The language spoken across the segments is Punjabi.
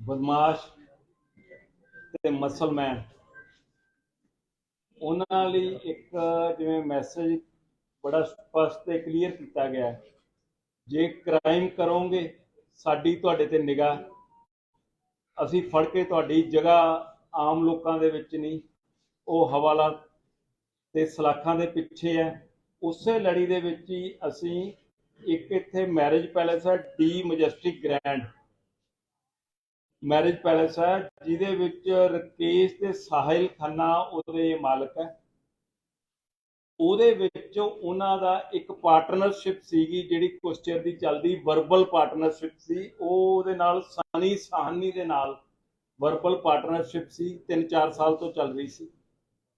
बदमाश ते मसलमैन उन्हां लई एक जिवें मैसेज बड़ा स्पष्ट ते क्लीयर किया गया है। जे क्राइम करोगे साडी तुहाडे ते निगाह, असीं फड़ के तुहाडी जगह आम लोकां दे विच नहीं, वो हवाला ते सलाखां दे पिछे है। उसे लड़ी दे विच ही असीं एक इत्थे मैरिज पैलेस है डी मजैस्टिक ग्रैंड मैरिज पैलेस है जिहदे विच रकेश ते साहिल खन्ना ਉਹਦੇ मालक है। ਉਹਦੇ ਵਿੱਚ ਉਹਨਾਂ ਦਾ ਇੱਕ ਪਾਰਟਨਰਸ਼ਿਪ ਸੀਗੀ ਜਿਹੜੀ ਕੁਛ ਚਿਰ ਦੀ ਚੱਲਦੀ ਵਰਬਲ ਪਾਰਟਨਰਸ਼ਿਪ ਸੀ। ਉਹਦੇ ਨਾਲ ਸਨੀ ਸਾਹਨੀ ਦੇ ਨਾਲ ਵਰਬਲ ਪਾਰਟਨਰਸ਼ਿਪ ਸੀ, 3-4 ਸਾਲ ਤੋਂ ਚੱਲ ਰਹੀ ਸੀ।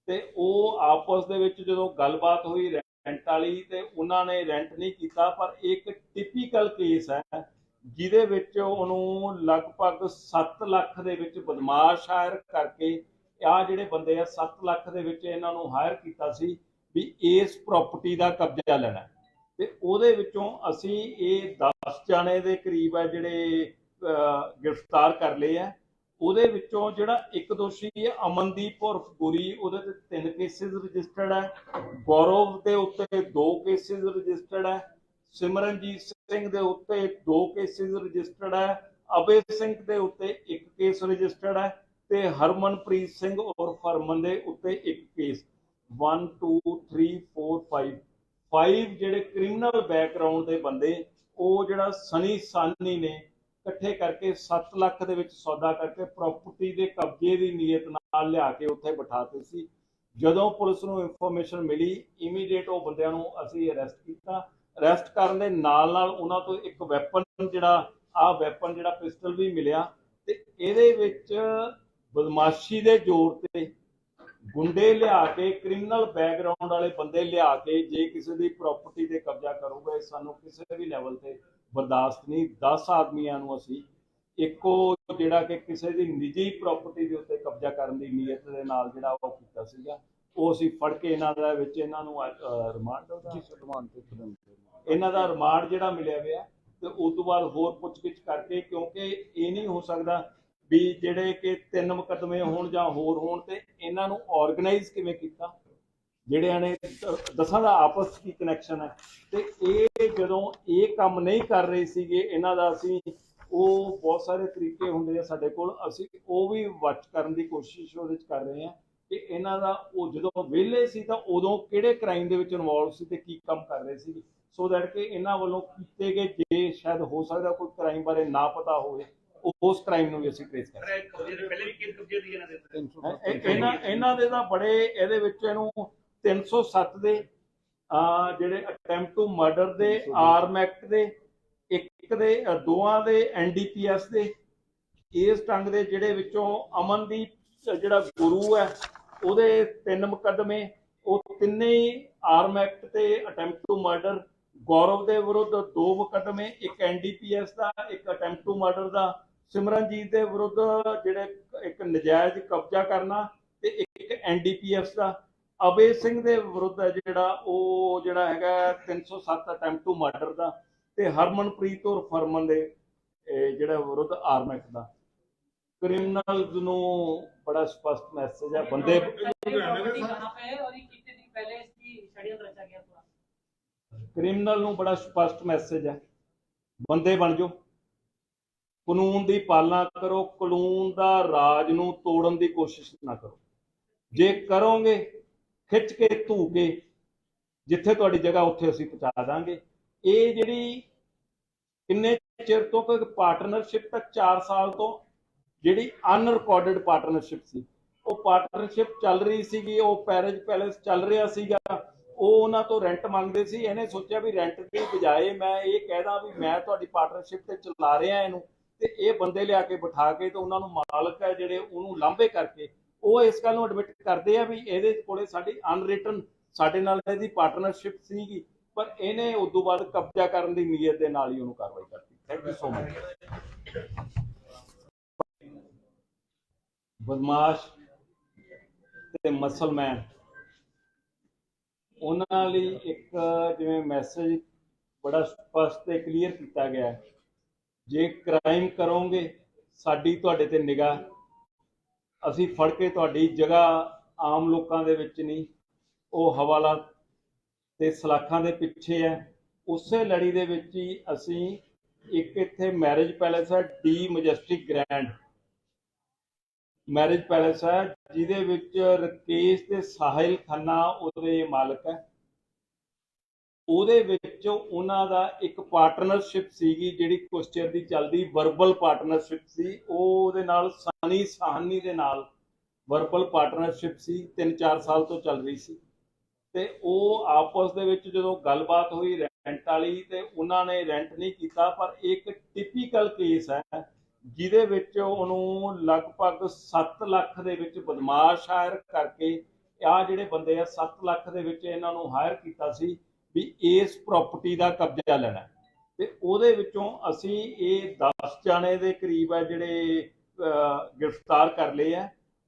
ਤੇ ਉਹ ਆਪਸ ਦੇ ਵਿੱਚ ਜਦੋਂ ਗੱਲਬਾਤ ਹੋਈ ਰੈਂਟ ਵਾਲੀ, ਤੇ ਉਹਨਾਂ ਨੇ ਰੈਂਟ ਨਹੀਂ ਕੀਤਾ। ਪਰ ਇੱਕ ਟਿਪੀਕਲ ਕੇਸ ਹੈ ਜਿਹਦੇ ਵਿੱਚ ਉਹਨੂੰ ਲਗਭਗ 7 ਲੱਖ ਦੇ ਵਿੱਚ ਬਦਮਾਸ਼ ਹਾਇਰ ਕਰਕੇ, ਆ ਜਿਹੜੇ ਬੰਦੇ ਆ 7 ਲੱਖ ਦੇ ਵਿੱਚ ਇਹਨਾਂ ਨੂੰ ਹਾਇਰ ਕੀਤਾ ਸੀ ਵੀ ਇਸ ਪ੍ਰੋਪਰਟੀ ਦਾ ਕਬਜ਼ਾ ਲੈਣਾ। ਤੇ ਉਹਦੇ ਵਿੱਚੋਂ ਅਸੀਂ ਇਹ 10 ਜਾਣੇ ਦੇ ਕਰੀਬ ਹੈ ਜਿਹੜੇ ਗ੍ਰਿਫਤਾਰ ਕਰ ਲਏ ਆ। ਉਹਦੇ ਵਿੱਚੋਂ ਜਿਹੜਾ ਇੱਕ ਦੋਸ਼ੀ ਹੈ ਅਮਨਦੀਪ ਉਰਫ ਗੁਰੀ, ਉਹਦੇ ਤੇ 3 ਕੇਸਿਸ ਰਜਿਸਟਰਡ ਹੈ। ਗੌਰਵ ਦੇ ਉੱਤੇ 2 ਕੇਸਿਸ ਰਜਿਸਟਰਡ ਹੈ। ਸਿਮਰਨਜੀਤ ਸਿੰਘ ਦੇ ਉੱਤੇ 2 ਕੇਸਿਸ ਰਜਿਸਟਰਡ ਹੈ। ਅਬੇ ਸਿੰਘ ਦੇ ਉੱਤੇ 1 ਕੇਸ ਰਜਿਸਟਰਡ ਹੈ ਤੇ ਹਰਮਨਪ੍ਰੀਤ ਸਿੰਘ ਉਰਫ ਹਰਮਨ ਦੇ ਉੱਤੇ 1 ਕੇਸ। 1 2 3 4 5 ਜਿਹੜੇ ਕ੍ਰਿਮੀਨਲ ਬੈਕਗਰਾਉਂਡ ਦੇ ਬੰਦੇ, ਉਹ ਜਿਹੜਾ ਸਨੀ ਸਾਨੀ ਨੇ ਇਕੱਠੇ ਕਰਕੇ 7 ਲੱਖ ਦੇ ਵਿੱਚ ਸੌਦਾ ਕਰਕੇ ਪ੍ਰੋਪਰਟੀ ਦੇ ਕਬਜ਼ੇ ਦੀ ਨੀਅਤ ਨਾਲ ਲਿਆ ਕੇ ਉੱਥੇ ਬਿਠਾਤੇ ਸੀ। ਜਦੋਂ ਪੁਲਿਸ ਨੂੰ ਇਨਫੋਰਮੇਸ਼ਨ ਮਿਲੀ, ਇਮੀਡੀਏਟ ਉਹ ਬੰਦਿਆਂ ਨੂੰ ਅਸੀਂ ਅਰੈਸਟ ਕੀਤਾ। ਅਰੈਸਟ ਕਰਨ ਦੇ ਨਾਲ ਨਾਲ ਉਹਨਾਂ ਤੋਂ ਇੱਕ ਵੈਪਨ ਜਿਹੜਾ ਪਿਸਟਲ ਵੀ ਮਿਲਿਆ। ਤੇ ਇਹਦੇ ਵਿੱਚ ਬਦਮਾਸ਼ੀ ਦੇ ਜ਼ੋਰ ਤੇ ਗੁੰਡੇ ਲਿਆ ਕੇ, ਕ੍ਰਿਮੀਨਲ ਬੈਕਗਰਾਉਂਡ ਵਾਲੇ ਬੰਦੇ ਲਿਆ ਕੇ ਜੇ ਕਿਸੇ ਦੀ ਪ੍ਰੋਪਰਟੀ ਤੇ ਕਬਜ਼ਾ ਕਰੂਗਾ, ਸਾਨੂੰ ਕਿਸੇ ਵੀ ਲੈਵਲ ਤੇ ਬਰਦਾਸ਼ਤ ਨਹੀਂ। 10 ਆਦਮੀਆਂ ਨੂੰ ਅਸੀਂ ਇੱਕੋ ਜਿਹੜਾ ਕਿ ਕਿਸੇ ਦੀ ਨਿੱਜੀ ਪ੍ਰੋਪਰਟੀ ਦੇ ਉੱਤੇ ਕਬਜ਼ਾ ਕਰਨ ਦੀ ਨੀਅਤ ਦੇ ਨਾਲ ਜਿਹੜਾ ਉਹ ਕੀਤਾ ਸੀਗਾ, ਉਹ ਅਸੀਂ ਫੜ ਕੇ ਇਹਨਾਂ ਦਾ ਵਿੱਚ ਇਹਨਾਂ ਨੂੰ ਇਹਨਾਂ ਦਾ ਰਿਮਾਂਡ ਜਿਹੜਾ ਮਿਲਿਆ ਹੋਇਆ। ਤੇ ਉਸ ਤੋਂ ਬਾਅਦ ਹੋਰ ਪੁੱਛਗਿੱਛ ਕਰਕੇ, ਕਿਉਂਕਿ ਇਹ ਨਹੀਂ ਹੋ ਸਕਦਾ ਵੀ ਜਿਹੜੇ ਕਿ 3 ਮੁਕੱਦਮੇ ਹੋਣ ਜਾਂ ਹੋਰ ਹੋਣ ਤੇ ਇਹਨਾਂ ਨੂੰ ਆਰਗੇਨਾਈਜ਼ ਕਿਵੇਂ ਕੀਤਾ, ਜਿਹੜਿਆਂ ਨੇ 10 ਦਾ ਆਪਸ ਕੀ ਕਨੈਕਸ਼ਨ ਹੈ। ਤੇ ਇਹ ਜਦੋਂ ਇਹ ਕੰਮ ਨਹੀਂ ਕਰ ਰਹੇ ਸੀਗੇ ਇਹਨਾਂ ਦਾ, ਅਸੀਂ ਉਹ ਬਹੁਤ ਸਾਰੇ ਤਰੀਕੇ ਹੁੰਦੇ ਆ ਸਾਡੇ ਕੋਲ, ਅਸੀਂ ਉਹ ਵੀ ਵਾਚ ਕਰਨ ਦੀ ਕੋਸ਼ਿਸ਼ ਉਹਦੇ 'ਚ ਕਰ ਰਹੇ ਹਾਂ ਕਿ ਇਹਨਾਂ ਦਾ ਉਹ ਜਦੋਂ ਵਿਹਲੇ ਸੀ ਤਾਂ ਉਦੋਂ ਕਿਹੜੇ ਕ੍ਰਾਈਮ ਦੇ ਵਿੱਚ ਇਨਵੋਲਵ ਸੀ ਤੇ ਕੀ ਕੰਮ ਕਰ ਰਹੇ ਸੀ, ਸੋ ਦੈਟ ਕਿ ਇਹਨਾਂ ਵੱਲੋਂ ਕੀਤੇ ਗਏ ਜੇ ਸ਼ਾਇਦ ਹੋ ਸਕਦਾ ਕੋਈ ਕ੍ਰਾਈਮ ਬਾਰੇ ਨਾ ਪਤਾ ਹੋਵੇ, ਉਸ ਕ੍ਰਾਈਮ ਨੂੰ ਵੀ ਅਸੀਂ ਟ੍ਰੇਸ ਕਰ ਇਹਨਾਂ ਦੇ ਤਾਂ ਬੜੇ ਇਹਦੇ ਵਿੱਚ ਇਹਨੂੰ 307 ਦੇ ਜਿਹੜੇ ਅਟੈਂਪਟ ਟੂ ਮਰਡਰ ਦੇ, ਆਰਮ ਐਕਟ ਦੇ, ਇੱਕ ਦੇ, 2 ਦੇ NDPS ਦੇ, ਇਸ ਢੰਗ ਦੇ ਜਿਹੜੇ ਵਿੱਚੋਂ ਅਮਨਦੀਪ ਜਿਹੜਾ ਗੁਰੂ ਹੈ ਉਹਦੇ 3 ਮੁਕੱਦਮੇ, ਉਹ ਤਿੰਨੇ ਹੀ ਆਰਮ ਐਕਟ ਤੇ ਅਟੈਂਪਟ ਟੂ ਮਰਡਰ। ਗੌਰਵ ਦੇ ਵਿਰੁੱਧ 2 ਮੁਕੱਦਮੇ, ਇੱਕ NDPS ਦਾ, ਇੱਕ ਅਟੈਂਪਟ ਟੂ ਮਰਡਰ ਦਾ। ਸਿਮਰਨਜੀਤ ਦੇ ਵਿਰੁੱਧ ਜਿਹੜੇ ਇੱਕ ਨਜਾਇਜ਼ ਕਬਜ਼ਾ ਕਰਨਾ ਤੇ ਇੱਕ NDPS ਦਾ। ਅਬੇ ਸਿੰਘ ਦੇ ਵਿਰੁੱਧ ਜਿਹੜਾ ਹੈਗਾ 307 ਅਟੈਂਪਟ ਟੂ ਮਰਡਰ ਦਾ, ਤੇ ਹਰਮਨਪ੍ਰੀਤ ਔਰ ਫਰਮਨ ਦੇ ਜਿਹੜਾ ਵਿਰੁੱਧ ਆਰਮ ਐਕਟ ਦਾ। ਕ੍ਰਿਮੀਨਲਸ ਨੂੰ ਬੜਾ ਸਪਸ਼ਟ ਮੈਸੇਜ ਹੈ, ਬੰਦੇ ਕ੍ਰਿਮੀਨਲ ਨੂੰ ਬੜਾ ਸਪਸ਼ਟ ਮੈਸੇਜ ਹੈ, ਬੰਦੇ ਬਣ ਜਾਓ, ਕਾਨੂੰਨ ਦੀ ਪਾਲਣਾ ਕਰੋ, ਕਾਨੂੰਨ ਦਾ ਰਾਜ ਨੂੰ ਤੋੜਨ ਦੀ ਕੋਸ਼ਿਸ਼ ਨਾ ਕਰੋ। ਜੇ ਕਰੋਗੇ ਖਿੱਚ ਕੇ ਧੂ ਕੇ ਜਿੱਥੇ ਤੁਹਾਡੀ ਜਗ੍ਹਾ ਉੱਥੇ ਅਸੀਂ ਪਹੁੰਚਾ ਦਾਂਗੇ। ਇਹ ਜਿਹੜੀ ਕਿੰਨੇ ਚਿਰ ਤੋਂ ਕੋਈ ਪਾਰਟਨਰਸ਼ਿਪ ਤੱਕ 4 ਸਾਲ ਤੋਂ ਜਿਹੜੀ ਅਨਰਿਕਾਰਡਡ ਪਾਰਟਨਰਸ਼ਿਪ ਸੀ, ਉਹ ਪਾਰਟਨਰਸ਼ਿਪ ਚੱਲ ਰਹੀ ਸੀਗੀ, ਉਹ ਮੈਰਿਜ ਪੈਲੇਸ ਚੱਲ ਰਿਹਾ ਸੀਗਾ, ਉਹ ਉਹਨਾਂ ਤੋਂ ਰੈਂਟ ਮੰਗਦੇ ਸੀ। ਇਹਨੇ ਸੋਚਿਆ ਵੀ ਰੈਂਟ ਦੀ ਬਜਾਏ ਮੈਂ ਇਹ ਕਹਿਦਾ ਵੀ ਮੈਂ ਤੁਹਾਡੀ ਪਾਰਟਨਰਸ਼ਿਪ ਤੇ ਚਲਾ ਰਿਹਾ ਇਹਨੂੰ, ਤੇ ਇਹ ਬੰਦੇ ਲਿਆ ਕੇ ਬਿਠਾ ਕੇ ਤੇ ਉਹਨਾਂ ਨੂੰ ਮਾਲਕ ਹੈ ਜਿਹੜੇ ਉਹਨੂੰ ਲਾਂਭੇ ਕਰਕੇ ਉਹ ਇਸ ਗੱਲ ਨੂੰ ਐਡਮਿਟ ਕਰਦੇ ਆ ਵੀ ਇਹਦੇ ਕੋਲੇ ਸਾਡੀ ਅਨਰਿਟਨ ਸਾਡੇ ਨਾਲ ਇਹਦੀ ਪਾਰਟਨਰਸ਼ਿਪ ਸੀਗੀ, ਪਰ ਇਹਨੇ ਉਸ ਤੋਂ ਬਾਅਦ ਕਬਜ਼ਾ ਕਰਨ ਦੀ ਨੀਅਤ ਦੇ ਨਾਲ ਹੀ ਉਹਨੂੰ ਕਾਰਵਾਈ ਕਰਤੀ। Thank you so much. ਬਦਮਾਸ਼ ਤੇ ਮਸਲਮੈਨ ਉਹਨਾਂ ਲਈ ਇੱਕ ਜਿਵੇਂ ਮੈਸੇਜ ਬੜਾ ਸਪਸ਼ਟ ਤੇ ਕਲੀਅਰ ਕੀਤਾ ਗਿਆ, ਜੇ ਕ੍ਰਾਈਮ ਕਰੋਗੇ ਸਾਡੀ ਤੁਹਾਡੇ ਤੇ ਨਿਗਾਹ, ਅਸੀਂ ਫੜ ਕੇ ਤੁਹਾਡੀ ਜਗ੍ਹਾ ਆਮ ਲੋਕਾਂ ਦੇ ਵਿੱਚ ਨਹੀਂ, ਉਹ ਹਵਾਲਾਤ ਤੇ ਸਲਾਖਾਂ ਦੇ ਪਿੱਛੇ ਹੈ। ਉਸੇ ਲੜੀ ਦੇ ਵਿੱਚ ਹੀ ਅਸੀਂ ਇੱਕ ਇੱਥੇ ਮੈਰਿਜ ਪੈਲੇਸ ਹੈ, the majestic grand marriage palace ਹੈ, ਜਿਹਦੇ ਵਿੱਚ ਰਕੇਸ਼ ਤੇ ਸਾਹਿਲ ਖੰਨਾ ਉਹਦੇ ਮਾਲਕ ਹੈ। ਉਹਦੇ ਵਿੱਚ ਉਹਨਾਂ ਦਾ ਇੱਕ ਪਾਰਟਨਰਸ਼ਿਪ ਸੀਗੀ, ਜਿਹੜੀ ਕੁਛ ਚਿਰ ਦੀ ਚੱਲਦੀ ਵਰਬਲ ਪਾਰਟਨਰਸ਼ਿਪ ਸੀ। ਉਹ ਉਹਦੇ ਨਾਲ ਸਨੀ ਸਾਹਨੀ ਦੇ ਨਾਲ ਵਰਬਲ ਪਾਰਟਨਰਸ਼ਿਪ ਸੀ, 3-4 ਸਾਲ ਤੋਂ ਚੱਲ ਰਹੀ ਸੀ। ਤੇ ਉਹ ਆਪਸ ਦੇ ਵਿੱਚ ਜਦੋਂ ਗੱਲਬਾਤ ਹੋਈ ਰੈਂਟ ਵਾਲੀ, ਤੇ ਉਹਨਾਂ ਨੇ ਰੈਂਟ ਨਹੀਂ ਕੀਤਾ। ਪਰ ਇੱਕ ਟਿਪੀਕਲ ਕੇਸ ਹੈ ਜਿਹਦੇ ਵਿੱਚ ਉਹਨੂੰ ਲਗਭਗ 7 ਲੱਖ ਦੇ ਵਿੱਚ ਬਦਮਾਸ਼ ਹਾਇਰ ਕਰਕੇ, ਆਹ ਜਿਹੜੇ ਬੰਦੇ ਆ 7 ਲੱਖ ਦੇ ਵਿੱਚ ਇਹਨਾਂ ਨੂੰ ਹਾਇਰ ਕੀਤਾ ਸੀ ਵੀ ਇਸ ਪ੍ਰਾਪਰਟੀ ਦਾ ਕਬਜ਼ਾ ਲੈਣਾ। ਤੇ ਉਹਦੇ ਵਿੱਚੋਂ ਅਸੀਂ ਇਹ 10 ਜਾਣੇ ਦੇ ਕਰੀਬ ਹੈ ਜਿਹੜੇ ਗ੍ਰਿਫਤਾਰ ਕਰ ਲਏ ਆ।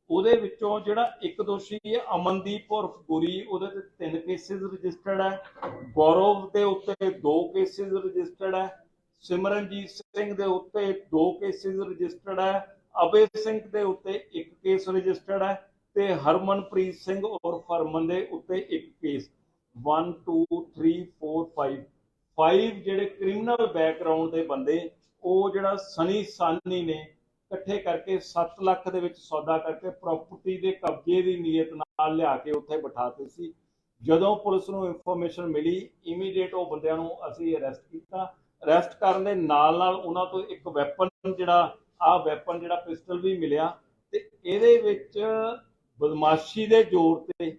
ਉਹਦੇ ਵਿੱਚੋਂ ਜਿਹੜਾ ਇੱਕ ਦੋਸ਼ੀ ਹੈ ਅਮਨਦੀਪ ਉਰਫ ਗੁਰੀ, ਉਹਦੇ ਤੇ 3 ਕੇਸਿਸ ਰਜਿਸਟਰਡ ਹੈ। ਗੌਰਵ ਦੇ ਉੱਤੇ 2 ਕੇਸਿਸ ਰਜਿਸਟਰਡ ਹੈ। ਸਿਮਰਨਜੀਤ ਸਿੰਘ ਦੇ ਉੱਤੇ 2 ਕੇਸਿਸ ਰਜਿਸਟਰਡ ਹੈ। ਅਬੇ ਸਿੰਘ ਦੇ ਉੱਤੇ 1 ਕੇਸ ਰਜਿਸਟਰਡ ਹੈ ਤੇ ਹਰਮਨਪ੍ਰੀਤ ਸਿੰਘ ਉਰਫ ਹਰਮਨ ਦੇ ਉੱਤੇ 1 ਕੇਸ। 1 2 3 4 5 ਜਿਹੜੇ ਕ੍ਰਿਮੀਨਲ ਬੈਕਗ੍ਰਾਉਂਡ ਦੇ ਬੰਦੇ, ਉਹ ਜਿਹੜਾ ਸਨੀ ਸਾਨੀ ਨੇ ਇਕੱਠੇ ਕਰਕੇ 7 ਲੱਖ ਦੇ ਵਿੱਚ ਸੌਦਾ ਕਰਕੇ ਪ੍ਰਾਪਰਟੀ ਦੇ ਕਬਜ਼ੇ ਦੀ ਨੀਅਤ ਨਾਲ ਲਿਆ ਕੇ ਉੱਥੇ ਬਿਠਾਤੇ ਸੀ। ਜਦੋਂ ਪੁਲਿਸ ਨੂੰ ਇਨਫੋਰਮੇਸ਼ਨ ਮਿਲੀ, ਇਮੀਡੀਏਟ ਉਹ ਬੰਦਿਆਂ ਨੂੰ ਅਸੀਂ ਅਰੈਸਟ ਕੀਤਾ। ਅਰੈਸਟ ਕਰਨ ਦੇ ਨਾਲ ਨਾਲ ਉਹਨਾਂ ਤੋਂ ਇੱਕ ਵੈਪਨ ਜਿਹੜਾ ਪਿਸਟਲ ਵੀ ਮਿਲਿਆ। ਤੇ ਇਹਦੇ ਵਿੱਚ ਬਦਮਾਸ਼ੀ ਦੇ ਜ਼ੋਰ ਤੇ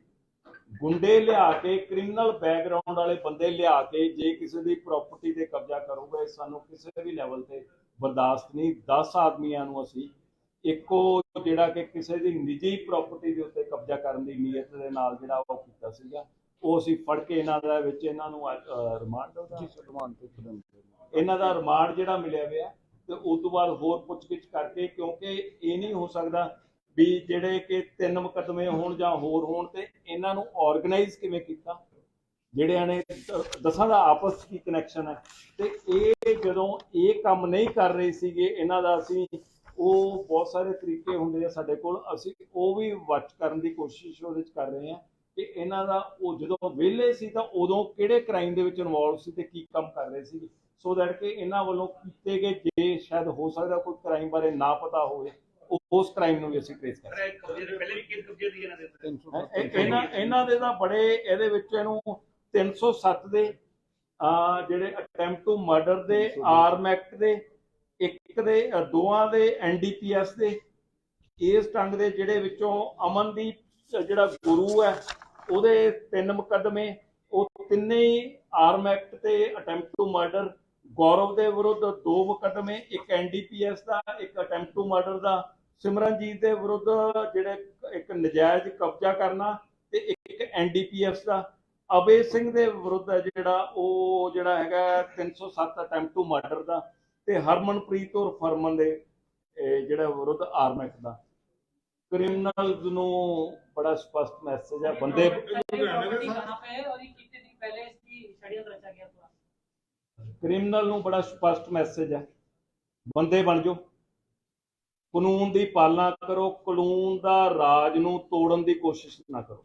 ਗੁੰਡੇ ਲਿਆ ਕੇ, ਕ੍ਰਿਮੀਨਲ ਬੈਕਗ੍ਰਾਉਂਡ ਵਾਲੇ ਬੰਦੇ ਲਿਆ ਕੇ ਜੇ ਕਿਸੇ ਦੀ ਪ੍ਰਾਪਰਟੀ ਤੇ ਕਬਜ਼ਾ ਕਰੂਗਾ, ਸਾਨੂੰ ਕਿਸੇ ਵੀ ਲੈਵਲ ਤੇ ਬਰਦਾਸ਼ਤ ਨਹੀਂ। 10 ਆਦਮੀਆਂ ਨੂੰ ਅਸੀਂ ਇੱਕੋ ਜਿਹੜਾ ਕਿ ਕਿਸੇ ਦੀ ਨਿੱਜੀ ਪ੍ਰਾਪਰਟੀ ਦੇ ਉੱਤੇ ਕਬਜ਼ਾ ਕਰਨ ਦੀ ਨੀਅਤ ਦੇ ਨਾਲ ਜਿਹੜਾ ਉਹ ਕੀਤਾ ਸੀਗਾ, ਉਹ ਅਸੀਂ ਫੜ ਕੇ ਇਹਨਾਂ ਦਾ ਵਿੱਚ ਇਹਨਾਂ ਨੂੰ ਇਹਨਾਂ ਦਾ ਰਿਮਾਂਡ ਜਿਹੜਾ ਮਿਲਿਆ ਹੋਇਆ। ਤੇ ਉਸ ਤੋਂ ਬਾਅਦ ਹੋਰ ਪੁੱਛਗਿੱਛ ਕਰਕੇ, ਕਿਉਂਕਿ ਇਹ ਨਹੀਂ ਹੋ ਸਕਦਾ ਵੀ ਜਿਹੜੇ ਕਿ 3 ਮੁਕੱਦਮੇ ਹੋਣ ਜਾਂ ਹੋਰ ਹੋਣ, ਤੇ ਇਹਨਾਂ ਨੂੰ ਆਰਗੇਨਾਈਜ਼ ਕਿਵੇਂ ਕੀਤਾ, ਜਿਹੜਿਆਂ ਨੇ 10 ਦਾ ਆਪਸ ਕੀ ਕਨੈਕਸ਼ਨ ਹੈ। ਤੇ ਇਹ ਜਦੋਂ ਇਹ ਕੰਮ ਨਹੀਂ ਕਰ ਰਹੇ ਸੀਗੇ ਇਹਨਾਂ ਦਾ, ਅਸੀਂ ਉਹ ਬਹੁਤ ਸਾਰੇ ਤਰੀਕੇ ਹੁੰਦੇ ਆ ਸਾਡੇ ਕੋਲ, ਅਸੀਂ ਉਹ ਵੀ ਵਾਚ ਕਰਨ ਦੀ ਕੋਸ਼ਿਸ਼ ਉਹਦੇ 'ਚ ਕਰ ਰਹੇ ਹਾਂ ਕਿ ਇਹਨਾਂ ਦਾ ਉਹ ਜਦੋਂ ਵਿਹਲੇ ਸੀ ਤਾਂ ਉਦੋਂ ਕਿਹੜੇ ਕ੍ਰਾਈਮ ਦੇ ਵਿੱਚ ਇਨਵੋਲਵ ਸੀ ਤੇ ਕੀ ਕੰਮ ਕਰ ਰਹੇ ਸੀ, ਸੋ ਦੈਟ ਕਿ ਇਹਨਾਂ ਵੱਲੋਂ ਕੀਤੇ ਗਏ, ਜੇ ਸ਼ਾਇਦ ਹੋ ਸਕਦਾ ਕੋਈ ਕ੍ਰਾਈਮ ਬਾਰੇ ਨਾ ਪਤਾ ਹੋਵੇ, ਉਸ ਕ੍ਰਾਈਮ ਨੂੰ ਵੀ ਅਸੀਂ ਟ੍ਰੇਸ ਕਰ ਇਹਨਾਂ ਦੇ ਤਾਂ ਬੜੇ ਇਹਦੇ ਵਿੱਚ ਇਹਨੂੰ 307 ਦੇ ਜਿਹੜੇ ਅਟੈਂਪਟ ਟੂ ਮਰਡਰ ਦੇ, ਆਰਮ ਐਕਟ ਦੇ, ਇੱਕ ਦੇ, 2 ਦੇ NDPS ਦੇ, ਇਸ ਢੰਗ ਦੇ ਜਿਹੜੇ ਵਿੱਚੋਂ ਅਮਨਦੀਪ ਜਿਹੜਾ ਗੁਰੂ ਹੈ ਉਹਦੇ 3 ਮੁਕੱਦਮੇ, ਉਹ ਤਿੰਨੇ ਹੀ ਆਰਮ ਐਕਟ ਤੇ ਅਟੈਂਪਟ ਟੂ ਮਰਡਰ। ਗੌਰਵ ਦੇ ਵਿਰੁੱਧ 2 ਮੁਕੱਦਮੇ, ਇੱਕ NDPS ਦਾ, ਇੱਕ ਅਟੈਂਪਟ ਟੂ ਮਰਡਰ ਦਾ। ਸਿਮਰਨਜੀਤ ਦੇ ਵਿਰੁੱਧ ਜਿਹੜੇ ਇੱਕ ਨਜਾਇਜ਼ ਕਬਜ਼ਾ ਕਰਨਾ ਤੇ ਇੱਕ NDPS ਦਾ। ਅਬੇ ਸਿੰਘ ਦੇ ਵਿਰੁੱਧ ਜਿਹੜਾ ਹੈਗਾ 307 ਅਟੈਂਪਟ ਟੂ ਮਰਡਰ ਦਾ, ਤੇ ਹਰਮਨਪ੍ਰੀਤ ਉਰਫ ਹਰਮਨ ਦੇ ਜਿਹੜਾ ਵਿਰੁੱਧ ਆਰਮ ਐਕਟ ਦਾ। ਕ੍ਰਿਮੀਨਲਸ ਨੂੰ ਬੜਾ ਸਪਸ਼ਟ ਮੈਸੇਜ ਹੈ, ਬੰਦੇ ਕ੍ਰਿਮੀਨਲ ਨੂੰ ਬੜਾ ਸਪਸ਼ਟ ਮੈਸੇਜ ਹੈ, ਬੰਦੇ ਬਣ ਜਾਓ, ਕਾਨੂੰਨ ਦੀ ਪਾਲਣਾ ਕਰੋ, ਕਾਨੂੰਨ ਦਾ ਰਾਜ ਨੂੰ ਤੋੜਨ ਦੀ ਕੋਸ਼ਿਸ਼ ਨਾ ਕਰੋ।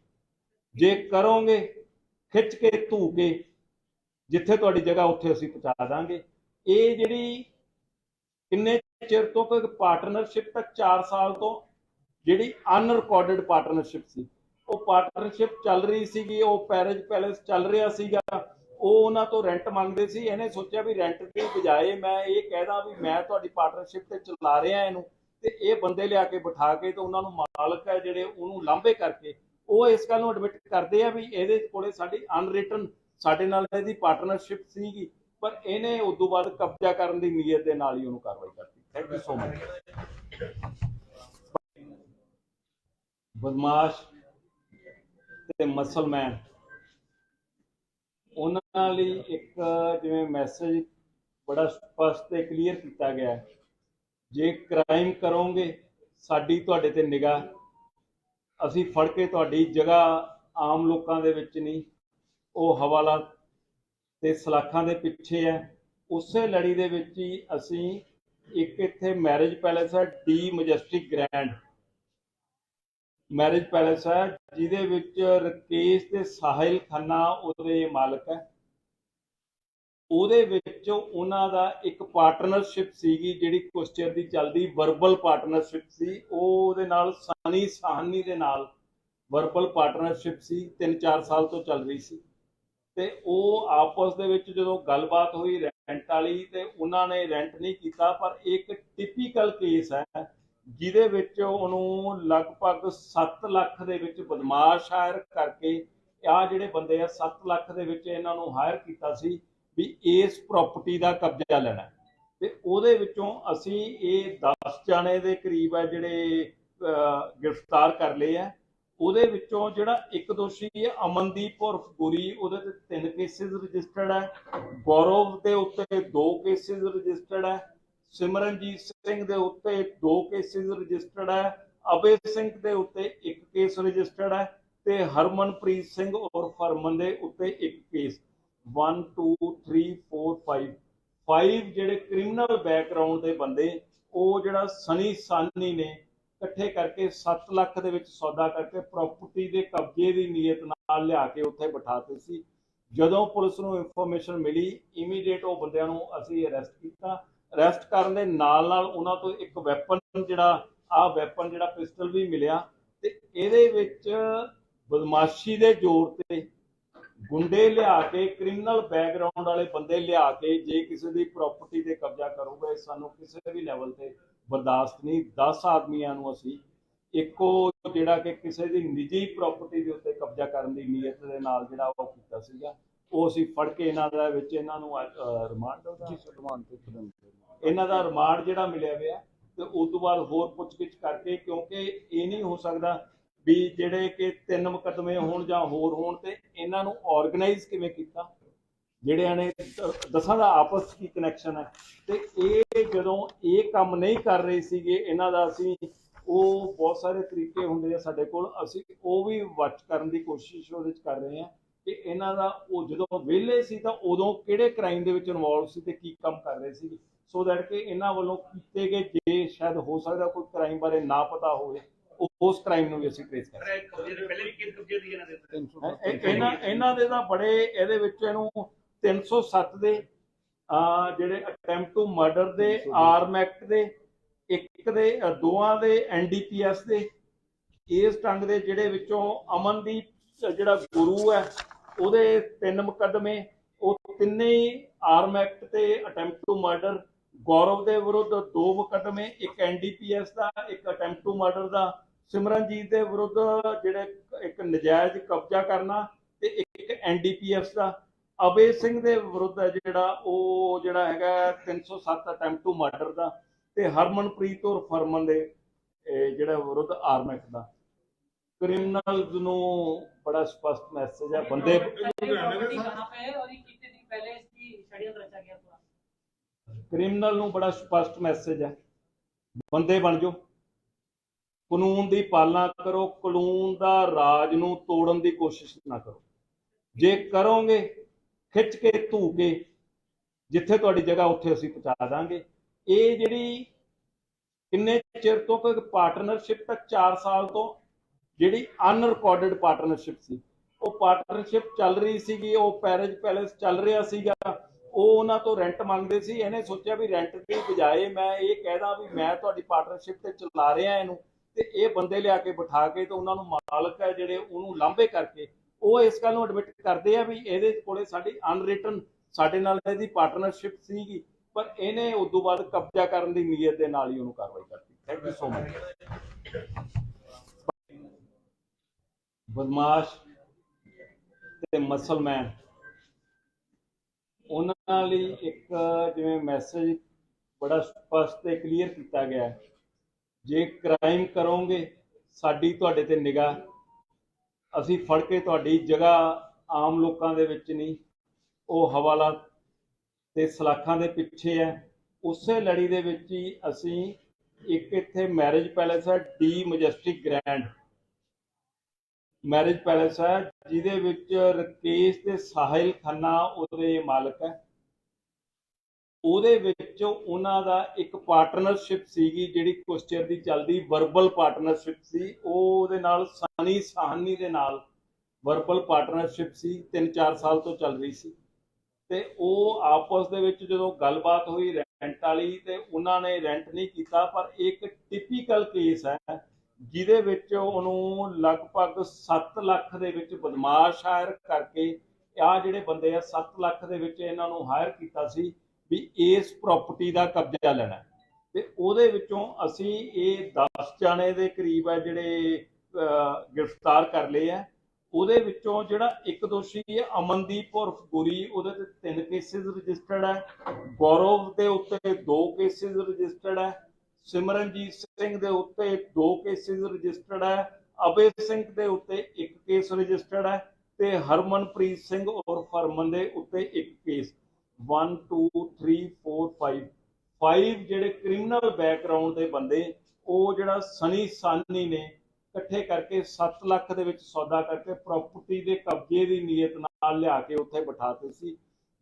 ਜੇ ਕਰੋਗੇ ਖਿੱਚ ਕੇ ਧੂ ਕੇ ਜਿੱਥੇ ਤੁਹਾਡੀ ਜਗ੍ਹਾ ਉੱਥੇ ਅਸੀਂ ਪਹੁੰਚਾ ਦਾਂਗੇ। ਇਹ ਜਿਹੜੀ ਕਿੰਨੇ ਚਿਰ ਤੋਂ ਪਾਰਟਨਰਸ਼ਿਪ ਤੱਕ 4 ਸਾਲ ਤੋਂ ਜਿਹੜੀ ਅਨਰਿਕਾਰਡਡ ਪਾਰਟਨਰਸ਼ਿਪ ਸੀ, ਉਹ ਪਾਰਟਨਰਸ਼ਿਪ ਚੱਲ ਰਹੀ ਸੀਗੀ, ਉਹ ਮੈਰਿਜ ਪੈਲੇਸ ਚੱਲ ਰਿਹਾ ਸੀਗਾ, ਉਹ ਉਹਨਾਂ ਤੋਂ ਰੈਂਟ ਮੰਗਦੇ ਸੀ। ਇਹਨੇ ਸੋਚਿਆ ਵੀ ਰੈਂਟ ਦੀ ਬਜਾਏ ਮੈਂ ਇਹ ਕਹਿਦਾ ਵੀ ਮੈਂ ਤੁਹਾਡੀ ਪਾਰਟਨਰਸ਼ਿਪ ਤੇ ਚਲਾ ਰਿਹਾ ਇਹਨੂੰ, ਤੇ ਇਹ ਬੰਦੇ ਲਿਆ ਕੇ ਬਿਠਾ ਕੇ ਤੇ ਉਹਨਾਂ ਨੂੰ ਮਾਲਕ ਹੈ ਜਿਹੜੇ ਉਹਨੂੰ ਲਾਂਭੇ ਕਰਕੇ ਉਹ ਇਸ ਗੱਲ ਨੂੰ ਐਡਮਿਟ ਕਰਦੇ ਆ ਵੀ ਇਹਦੇ ਕੋਲੇ ਸਾਡੀ ਅਨਰਿਟਨ ਸਾਡੇ ਨਾਲ ਇਹਦੀ ਪਾਰਟਨਰਸ਼ਿਪ ਸੀਗੀ, ਪਰ ਇਹਨੇ ਉਸ ਤੋਂ ਬਾਅਦ ਕਬਜ਼ਾ ਕਰਨ ਦੀ ਨੀਅਤ ਦੇ ਨਾਲ ਹੀ ਉਹਨੂੰ ਕਾਰਵਾਈ ਕਰਤੀ। Thank you so much. ਬਦਮਾਸ਼ ਤੇ ਮਸਲਮੈਨ, ਉਹਨਾਂ ਲਈ ਇੱਕ ਜਿਵੇਂ ਮੈਸੇਜ ਬੜਾ ਸਪਸ਼ਟ ਤੇ ਕਲੀਅਰ ਕੀਤਾ ਗਿਆ ਹੈ, ਜੇ ਕ੍ਰਾਈਮ ਕਰੋਗੇ ਸਾਡੀ ਤੁਹਾਡੇ ਤੇ ਨਿਗਾਹ, ਅਸੀਂ ਫੜ ਕੇ ਤੁਹਾਡੀ ਜਗ੍ਹਾ ਆਮ ਲੋਕਾਂ ਦੇ ਵਿੱਚ ਨਹੀਂ, ਉਹ ਹਵਾਲਾਤ ਤੇ ਸਲਾਖਾਂ ਦੇ ਪਿੱਛੇ ਹੈ। ਉਸੇ ਲੜੀ ਦੇ ਵਿੱਚ ਹੀ ਅਸੀਂ ਇੱਕ ਇੱਥੇ ਮੈਰਿਜ ਪੈਲੇਸ ਹੈ the majestic grand marriage palace ਹੈ, ਜਿਹਦੇ ਵਿੱਚ ਰਕੇਸ਼ ਤੇ ਸਾਹਿਲ ਖੰਨਾ ਉਹਦੇ ਮਾਲਕ ਹੈ। ਉਹਦੇ ਵਿੱਚ ਉਹਨਾਂ ਦਾ ਇੱਕ ਪਾਰਟਨਰਸ਼ਿਪ ਸੀਗੀ, ਜਿਹੜੀ ਕੁਛ ਚਿਰ ਦੀ ਚੱਲਦੀ ਵਰਬਲ ਪਾਰਟਨਰਸ਼ਿਪ ਸੀ। ਉਹਦੇ ਨਾਲ ਸਨੀ ਸਾਹਨੀ ਦੇ ਨਾਲ ਵਰਬਲ ਪਾਰਟਨਰਸ਼ਿਪ ਸੀ, 3-4 ਸਾਲ ਤੋਂ ਚੱਲ ਰਹੀ ਸੀ। ਤੇ ਉਹ ਆਪਸ ਦੇ ਵਿੱਚ ਜਦੋਂ ਗੱਲਬਾਤ ਹੋਈ ਰੈਂਟ ਵਾਲੀ, ਤੇ ਉਹਨਾਂ ਨੇ ਰੈਂਟ ਨਹੀਂ ਕੀਤਾ। ਪਰ ਇੱਕ ਟਿਪੀਕਲ ਕੇਸ ਹੈ ਜਿਹਦੇ ਵਿੱਚ ਉਹਨੂੰ ਲਗਭਗ 7 ਲੱਖ ਦੇ ਵਿੱਚ ਬਦਮਾਸ਼ ਹਾਇਰ ਕਰਕੇ, ਆ ਜਿਹੜੇ ਬੰਦੇ ਆ 7 ਲੱਖ ਦੇ ਵਿੱਚ ਇਹਨਾਂ ਨੂੰ ਹਾਇਰ ਕੀਤਾ ਸੀ ਵੀ ਇਸ ਪ੍ਰਾਪਰਟੀ ਦਾ ਕਬਜ਼ਾ ਲੈਣਾ। ਤੇ ਉਹਦੇ ਵਿੱਚੋਂ ਅਸੀਂ ਇਹ 10 ਜਾਣੇ ਦੇ ਕਰੀਬ ਹੈ ਜਿਹੜੇ ਗ੍ਰਿਫਤਾਰ ਕਰ ਲਏ ਆ। ਉਹਦੇ ਵਿੱਚੋਂ ਜਿਹੜਾ ਇੱਕ ਦੋਸ਼ੀ ਹੈ ਅਮਨਦੀਪ ਉਰਫ ਗੁਰੀ, ਉਹਦੇ ਤੇ 3 ਕੇਸਿਸ ਰਜਿਸਟਰਡ ਹੈ। ਗੌਰਵ ਦੇ ਉੱਤੇ 2 ਕੇਸਿਸ ਰਜਿਸਟਰਡ ਹੈ। ਸਿਮਰਨਜੀਤ ਸਿੰਘ ਦੇ ਉੱਤੇ 2 ਕੇਸਿਸ ਰਜਿਸਟਰਡ ਹੈ। ਅਬੇ ਸਿੰਘ ਦੇ ਉੱਤੇ 1 ਕੇਸ ਰਜਿਸਟਰਡ ਹੈ ਤੇ ਹਰਮਨਪ੍ਰੀਤ ਸਿੰਘ ਉਰਫ ਹਰਮਨ ਦੇ ਉੱਤੇ 1 ਕੇਸ। 1 2 3 4 5 ਜਿਹੜੇ ਕ੍ਰਿਮੀਨਲ ਬੈਕਗਰਾਉਂਡ ਦੇ ਬੰਦੇ, ਉਹ ਜਿਹੜਾ ਸਨੀ ਸਾਨੀ ਨੇ ਇਕੱਠੇ ਕਰਕੇ 7 ਲੱਖ ਦੇ ਵਿੱਚ ਸੌਦਾ ਕਰਕੇ ਪ੍ਰਾਪਰਟੀ ਦੇ ਕਬਜ਼ੇ ਦੀ ਨੀਅਤ ਨਾਲ ਲਿਆ ਕੇ ਉੱਥੇ ਬਿਠਾਤੇ ਸੀ। ਜਦੋਂ ਪੁਲਿਸ ਨੂੰ ਇਨਫੋਰਮੇਸ਼ਨ ਮਿਲੀ, ਇਮੀਡੀਏਟ ਉਹ ਬੰਦਿਆਂ ਨੂੰ ਅਸੀਂ ਅਰੈਸਟ ਕੀਤਾ। ਅਰੈਸਟ ਕਰਨ ਦੇ ਨਾਲ ਨਾਲ ਉਹਨਾਂ ਤੋਂ ਇੱਕ ਵੈਪਨ ਜਿਹੜਾ ਪਿਸਟਲ ਵੀ ਮਿਲਿਆ। ਤੇ ਇਹਦੇ ਵਿੱਚ ਬਦਮਾਸ਼ੀ ਦੇ ਜ਼ੋਰ ਤੇ ਗੁੰਡੇ ਲਿਆ ਕੇ, ਕ੍ਰਿਮੀਨਲ ਬੈਕਗਰਾਉਂਡ ਵਾਲੇ ਬੰਦੇ ਲਿਆ ਕੇ ਜੇ ਕਿਸੇ ਦੀ ਪ੍ਰਾਪਰਟੀ ਤੇ ਕਬਜ਼ਾ ਕਰੂਗਾ, ਸਾਨੂੰ ਕਿਸੇ ਵੀ ਲੈਵਲ ਤੇ ਬਰਦਾਸ਼ਤ ਨਹੀਂ। 10 ਆਦਮੀਆਂ ਨੂੰ ਅਸੀਂ ਇੱਕੋ ਜਿਹੜਾ ਕਿ ਕਿਸੇ ਦੀ ਨਿੱਜੀ ਪ੍ਰਾਪਰਟੀ ਦੇ ਉੱਤੇ ਕਬਜ਼ਾ ਕਰਨ ਦੀ ਨੀਅਤ ਦੇ ਨਾਲ ਜਿਹੜਾ ਉਹ ਕੀਤਾ ਸੀਗਾ, ਉਹ ਅਸੀਂ ਫੜ ਕੇ ਇਹਨਾਂ ਦਾ ਵਿੱਚ ਇਹਨਾਂ ਨੂੰ ਇਹਨਾਂ ਦਾ ਰਿਮਾਂਡ ਜਿਹੜਾ ਮਿਲਿਆ ਹੋਇਆ। ਤੇ ਉਸ ਤੋਂ ਬਾਅਦ ਹੋਰ ਪੁੱਛਗਿੱਛ ਕਰਕੇ, ਕਿਉਂਕਿ ਇਹ ਨਹੀਂ ਹੋ ਸਕਦਾ ਵੀ ਜਿਹੜੇ ਕਿ 3 ਮੁਕੱਦਮੇ ਹੋਣ ਜਾਂ ਹੋਰ ਹੋਣ ਤੇ ਇਹਨਾਂ ਨੂੰ ਆਰਗੇਨਾਈਜ਼ ਕਿਵੇਂ ਕੀਤਾ, ਜਿਹੜਿਆਂ ਨੇ 10 ਦਾ ਆਪਸ ਕੀ ਕਨੈਕਸ਼ਨ ਹੈ। ਤੇ ਇਹ ਜਦੋਂ ਇਹ ਕੰਮ ਨਹੀਂ ਕਰ ਰਹੇ ਸੀਗੇ ਇਹਨਾਂ ਦਾ, ਅਸੀਂ ਉਹ ਬਹੁਤ ਸਾਰੇ ਤਰੀਕੇ ਹੁੰਦੇ ਆ ਸਾਡੇ ਕੋਲ, ਅਸੀਂ ਉਹ ਵੀ ਵਾਚ ਕਰਨ ਦੀ ਕੋਸ਼ਿਸ਼ ਉਹਦੇ 'ਚ ਕਰ ਰਹੇ ਹਾਂ ਕਿ ਇਹਨਾਂ ਦਾ ਉਹ ਜਦੋਂ ਵਿਹਲੇ ਸੀ ਤਾਂ ਉਦੋਂ ਕਿਹੜੇ ਕ੍ਰਾਈਮ ਦੇ ਵਿੱਚ ਇਨਵੋਲਵ ਸੀ ਤੇ ਕੀ ਕੰਮ ਕਰ ਰਹੇ ਸੀ, ਸੋ ਦੈਟ ਕਿ ਇਹਨਾਂ ਵੱਲੋਂ ਕੀਤੇ ਗਏ ਜੇ ਸ਼ਾਇਦ ਹੋ ਸਕਦਾ ਕੋਈ ਕ੍ਰਾਈਮ ਬਾਰੇ ਨਾ ਪਤਾ ਹੋਵੇ, ਉਸ ਕ੍ਰਾਈਮ ਨੂੰ ਵੀ ਅਸੀਂ ਟ੍ਰੇਸ ਕਰ ਇਹਨਾਂ ਦੇ ਤਾਂ ਬੜੇ ਇਹਦੇ ਵਿੱਚ ਇਹਨੂੰ 307 ਦੇ ਜਿਹੜੇ ਅਟੈਂਪਟ ਟੂ ਮਰਡਰ ਦੇ, ਆਰਮ ਐਕਟ ਦੇ, ਇੱਕ ਦੇ, ਦੋਵਾਂ ਦੇ NDPS ਦੇ, ਇਸ ਢੰਗ ਦੇ ਜਿਹੜੇ ਵਿੱਚੋਂ ਅਮਨਦੀਪ ਜਿਹੜਾ ਗੁਰੂ ਹੈ ਉਹਦੇ 3 ਮੁਕੱਦਮੇ, ਉਹ ਤਿੰਨੇ ਹੀ ਆਰਮ ਐਕਟ ਤੇ ਅਟੈਂਪਟ ਟੂ ਮਰਡਰ। ਗੌਰਵ ਦੇ ਵਿਰੁੱਧ 2 ਮੁਕੱਦਮੇ, ਇੱਕ NDPS ਦਾ, ਇੱਕ ਅਟੈਂਪਟ ਟੂ ਮਰਡਰ ਦਾ। ਸਿਮਰਨਜੀਤ ਦੇ ਵਿਰੁੱਧ ਜਿਹੜੇ ਇੱਕ ਨਜਾਇਜ਼ ਕਬਜ਼ਾ ਕਰਨਾ ਤੇ ਇੱਕ NDPS ਦਾ। ਅਬੇ ਸਿੰਘ ਦੇ ਵਿਰੁੱਧ ਜਿਹੜਾ ਹੈਗਾ 307 ਅਟੈਂਪਟ ਟੂ ਮਰਡਰ ਦਾ, ਤੇ ਹਰਮਨਪ੍ਰੀਤ ਔਰ ਫਰਮਨ ਦੇ ਜਿਹੜਾ ਵਿਰੁੱਧ ਆਰਮ ਐਕਟ ਦਾ। ਕ੍ਰਿਮੀਨਲਸ ਨੂੰ ਬੜਾ ਸਪਸ਼ਟ ਮੈਸੇਜ ਹੈ, ਬੰਦੇ ਕ੍ਰਿਮੀਨਲ ਨੂੰ ਬੜਾ ਸਪਸ਼ਟ ਮੈਸੇਜ ਹੈ, ਬੰਦੇ ਬਣ ਜਾਓ, ਕਾਨੂੰਨ ਦੀ ਪਾਲਣਾ ਕਰੋ, ਕਾਨੂੰਨ ਦਾ ਰਾਜ ਨੂੰ ਤੋੜਨ ਦੀ ਕੋਸ਼ਿਸ਼ ਨਾ ਕਰੋ। ਜੇ ਕਰੋਗੇ ਖਿੱਚ ਕੇ ਧੂ ਕੇ ਜਿੱਥੇ ਤੁਹਾਡੀ ਜਗ੍ਹਾ ਉੱਥੇ ਅਸੀਂ ਪਹੁੰਚਾ ਦਾਂਗੇ। ਇਹ ਜਿਹੜੀ ਕਿੰਨੇ ਚਿਰ ਤੋਂ ਕੋਈ ਪਾਰਟਨਰਸ਼ਿਪ ਤੱਕ 4 ਸਾਲ ਤੋਂ ਜਿਹੜੀ ਅਨਰਿਕਾਰਡਡ ਪਾਰਟਨਰਸ਼ਿਪ ਸੀ, ਉਹ ਪਾਰਟਨਰਸ਼ਿਪ ਚੱਲ ਰਹੀ ਸੀਗੀ, ਉਹ ਪੈਲੇਸ ਚੱਲ ਰਿਹਾ ਸੀਗਾ, ਉਹ ਉਹਨਾਂ ਤੋਂ ਰੈਂਟ ਮੰਗਦੇ ਸੀ। ਇਹਨੇ ਸੋਚਿਆ ਵੀ ਰੈਂਟ ਦੀ ਬਜਾਏ ਮੈਂ ਇਹ ਕਹਿਦਾ ਵੀ ਮੈਂ ਤੁਹਾਡੀ ਪਾਰਟਨਰਸ਼ਿਪ ਤੇ ਚਲਾ ਰਿਹਾ ਇਹਨੂੰ, ਤੇ ਇਹ ਬੰਦੇ ਲਿਆ ਕੇ ਬਿਠਾ ਕੇ ਤੇ ਉਹਨਾਂ ਨੂੰ ਮਾਲਕ ਹੈ ਜਿਹੜੇ ਉਹਨੂੰ ਲਾਂਭੇ ਕਰਕੇ ਉਹ ਇਸ ਗੱਲ ਨੂੰ ਐਡਮਿਟ ਕਰਦੇ ਆ ਵੀ ਇਹਦੇ ਕੋਲੇ ਸਾਡੀ ਅਨਰਿਟਨ ਸਾਡੇ ਨਾਲ ਇਹਦੀ ਪਾਰਟਨਰਸ਼ਿਪ ਸੀਗੀ, ਪਰ ਇਹਨੇ ਉਸ ਤੋਂ ਬਾਅਦ ਕਬਜ਼ਾ ਕਰਨ ਦੀ ਨੀਅਤ ਦੇ ਨਾਲ ਹੀ ਉਹਨੂੰ ਕਾਰਵਾਈ ਕਰਤੀ। Thank you so much. ਬਦਮਾਸ਼ ਤੇ ਮਸਲਮੈਨ, ਉਹਨਾਂ ਲਈ ਇੱਕ ਜਿਵੇਂ ਮੈਸੇਜ ਬੜਾ ਸਪਸ਼ਟ ਤੇ ਕਲੀਅਰ ਕੀਤਾ ਗਿਆ, ਜੇ ਕ੍ਰਾਈਮ ਕਰੋਗੇ ਸਾਡੀ ਤੁਹਾਡੇ ਤੇ ਨਿਗਾਹ, ਅਸੀਂ ਫੜ ਕੇ ਤੁਹਾਡੀ ਜਗ੍ਹਾ ਆਮ ਲੋਕਾਂ ਦੇ ਵਿੱਚ ਨਹੀਂ, ਉਹ ਹਵਾਲਾ ਤੇ ਸਲਾਖਾਂ ਦੇ ਪਿੱਛੇ ਹੈ। ਉਸੇ ਲੜੀ ਦੇ ਵਿੱਚ ਹੀ ਅਸੀਂ ਇੱਕ ਇੱਥੇ ਮੈਰਿਜ ਪੈਲੇਸ ਹੈ the majestic grand marriage palace ਹੈ, ਜਿਹਦੇ ਵਿੱਚ ਰਕੇਸ਼ ਤੇ ਸਾਹਿਲ ਖੰਨਾ ਉਹਦੇ ਮਾਲਕ ਹੈ। ਉਹਦੇ ਵਿੱਚ ਉਹਨਾਂ ਦਾ ਇੱਕ ਪਾਰਟਨਰਸ਼ਿਪ ਸੀਗੀ ਜਿਹੜੀ ਕੁਛ ਚਿਰ ਦੀ ਚੱਲਦੀ ਵਰਬਲ ਪਾਰਟਨਰਸ਼ਿਪ ਸੀ। ਉਹ ਉਹਦੇ ਨਾਲ ਸਨੀ ਸਾਹਨੀ ਦੇ ਨਾਲ ਵਰਬਲ ਪਾਰਟਨਰਸ਼ਿਪ ਸੀ, 3-4 ਸਾਲ ਤੋਂ ਚੱਲ ਰਹੀ ਸੀ। ਤੇ ਉਹ ਆਪਸ ਦੇ ਵਿੱਚ ਜਦੋਂ ਗੱਲਬਾਤ ਹੋਈ ਰੈਂਟ ਵਾਲੀ, ਤੇ ਉਹਨਾਂ ਨੇ ਰੈਂਟ ਨਹੀਂ ਕੀਤਾ। ਪਰ ਇੱਕ ਟਿਪੀਕਲ ਕੇਸ ਹੈ ਜਿਹਦੇ ਵਿੱਚ ਉਹਨੂੰ ਲਗਭਗ 7 ਲੱਖ ਦੇ ਵਿੱਚ ਬਦਮਾਸ਼ ਹਾਇਰ ਕਰਕੇ, ਆਹ ਜਿਹੜੇ ਬੰਦੇ ਆ 7 ਲੱਖ ਦੇ ਵਿੱਚ ਇਹਨਾਂ ਨੂੰ ਹਾਇਰ ਕੀਤਾ ਸੀ ਵੀ ਇਸ ਪ੍ਰਾਪਰਟੀ ਦਾ ਕਬਜ਼ਾ ਲੈਣਾ। ਤੇ ਉਹਦੇ ਵਿੱਚੋਂ ਅਸੀਂ ਇਹ 10 ਜਾਣੇ ਦੇ ਕਰੀਬ ਹੈ ਜਿਹੜੇ ਗ੍ਰਿਫਤਾਰ ਕਰ ਲਏ ਆ। ਉਹਦੇ ਵਿੱਚੋਂ ਜਿਹੜਾ ਇੱਕ ਦੋਸ਼ੀ ਹੈ ਅਮਨਦੀਪ ਉਰਫ ਗੁਰੀ, ਉਹਦੇ ਤੇ 3 ਕੇਸਿਸ ਰਜਿਸਟਰਡ ਹੈ। ਗੌਰਵ ਦੇ ਉੱਤੇ 2 ਕੇਸਿਸ ਰਜਿਸਟਰਡ ਹੈ। ਸਿਮਰਨਜੀਤ ਸਿੰਘ ਦੇ ਉੱਤੇ 2 ਕੇਸਿਸ ਰਜਿਸਟਰਡ ਹੈ। ਅਬੇ ਸਿੰਘ ਦੇ ਉੱਤੇ 1 ਕੇਸ ਰਜਿਸਟਰਡ ਹੈ ਤੇ ਹਰਮਨਪ੍ਰੀਤ ਸਿੰਘ ਉਰਫ ਹਰਮਨ ਦੇ ਉੱਤੇ 1 ਕੇਸ। 1 2 3 4 5 ਜਿਹੜੇ ਕ੍ਰਿਮੀਨਲ ਬੈਕਗਰਾਉਂਡ ਦੇ ਬੰਦੇ, ਉਹ ਜਿਹੜਾ ਸਨੀ ਸਾਨੀ ਨੇ ਇਕੱਠੇ ਕਰਕੇ 7 ਲੱਖ ਦੇ ਵਿੱਚ ਸੌਦਾ ਕਰਕੇ ਪ੍ਰਾਪਰਟੀ ਦੇ ਕਬਜ਼ੇ ਦੀ ਨੀਅਤ ਨਾਲ ਲਿਆ ਕੇ ਉੱਥੇ ਬਿਠਾਤੇ ਸੀ।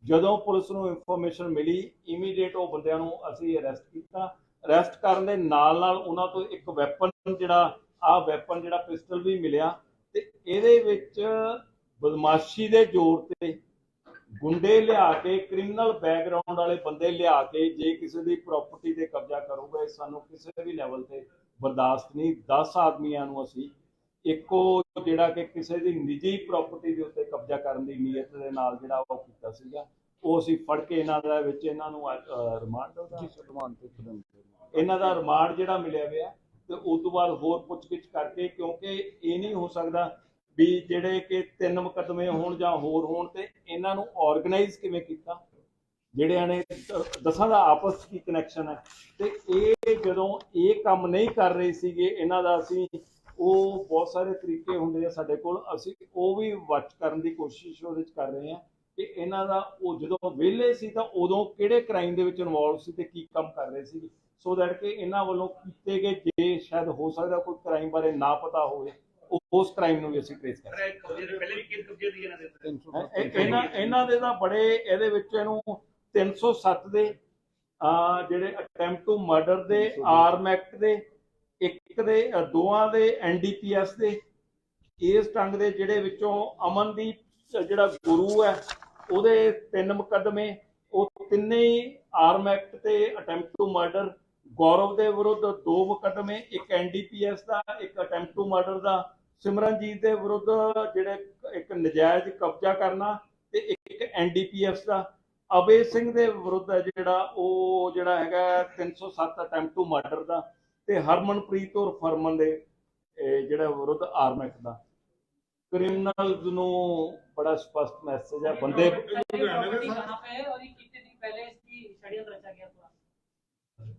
ਜਦੋਂ ਪੁਲਿਸ ਨੂੰ ਇਨਫੋਰਮੇਸ਼ਨ ਮਿਲੀ, ਇਮੀਡੀਏਟ ਉਹ ਬੰਦਿਆਂ ਨੂੰ ਅਸੀਂ ਅਰੈਸਟ ਕੀਤਾ। ਅਰੈਸਟ ਕਰਨ ਦੇ ਨਾਲ ਨਾਲ ਉਹਨਾਂ ਤੋਂ ਇੱਕ ਵੈਪਨ ਜਿਹੜਾ ਪਿਸਟਲ ਵੀ ਮਿਲਿਆ। ਤੇ ਇਹਦੇ ਵਿੱਚ ਬਦਮਾਸ਼ੀ ਦੇ ਜ਼ੋਰ ਤੇ ਗੁੰਡੇ ਲਿਆ ਕੇ, ਕ੍ਰਿਮੀਨਲ ਬੈਕਗਰਾਉਂਡ ਵਾਲੇ ਬੰਦੇ ਲਿਆ ਕੇ ਜੇ ਕਿਸੇ ਦੀ ਪ੍ਰਾਪਰਟੀ ਤੇ ਕਬਜ਼ਾ ਕਰੂਗਾ, ਸਾਨੂੰ ਕਿਸੇ ਵੀ ਲੈਵਲ ਤੇ ਬਰਦਾਸ਼ਤ ਨਹੀਂ। 10 ਆਦਮੀਆਂ ਨੂੰ ਅਸੀਂ ਇੱਕੋ ਜਿਹੜਾ ਕਿ ਕਿਸੇ ਦੀ ਨਿੱਜੀ ਪ੍ਰਾਪਰਟੀ ਦੇ ਉੱਤੇ ਕਬਜ਼ਾ ਕਰਨ ਦੀ ਨੀਅਤ ਦੇ ਨਾਲ ਜਿਹੜਾ ਉਹ ਕੀਤਾ ਸੀਗਾ, ਉਹ ਅਸੀਂ ਫੜ ਕੇ ਇਹਨਾਂ ਦਾ ਵਿੱਚ ਇਹਨਾਂ ਨੂੰ ਇਹਨਾਂ ਦਾ ਰਿਮਾਂਡ ਜਿਹੜਾ ਮਿਲਿਆ ਹੋਇਆ। ਤੇ ਉਸ ਤੋਂ ਬਾਅਦ ਹੋਰ ਪੁੱਛਗਿੱਛ ਕਰਕੇ, ਕਿਉਂਕਿ ਇਹ ਨਹੀਂ ਹੋ ਸਕਦਾ ਵੀ ਜਿਹੜੇ ਕਿ 3 ਮੁਕੱਦਮੇ ਹੋਣ ਜਾਂ ਹੋਰ ਹੋਣ, ਤੇ ਇਹਨਾਂ ਨੂੰ ਆਰਗੇਨਾਈਜ਼ ਕਿਵੇਂ ਕੀਤਾ, ਜਿਹੜਿਆਂ ਨੇ 10 ਦਾ ਆਪਸ ਕੀ ਕਨੈਕਸ਼ਨ ਹੈ। ਤੇ ਇਹ ਜਦੋਂ ਇਹ ਕੰਮ ਨਹੀਂ ਕਰ ਰਹੇ ਸੀਗੇ ਇਹਨਾਂ ਦਾ, ਅਸੀਂ ਉਹ ਬਹੁਤ ਸਾਰੇ ਤਰੀਕੇ ਹੁੰਦੇ ਆ ਸਾਡੇ ਕੋਲ, ਅਸੀਂ ਉਹ ਵੀ ਵਾਚ ਕਰਨ ਦੀ ਕੋਸ਼ਿਸ਼ ਉਹਦੇ 'ਚ ਕਰ ਰਹੇ ਹਾਂ ਕਿ ਇਹਨਾਂ ਦਾ ਉਹ ਜਦੋਂ ਵਿਹਲੇ ਸੀ ਤਾਂ ਉਦੋਂ ਕਿਹੜੇ ਕ੍ਰਾਈਮ ਦੇ ਵਿੱਚ ਇਨਵੋਲਵ ਸੀ ਤੇ ਕੀ ਕੰਮ ਕਰ ਰਹੇ ਸੀ, ਸੋ ਦੈਟ ਕਿ ਇਹਨਾਂ ਵੱਲੋਂ ਕੀਤੇ ਗਏ ਜੇ ਸ਼ਾਇਦ ਹੋ ਸਕਦਾ ਕੋਈ ਕ੍ਰਾਈਮ ਬਾਰੇ ਨਾ ਪਤਾ ਹੋਵੇ, ਉਸ ਕ੍ਰਾਈਮ ਨੂੰ ਵੀ ਅਸੀਂ ਟ੍ਰੇਸ ਕਰ ਰਹੇ ਹਾਂ। ਇਹਨਾਂ ਦੇ ਤਾਂ ਬੜੇ ਇਹਦੇ ਵਿੱਚ ਇਹਨੂੰ 307 ਦੇ ਜਿਹੜੇ ਅਟੈਂਪਟ ਟੂ ਮਰਡਰ ਦੇ, ਆਰਮ ਐਕਟ ਦੇ, ਇੱਕ ਦੇ, 2 ਦੇ NDPS ਦੇ, ਇਸ ਢੰਗ ਦੇ ਜਿਹੜੇ ਵਿੱਚੋਂ ਅਮਨਦੀਪ ਜਿਹੜਾ ਗੁਰੂ ਹੈ ਉਹਦੇ 3 ਮੁਕੱਦਮੇ, ਉਹ ਤਿੰਨੇ ਹੀ ਆਰਮ ਐਕਟ ਤੇ ਅਟੈਂਪਟ ਟੂ ਮਰਡਰ। ਗੌਰਵ ਦੇ ਵਿਰੁੱਧ 2 ਮੁਕੱਦਮੇ, ਇੱਕ NDPS ਦਾ, ਇੱਕ ਅਟੈਂਪਟ ਟੂ ਮਰਡਰ ਦਾ। ਸਿਮਰਨਜੀਤ ਦੇ ਵਿਰੁੱਧ ਜਿਹੜੇ ਇੱਕ ਨਜਾਇਜ਼ ਕਬਜ਼ਾ ਕਰਨਾ ਤੇ ਇੱਕ NDPS ਦਾ। ਅਬੇ ਸਿੰਘ ਦੇ ਵਿਰੁੱਧ ਜਿਹੜਾ ਉਹ ਜਿਹੜਾ ਹੈਗਾ 307 ਅਟੈਂਪਟ ਟੂ ਮਰਡਰ ਦਾ, ਤੇ ਹਰਮਨਪ੍ਰੀਤ ਔਰ ਫਰਮਨ ਦੇ ਜਿਹੜਾ ਵਿਰੁੱਧ ਆਰਮ ਐਕਟ ਦਾ। ਕ੍ਰਿਮੀਨਲਸ ਨੂੰ ਬੜਾ ਸਪਸ਼ਟ ਮੈਸੇਜ ਹੈ, ਬੰਦੇ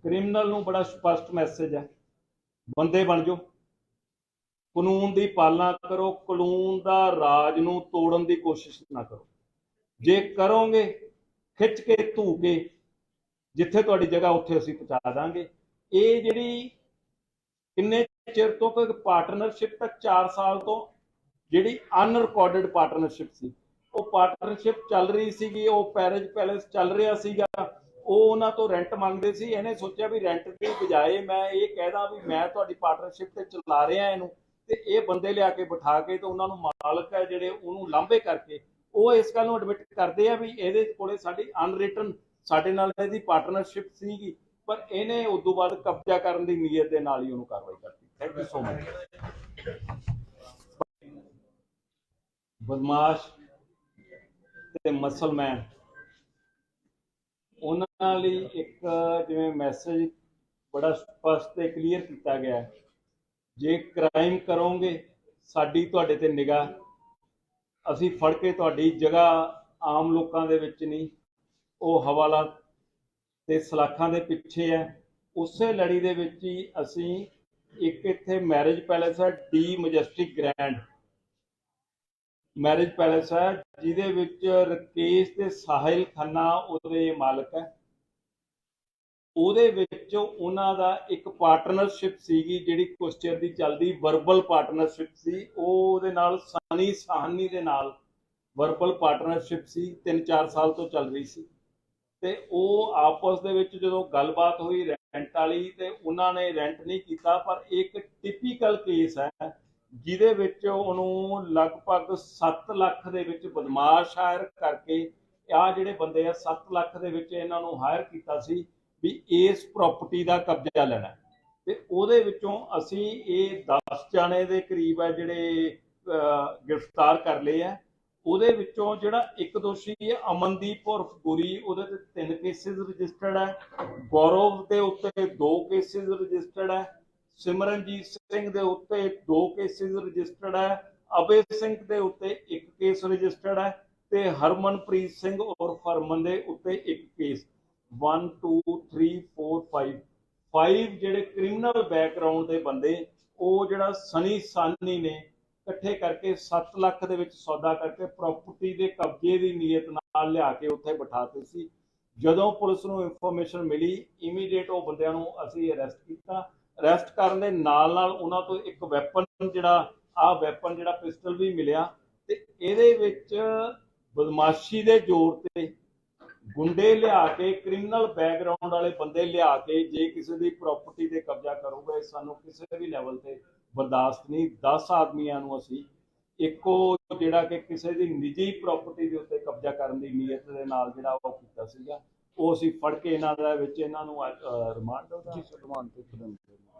ਕ੍ਰਿਮੀਨਲ ਨੂੰ ਬੜਾ ਸਪਸ਼ਟ ਮੈਸੇਜ ਹੈ, ਬੰਦੇ ਬਣ ਜਾਓ, ਕਾਨੂੰਨ ਦੀ ਪਾਲਣਾ ਕਰੋ, ਕਾਨੂੰਨ ਦਾ ਰਾਜ ਨੂੰ ਤੋੜਨ ਦੀ ਕੋਸ਼ਿਸ਼ ਨਾ ਕਰੋ। ਜੇ ਕਰੋਗੇ ਖਿੱਚ ਕੇ ਧੂ ਕੇ ਜਿੱਥੇ ਤੁਹਾਡੀ ਜਗ੍ਹਾ ਉੱਥੇ ਅਸੀਂ ਪਹੁੰਚਾ ਦਾਂਗੇ। ਇਹ ਜਿਹੜੀ ਕਿੰਨੇ ਚਿਰ ਤੋਂ ਕੋਈ ਪਾਰਟਨਰਸ਼ਿਪ ਤੱਕ 4 ਸਾਲ ਤੋਂ ਜਿਹੜੀ ਅਨਰਿਕਾਰਡਡ ਪਾਰਟਨਰਸ਼ਿਪ ਸੀ, ਉਹ ਪਾਰਟਨਰਸ਼ਿਪ ਚੱਲ ਰਹੀ ਸੀਗੀ, ਉਹ ਪੈਲੇਸ ਚੱਲ ਰਿਹਾ ਸੀਗਾ, ਉਹ ਉਹਨਾਂ ਤੋਂ ਰੈਂਟ ਮੰਗਦੇ ਸੀ। ਇਹਨੇ ਸੋਚਿਆ ਵੀ ਰੈਂਟ ਦੀ ਬਜਾਏ ਮੈਂ ਇਹ ਕਹਿਦਾ ਵੀ ਮੈਂ ਤੁਹਾਡੀ ਪਾਰਟਨਰਸ਼ਿਪ ਤੇ ਚਲਾ ਰਿਹਾ ਇਹਨੂੰ, ਤੇ ਇਹ ਬੰਦੇ ਲਿਆ ਕੇ ਬਿਠਾ ਕੇ ਤੇ ਉਹਨਾਂ ਨੂੰ ਮਾਲਕ ਹੈ ਜਿਹੜੇ ਉਹਨੂੰ ਲਾਂਭੇ ਕਰਕੇ ਉਹ ਇਸ ਗੱਲ ਨੂੰ ਐਡਮਿਟ ਕਰਦੇ ਆ ਵੀ ਇਹਦੇ ਕੋਲੇ ਸਾਡੀ ਅਨਰਿਟਨ ਸਾਡੇ ਨਾਲ ਇਹਦੀ ਪਾਰਟਨਰਸ਼ਿਪ ਸੀਗੀ, ਪਰ ਇਹਨੇ ਉਸ ਤੋਂ ਬਾਅਦ ਕਬਜ਼ਾ ਕਰਨ ਦੀ ਨੀਅਤ ਦੇ ਨਾਲ ਹੀ ਉਹਨੂੰ ਕਾਰਵਾਈ ਕਰਤੀ। Thank you so much. ਬਦਮਾਸ਼ ਤੇ ਮਸਲਮੈਨ, ਉਹਨਾਂ ਲਈ ਇੱਕ ਜਿਵੇਂ ਮੈਸੇਜ ਬੜਾ ਸਪਸ਼ਟ ਤੇ ਕਲੀਅਰ ਕੀਤਾ ਗਿਆ, ਜੇ ਕ੍ਰਾਈਮ ਕਰੋਗੇ ਸਾਡੀ ਤੁਹਾਡੇ ਤੇ ਨਿਗਾਹ, ਅਸੀਂ ਫੜ ਕੇ ਤੁਹਾਡੀ ਜਗ੍ਹਾ ਆਮ ਲੋਕਾਂ ਦੇ ਵਿੱਚ ਨਹੀਂ, ਉਹ ਹਵਾਲਾ ਤੇ ਸਲਾਖਾਂ ਦੇ ਪਿੱਛੇ ਹੈ। ਉਸੇ ਲੜੀ ਦੇ ਵਿੱਚ ਹੀ ਅਸੀਂ ਇੱਕ ਇੱਥੇ ਮੈਰਿਜ ਪੈਲੇਸ ਹੈ, the majestic grand marriage palace ਹੈ, ਜਿਹਦੇ ਵਿੱਚ ਰਕੇਸ਼ ਤੇ ਸਾਹਿਲ ਖੰਨਾ ਉਹਦੇ ਮਾਲਕ ਹੈ। ਉਹਦੇ ਵਿੱਚ ਉਹਨਾਂ ਦਾ ਇੱਕ ਪਾਰਟਨਰਸ਼ਿਪ ਸੀਗੀ ਜਿਹੜੀ ਕੁਛ ਚਿਰ ਦੀ ਚੱਲਦੀ ਵਰਬਲ ਪਾਰਟਨਰਸ਼ਿਪ ਸੀ। ਉਹ ਉਹਦੇ ਨਾਲ ਸਨੀ ਸਾਹਨੀ ਦੇ ਨਾਲ ਵਰਬਲ ਪਾਰਟਨਰਸ਼ਿਪ ਸੀ, 3-4 ਸਾਲ ਤੋਂ ਚੱਲ ਰਹੀ ਸੀ। ਤੇ ਉਹ ਆਪਸ ਦੇ ਵਿੱਚ ਜਦੋਂ ਗੱਲਬਾਤ ਹੋਈ ਰੈਂਟ ਵਾਲੀ ਤੇ ਉਹਨਾਂ ਨੇ ਰੈਂਟ ਨਹੀਂ ਕੀਤਾ, ਪਰ ਇੱਕ ਟਿਪੀਕਲ ਕੇਸ ਹੈ ਜਿਹਦੇ ਵਿੱਚ ਉਹਨੂੰ ਲਗਭਗ 7 ਲੱਖ ਦੇ ਵਿੱਚ ਬਦਮਾਸ਼ ਹਾਇਰ ਕਰਕੇ, ਆ ਜਿਹੜੇ ਬੰਦੇ ਆ 7 ਲੱਖ ਦੇ ਵਿੱਚ ਇਹਨਾਂ ਨੂੰ ਹਾਇਰ ਕੀਤਾ ਸੀ ਵੀ ਇਸ ਪ੍ਰਾਪਰਟੀ ਦਾ ਕਬਜ਼ਾ ਲੈਣਾ। ਤੇ ਉਹਦੇ ਵਿੱਚੋਂ ਅਸੀਂ ਇਹ 10 ਜਾਣੇ ਦੇ ਕਰੀਬ ਹੈ ਜਿਹੜੇ ਗ੍ਰਿਫਤਾਰ ਕਰ ਲਏ ਆ। ਉਹਦੇ ਵਿੱਚੋਂ ਜਿਹੜਾ ਇੱਕ ਦੋਸ਼ੀ ਹੈ ਅਮਨਦੀਪ ਉਰਫ ਗੁਰੀ, ਉਹਦੇ ਤੇ 3 ਕੇਸਿਸ ਰਜਿਸਟਰਡ ਹੈ। ਗੌਰਵ ਦੇ ਉੱਤੇ 2 ਕੇਸਿਸ ਰਜਿਸਟਰਡ ਹੈ। ਸਿਮਰਨਜੀਤ ਸਿੰਘ ਦੇ ਉੱਤੇ 2 ਕੇਸਿਸ ਰਜਿਸਟਰਡ ਹੈ। ਅਬੇ ਸਿੰਘ ਦੇ ਉੱਤੇ 1 ਕੇਸ ਰਜਿਸਟਰਡ ਹੈ ਤੇ ਹਰਮਨਪ੍ਰੀਤ ਸਿੰਘ ਉਰਫ ਹਰਮਨ ਦੇ ਉੱਤੇ 1 ਕੇਸ। 1 2 3 4 5 ਜਿਹੜੇ ਕ੍ਰਿਮੀਨਲ ਬੈਕਗ੍ਰਾਉਂਡ ਦੇ ਬੰਦੇ, ਉਹ ਜਿਹੜਾ ਸਨੀ ਸਾਨੀ ਨੇ ਇਕੱਠੇ ਕਰਕੇ 7 ਲੱਖ ਦੇ ਵਿੱਚ ਸੌਦਾ ਕਰਕੇ ਪ੍ਰਾਪਰਟੀ ਦੇ ਕਬਜ਼ੇ ਦੀ ਨੀਅਤ ਨਾਲ ਲਿਆ ਕੇ ਉੱਥੇ ਬਿਠਾਤੇ ਸੀ। ਜਦੋਂ ਪੁਲਿਸ ਨੂੰ ਇਨਫੋਰਮੇਸ਼ਨ ਮਿਲੀ, ਇਮੀਡੀਏਟ ਉਹ ਬੰਦਿਆਂ ਨੂੰ ਅਸੀਂ ਅਰੈਸਟ ਕੀਤਾ। ਅਰੈਸਟ ਕਰਨ ਦੇ ਨਾਲ ਨਾਲ ਉਹਨਾਂ ਤੋਂ ਇੱਕ ਵੈਪਨ ਜਿਹੜਾ ਪਿਸਟਲ ਵੀ ਮਿਲਿਆ। ਤੇ ਇਹਦੇ ਵਿੱਚ ਬਦਮਾਸ਼ੀ ਦੇ ਜ਼ੋਰ ਤੇ ਗੁੰਡੇ ਲਿਆ ਕੇ, ਕ੍ਰਿਮੀਨਲ ਬੈਕਗ੍ਰਾਉਂਡ ਵਾਲੇ ਬੰਦੇ ਲਿਆ ਕੇ ਜੇ ਕਿਸੇ ਦੀ ਪ੍ਰਾਪਰਟੀ ਤੇ ਕਬਜ਼ਾ ਕਰੂਗਾ, ਸਾਨੂੰ ਕਿਸੇ ਵੀ ਲੈਵਲ ਤੇ ਬਰਦਾਸ਼ਤ ਨਹੀਂ। 10 ਆਦਮੀਆਂ ਨੂੰ ਅਸੀਂ ਇੱਕੋ ਜਿਹੜਾ ਕਿ ਕਿਸੇ ਦੀ ਨਿੱਜੀ ਪ੍ਰਾਪਰਟੀ ਦੇ ਉੱਤੇ ਕਬਜ਼ਾ ਕਰਨ ਦੀ ਨੀਅਤ ਦੇ ਨਾਲ ਜਿਹੜਾ ਉਹ ਕੀਤਾ ਸੀਗਾ, ਉਹ ਅਸੀਂ ਫੜ ਕੇ ਇਹਨਾਂ ਦਾ ਵਿੱਚ ਇਹਨਾਂ ਨੂੰ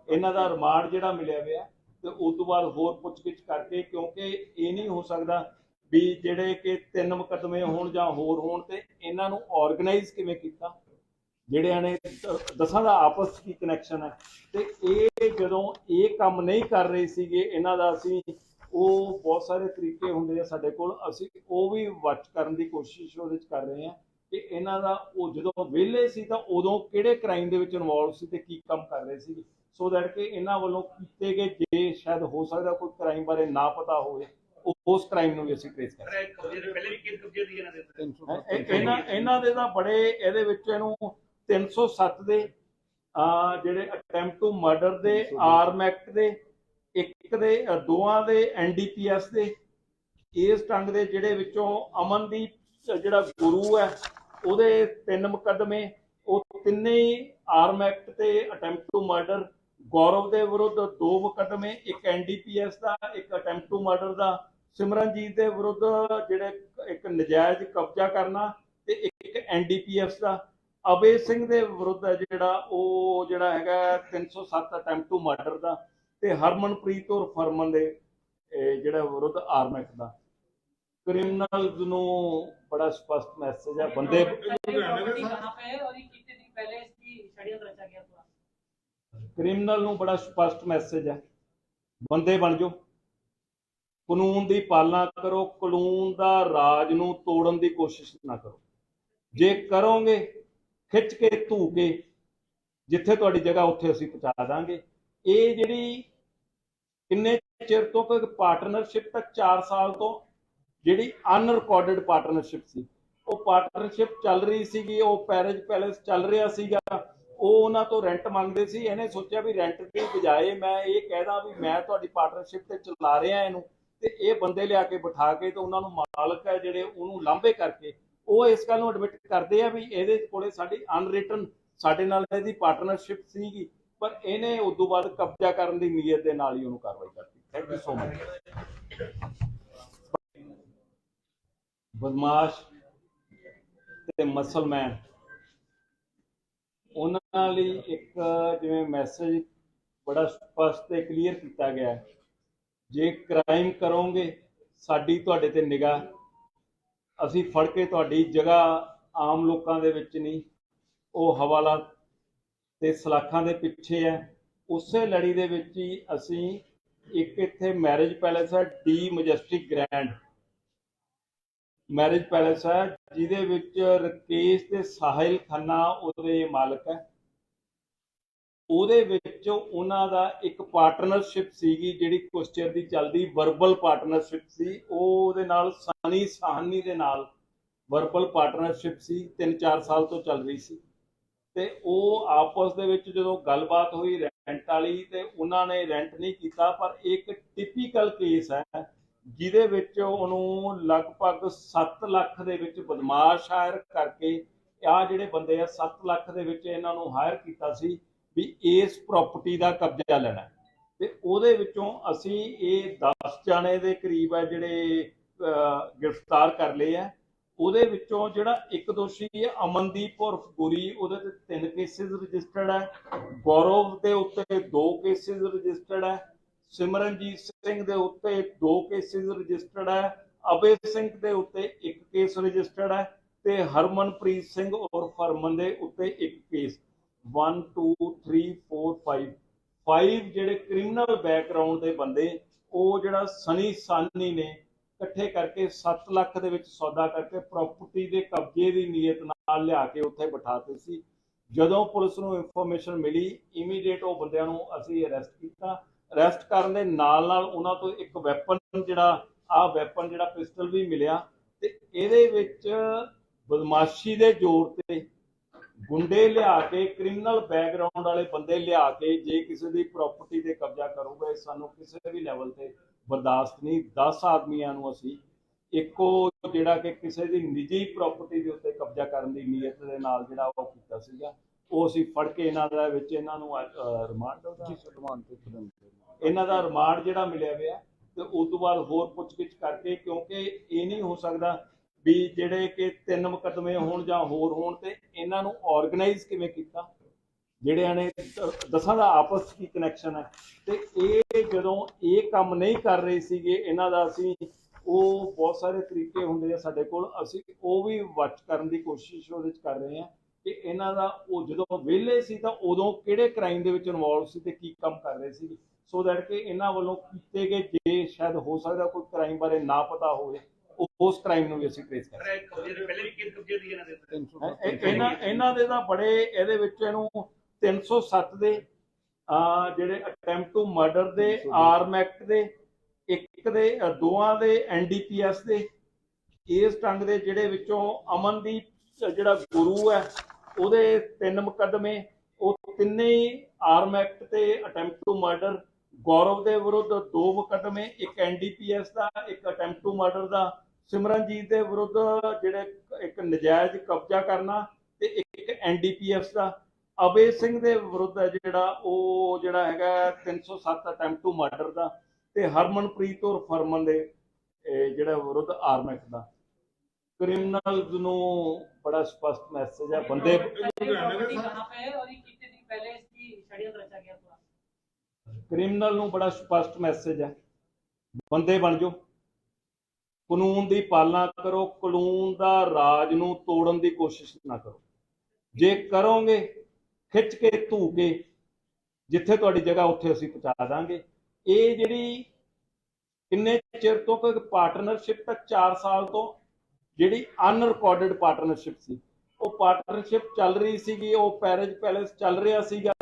ਇਹਨਾਂ ਦਾ ਰਿਮਾਂਡ ਜਿਹੜਾ ਮਿਲਿਆ ਹੋਇਆ। ਤੇ ਉਸ ਤੋਂ ਬਾਅਦ ਹੋਰ ਪੁੱਛਗਿੱਛ ਕਰਕੇ, ਕਿਉਂਕਿ ਇਹ ਨਹੀਂ ਹੋ ਸਕਦਾ ਵੀ ਜਿਹੜੇ ਕਿ 3 ਮੁਕੱਦਮੇ ਹੋਣ ਜਾਂ ਹੋਰ ਹੋਣ ਤੇ ਇਹਨਾਂ ਨੂੰ ਆਰਗੇਨਾਈਜ਼ ਕਿਵੇਂ ਕੀਤਾ, ਜਿਹੜਿਆਂ ਨੇ 10 ਦਾ ਆਪਸ ਕੀ ਕਨੈਕਸ਼ਨ ਹੈ। ਤੇ ਇਹ ਜਦੋਂ ਇਹ ਕੰਮ ਨਹੀਂ ਕਰ ਰਹੇ ਸੀਗੇ ਇਹਨਾਂ ਦਾ, ਅਸੀਂ ਉਹ ਬਹੁਤ ਸਾਰੇ ਤਰੀਕੇ ਹੁੰਦੇ ਆ ਸਾਡੇ ਕੋਲ, ਅਸੀਂ ਉਹ ਵੀ ਵਾਚ ਕਰਨ ਦੀ ਕੋਸ਼ਿਸ਼ ਉਹਦੇ 'ਚ ਕਰ ਰਹੇ ਹਾਂ ਕਿ ਇਹਨਾਂ ਦਾ ਉਹ ਜਦੋਂ ਵਿਹਲੇ ਸੀ ਤਾਂ ਉਦੋਂ ਕਿਹੜੇ ਕ੍ਰਾਈਮ ਦੇ ਵਿੱਚ ਇਨਵੋਲਵ ਸੀ ਤੇ ਕੀ ਕੰਮ ਕਰ ਰਹੇ ਸੀ, ਸੋ ਦੈਟ ਕਿ ਇਹਨਾਂ ਵੱਲੋਂ ਕੀਤੇ ਗਏ ਜੇ ਸ਼ਾਇਦ ਹੋ ਸਕਦਾ ਕੋਈ ਕ੍ਰਾਈਮ ਬਾਰੇ ਨਾ ਪਤਾ ਹੋਵੇ, ਉਸ ਕ੍ਰਾਈਮ ਨੂੰ ਵੀ ਅਸੀਂ ਟ੍ਰੇਸ ਕਰ ਇਹਨਾਂ ਦੇ ਤਾਂ ਬੜੇ ਇਹਦੇ ਵਿੱਚ ਇਹਨੂੰ 307 ਦੇ ਜਿਹੜੇ ਅਟੈਂਪਟ ਟੂ ਮਰਡਰ ਦੇ, ਆਰਮ ਐਕਟ ਦੇ, ਇੱਕ ਦੇ, 2 ਦੇ NDPS ਦੇ, ਇਸ ਢੰਗ ਦੇ ਜਿਹੜੇ ਵਿੱਚੋਂ ਅਮਨਦੀਪ ਜਿਹੜਾ ਗੁਰੂ ਹੈ ਉਹਦੇ 3 ਮੁਕੱਦਮੇ, ਉਹ ਤਿੰਨੇ ਹੀ ਆਰਮ ਐਕਟ ਤੇ ਅਟੈਂਪਟ ਟੂ ਮਰਡਰ। ਗੌਰਵ ਦੇ ਵਿਰੁੱਧ 2 ਮੁਕੱਦਮੇ, ਇੱਕ NDPS ਦਾ, ਇੱਕ ਅਟੈਂਪਟ ਟੂ ਮਰਡਰ ਦਾ। ਸਿਮਰਨਜੀਤ ਦੇ ਵਿਰੁੱਧ ਜਿਹੜੇ ਇੱਕ ਨਜਾਇਜ਼ ਕਬਜ਼ਾ ਕਰਨਾ ਤੇ ਇੱਕ NDPS ਦਾ। ਅਬੇ ਸਿੰਘ ਦੇ ਵਿਰੁੱਧ ਜਿਹੜਾ ਹੈਗਾ 307 ਅਟੈਂਪਟ ਟੂ ਮਰਡਰ ਦਾ, ਤੇ ਹਰਮਨਪ੍ਰੀਤ ਉਰਫ ਹਰਮਨ ਦੇ ਜਿਹੜਾ ਵਿਰੁੱਧ ਆਰਮ ਐਕਟ ਦਾ। ਕ੍ਰਿਮੀਨਲਸ ਨੂੰ ਬੜਾ ਸਪਸ਼ਟ ਮੈਸੇਜ ਹੈ, ਬੰਦੇ ਕ੍ਰਿਮੀਨਲ ਨੂੰ ਬੜਾ ਸਪਸ਼ਟ ਮੈਸੇਜ ਹੈ, ਬੰਦੇ ਬਣ ਜਾਓ, ਕਾਨੂੰਨ ਦੀ ਪਾਲਣਾ ਕਰੋ, ਕਾਨੂੰਨ ਦਾ ਰਾਜ ਨੂੰ ਤੋੜਨ ਦੀ ਕੋਸ਼ਿਸ਼ ਨਾ ਕਰੋ। ਜੇ ਕਰੋਗੇ ਖਿੱਚ ਕੇ ਧੂ ਕੇ ਜਿੱਥੇ ਤੁਹਾਡੀ ਜਗ੍ਹਾ ਉੱਥੇ ਅਸੀਂ ਪਹੁੰਚਾ ਦਾਂਗੇ। ਇਹ ਜਿਹੜੀ ਕਿੰਨੇ ਚਿਰ ਤੋਂ ਪਾਰਟਨਰਸ਼ਿਪ ਤੱਕ 4 ਸਾਲ ਤੋਂ ਜਿਹੜੀ ਅਨਰਿਕਾਰਡਡ ਪਾਰਟਨਰਸ਼ਿਪ ਸੀ, ਉਹ ਪਾਰਟਨਰਸ਼ਿਪ ਚੱਲ ਰਹੀ ਸੀਗੀ, ਉਹ ਪੈਲੇਸ ਚੱਲ ਰਿਹਾ ਸੀਗਾ, ਉਹ ਉਹਨਾਂ ਤੋਂ ਰੈਂਟ ਮੰਗਦੇ ਸੀ। ਇਹਨੇ ਸੋਚਿਆ ਵੀ ਰੈਂਟ ਦੀ ਬਜਾਏ ਮੈਂ ਇਹ ਕਹਿਦਾ ਵੀ ਮੈਂ ਤੁਹਾਡੀ ਪਾਰਟਨਰਸ਼ਿਪ ਤੇ ਚਲਾ ਰਿਹਾ ਇਹਨੂੰ, ਤੇ ਇਹ ਬੰਦੇ ਲਿਆ ਕੇ ਬਿਠਾ ਕੇ ਤੇ ਉਹਨਾਂ ਨੂੰ ਮਾਲਕ ਹੈ ਜਿਹੜੇ ਉਹਨੂੰ ਲਾਂਭੇ ਕਰਕੇ ਉਹ ਇਸ ਗੱਲ ਨੂੰ ਐਡਮਿਟ ਕਰਦੇ ਆ ਵੀ ਇਹਦੇ ਕੋਲੇ ਸਾਡੀ ਅਨਰਿਟਨ ਸਾਡੇ ਨਾਲ ਇਹਦੀ ਪਾਰਟਨਰਸ਼ਿਪ ਸੀਗੀ, ਪਰ ਇਹਨੇ ਉਸ ਤੋਂ ਬਾਅਦ ਕਬਜ਼ਾ ਕਰਨ ਦੀ ਨੀਅਤ ਦੇ ਨਾਲ ਹੀ ਉਹਨੂੰ ਕਾਰਵਾਈ ਕਰਤੀ। Thank you so much. ਬਦਮਾਸ਼ ਤੇ ਮਸਲਮੈਨ, ਉਹਨਾਂ ਲਈ ਇੱਕ ਜਿਵੇਂ ਮੈਸੇਜ ਬੜਾ ਸਪਸ਼ਟ ਤੇ ਕਲੀਅਰ ਕੀਤਾ ਗਿਆ ਹੈ, ਜੇ ਕ੍ਰਾਈਮ ਕਰੋਗੇ ਸਾਡੀ ਤੁਹਾਡੇ ਤੇ ਨਿਗਾਹ, ਅਸੀਂ ਫੜ ਕੇ ਤੁਹਾਡੀ ਜਗ੍ਹਾ ਆਮ ਲੋਕਾਂ ਦੇ ਵਿੱਚ ਨਹੀਂ, ਉਹ ਹਵਾਲਾ ਤੇ ਸਲਾਖਾਂ ਦੇ ਪਿੱਛੇ ਹੈ। ਉਸੇ ਲੜੀ ਦੇ ਵਿੱਚ ਹੀ ਅਸੀਂ ਇੱਕ ਇੱਥੇ ਮੈਰਿਜ ਪੈਲੇਸ ਹੈ, the majestic grand marriage palace ਹੈ, ਜਿਹਦੇ ਵਿੱਚ ਰਕੇਸ਼ ਤੇ ਸਾਹਿਲ ਖੰਨਾ ਉਹਦੇ ਮਾਲਕ ਹੈ। ਉਹਦੇ ਵਿੱਚ ਉਹਨਾਂ ਦਾ ਇੱਕ ਪਾਰਟਨਰਸ਼ਿਪ ਸੀਗੀ ਜਿਹੜੀ ਕੁਛ ਚਿਰ ਦੀ ਚੱਲਦੀ, ਵਰਬਲ ਪਾਰਟਨਰਸ਼ਿਪ ਸੀ। ਉਹਦੇ ਨਾਲ ਸਨੀ ਸਾਹਨੀ ਦੇ ਨਾਲ ਵਰਬਲ ਪਾਰਟਨਰਸ਼ਿਪ ਸੀ, 3-4 ਸਾਲ ਤੋਂ ਚੱਲ ਰਹੀ ਸੀ। ਤੇ ਉਹ ਆਪਸ ਦੇ ਵਿੱਚ ਜਦੋਂ ਗੱਲਬਾਤ ਹੋਈ ਰੈਂਟ ਵਾਲੀ, ਤੇ ਉਹਨਾਂ ਨੇ ਰੈਂਟ ਨਹੀਂ ਕੀਤਾ, ਪਰ ਇੱਕ ਟਿਪੀਕਲ ਕੇਸ ਹੈ ਜਿਹਦੇ ਵਿੱਚ ਉਹਨੂੰ ਲਗਭਗ 7 ਲੱਖ ਦੇ ਵਿੱਚ ਬਦਮਾਸ਼ ਹਾਇਰ ਕਰਕੇ ਆ ਜਿਹੜੇ ਬੰਦੇ ਆ 7 ਲੱਖ ਦੇ ਵਿੱਚ ਇਹਨਾਂ ਨੂੰ ਹਾਇਰ ਕੀਤਾ ਸੀ ਵੀ ਇਸ ਪ੍ਰਾਪਰਟੀ ਦਾ ਕਬਜ਼ਾ ਲੈਣਾ, ਤੇ ਉਹਦੇ ਵਿੱਚੋਂ ਅਸੀਂ ਇਹ 10 ਜਾਣੇ ਦੇ ਕਰੀਬ ਹੈ ਜਿਹੜੇ ਗ੍ਰਿਫਤਾਰ ਕਰ ਲਏ ਆ। ਉਹਦੇ ਵਿੱਚੋਂ ਜਿਹੜਾ ਇੱਕ ਦੋਸ਼ੀ ਹੈ ਅਮਨਦੀਪ ਉਰਫ ਗੁਰੀ, ਉਹਦੇ ਤੇ 3 ਕੇਸਿਸ ਰਜਿਸਟਰਡ ਹੈ। ਗੌਰਵ ਦੇ ਉੱਤੇ 2 ਕੇਸਿਸ ਰਜਿਸਟਰਡ ਹੈ। ਸਿਮਰਨਜੀਤ ਸਿੰਘ ਦੇ ਉੱਤੇ 2 ਕੇਸਿਸ ਰਜਿਸਟਰਡ ਹੈ। ਅਬੇ ਸਿੰਘ ਦੇ ਉੱਤੇ 1 ਕੇਸ ਰਜਿਸਟਰਡ ਹੈ ਤੇ ਹਰਮਨਪ੍ਰੀਤ ਸਿੰਘ ਉਰਫ ਹਰਮਨ ਦੇ ਉੱਤੇ 1 ਕੇਸ। 1 2 3 4 5 ਜਿਹੜੇ ਕ੍ਰਿਮੀਨਲ ਬੈਕਗ੍ਰਾਉਂਡ ਦੇ ਬੰਦੇ, ਉਹ ਜਿਹੜਾ ਸਨੀ ਸਾਨੀ ਨੇ ਇਕੱਠੇ ਕਰਕੇ 7 ਲੱਖ ਦੇ ਵਿੱਚ ਸੌਦਾ ਕਰਕੇ ਪ੍ਰਾਪਰਟੀ ਦੇ ਕਬਜ਼ੇ ਦੀ ਨੀਅਤ ਨਾਲ ਲਿਆ ਕੇ ਉੱਥੇ ਬਿਠਾਤੇ ਸੀ। ਜਦੋਂ ਪੁਲਿਸ ਨੂੰ ਇਨਫੋਰਮੇਸ਼ਨ ਮਿਲੀ, ਇਮੀਡੀਏਟ ਉਹ ਬੰਦਿਆਂ ਨੂੰ ਅਸੀਂ ਅਰੈਸਟ ਕੀਤਾ। ਅਰੈਸਟ ਕਰਨ ਦੇ ਨਾਲ ਨਾਲ ਉਹਨਾਂ ਤੋਂ ਇੱਕ ਵੈਪਨ ਜਿਹੜਾ ਪਿਸਟਲ ਵੀ ਮਿਲਿਆ, ਤੇ ਇਹਦੇ ਵਿੱਚ ਬਦਮਾਸ਼ੀ ਦੇ ਜ਼ੋਰ ਤੇ ਗੁੰਡੇ ਲਿਆ ਕੇ, ਕ੍ਰਿਮੀਨਲ ਬੈਕਗ੍ਰਾਉਂਡ ਵਾਲੇ ਬੰਦੇ ਲਿਆ ਕੇ ਜੇ ਕਿਸੇ ਦੀ ਪ੍ਰਾਪਰਟੀ ਤੇ ਕਬਜ਼ਾ ਕਰੂਗਾ, ਸਾਨੂੰ ਕਿਸੇ ਵੀ ਲੈਵਲ ਤੇ ਬਰਦਾਸ਼ਤ ਨਹੀਂ। 10 ਆਦਮੀਆਂ ਨੂੰ ਅਸੀਂ ਇੱਕੋ ਜਿਹੜਾ ਕਿ ਕਿਸੇ ਦੀ ਨਿੱਜੀ ਪ੍ਰਾਪਰਟੀ ਦੇ ਉੱਤੇ ਕਬਜ਼ਾ ਕਰਨ ਦੀ ਨੀਅਤ ਦੇ ਨਾਲ ਜਿਹੜਾ ਉਹ ਕੀਤਾ ਸੀਗਾ, ਉਹ ਅਸੀਂ ਫੜ ਕੇ ਇਹਨਾਂ ਦਾ ਵਿੱਚ ਇਹਨਾਂ ਨੂੰ ਇਹਨਾਂ ਦਾ ਰਿਮਾਂਡ ਜਿਹੜਾ ਮਿਲਿਆ ਹੋਇਆ, ਤੇ ਉਸ ਤੋਂ ਬਾਅਦ ਹੋਰ ਪੁੱਛਗਿੱਛ ਕਰਕੇ, ਕਿਉਂਕਿ ਇਹ ਨਹੀਂ ਹੋ ਸਕਦਾ ਵੀ ਜਿਹੜੇ ਕਿ 3 ਮੁਕੱਦਮੇ ਹੋਣ ਜਾਂ ਹੋਰ ਹੋਣ, ਤੇ ਇਹਨਾਂ ਨੂੰ ਆਰਗੇਨਾਈਜ਼ ਕਿਵੇਂ ਕੀਤਾ, ਜਿਹੜਿਆਂ ਨੇ 10 ਦਾ ਆਪਸ ਕੀ ਕਨੈਕਸ਼ਨ ਹੈ, ਤੇ ਇਹ ਜਦੋਂ ਇਹ ਕੰਮ ਨਹੀਂ ਕਰ ਰਹੇ ਸੀਗੇ ਇਹਨਾਂ ਦਾ, ਅਸੀਂ ਉਹ ਬਹੁਤ ਸਾਰੇ ਤਰੀਕੇ ਹੁੰਦੇ ਆ ਸਾਡੇ ਕੋਲ, ਅਸੀਂ ਉਹ ਵੀ ਵਾਚ ਕਰਨ ਦੀ ਕੋਸ਼ਿਸ਼ ਉਹਦੇ 'ਚ ਕਰ ਰਹੇ ਹਾਂ ਕਿ ਇਹਨਾਂ ਦਾ ਉਹ ਜਦੋਂ ਵਿਹਲੇ ਸੀ ਤਾਂ ਉਦੋਂ ਕਿਹੜੇ ਕ੍ਰਾਈਮ ਦੇ ਵਿੱਚ ਇਨਵੋਲਵ ਸੀ ਤੇ ਕੀ ਕੰਮ ਕਰ ਰਹੇ ਸੀ, ਸੋ ਦੈਟ ਕਿ ਇਹਨਾਂ ਵੱਲੋਂ ਕੀਤੇ ਗਏ ਜੇ ਸ਼ਾਇਦ ਹੋ ਸਕਦਾ ਕੋਈ ਕ੍ਰਾਈਮ ਬਾਰੇ ਨਾ ਪਤਾ ਹੋਵੇ, ਉਸ ਕ੍ਰਾਈਮ ਨੂੰ ਵੀ ਅਸੀਂ ਟ੍ਰੇਸ ਕਰ ਇਹਨਾਂ ਦੇ ਤਾਂ ਬੜੇ ਇਹਦੇ ਵਿੱਚ ਇਹਨੂੰ 307 ਦੇ ਜਿਹੜੇ ਅਟੈਂਪਟ ਟੂ ਮਰਡਰ ਦੇ, ਆਰਮ ਐਕਟ ਦੇ, ਇੱਕ ਦੇ, ਦੋਵਾਂ ਦੇ NDPS ਦੇ, ਇਸ ਢੰਗ ਦੇ ਜਿਹੜੇ ਵਿੱਚੋਂ ਅਮਨਦੀਪ ਜਿਹੜਾ ਗੁਰੂ ਹੈ ਉਹਦੇ 3 ਮੁਕੱਦਮੇ, ਉਹ ਤਿੰਨੇ ਹੀ ਆਰਮ ਐਕਟ ਤੇ ਅਟੈਂਪਟ ਟੂ ਮਰਡਰ। ਗੌਰਵ ਦੇ ਵਿਰੁੱਧ 2 ਮੁਕੱਦਮੇ, ਇੱਕ NDPS ਦਾ, ਇੱਕ ਅਟੈਂਪਟ ਟੂ ਮਰਡਰ ਦਾ। ਸਿਮਰਨਜੀਤ ਦੇ ਵਿਰੁੱਧ ਜਿਹੜੇ ਇੱਕ ਨਜਾਇਜ਼ ਕਬਜ਼ਾ ਕਰਨਾ ਤੇ ਇੱਕ NDPS ਦਾ। ਅਬੇ ਸਿੰਘ ਦੇ ਵਿਰੁੱਧ ਜਿਹੜਾ ਹੈਗਾ 307 ਅਟੈਂਪਟ ਟੂ ਮਰਡਰ ਦਾ, ਤੇ ਹਰਮਨਪ੍ਰੀਤ ਔਰ ਫਰਮਨ ਦੇ ਜਿਹੜਾ ਵਿਰੁੱਧ ਆਰਮ ਐਕਟ ਦਾ। ਕ੍ਰਿਮੀਨਲਸ ਨੂੰ ਬੜਾ ਸਪਸ਼ਟ ਮੈਸੇਜ ਹੈ, ਬੰਦੇ ਕ੍ਰਿਮੀਨਲ ਨੂੰ ਬੜਾ ਸਪਸ਼ਟ ਮੈਸੇਜ ਹੈ, ਬੰਦੇ ਬਣ ਜਾਓ, ਕਾਨੂੰਨ ਦੀ ਪਾਲਣਾ ਕਰੋ, ਕਾਨੂੰਨ ਦਾ ਰਾਜ ਨੂੰ ਤੋੜਨ ਦੀ ਕੋਸ਼ਿਸ਼ ਨਾ ਕਰੋ। ਜੇ ਕਰੋਗੇ ਖਿੱਚ ਕੇ ਧੂ ਕੇ ਜਿੱਥੇ ਤੁਹਾਡੀ ਜਗ੍ਹਾ ਉੱਥੇ ਅਸੀਂ ਪਹੁੰਚਾ ਦਾਂਗੇ। ਇਹ ਜਿਹੜੀ ਕਿੰਨੇ ਚਿਰ ਤੋਂ ਕੋਈ ਪਾਰਟਨਰਸ਼ਿਪ ਤੱਕ 4 ਸਾਲ ਤੋਂ ਜਿਹੜੀ ਅਨਰਿਕਾਰਡਡ ਪਾਰਟਨਰਸ਼ਿਪ ਸੀ, ਉਹ ਪਾਰਟਨਰਸ਼ਿਪ ਚੱਲ ਰਹੀ ਸੀਗੀ, ਉਹ ਪੈਲੇਸ ਚੱਲ ਰਿਹਾ ਸੀਗਾ,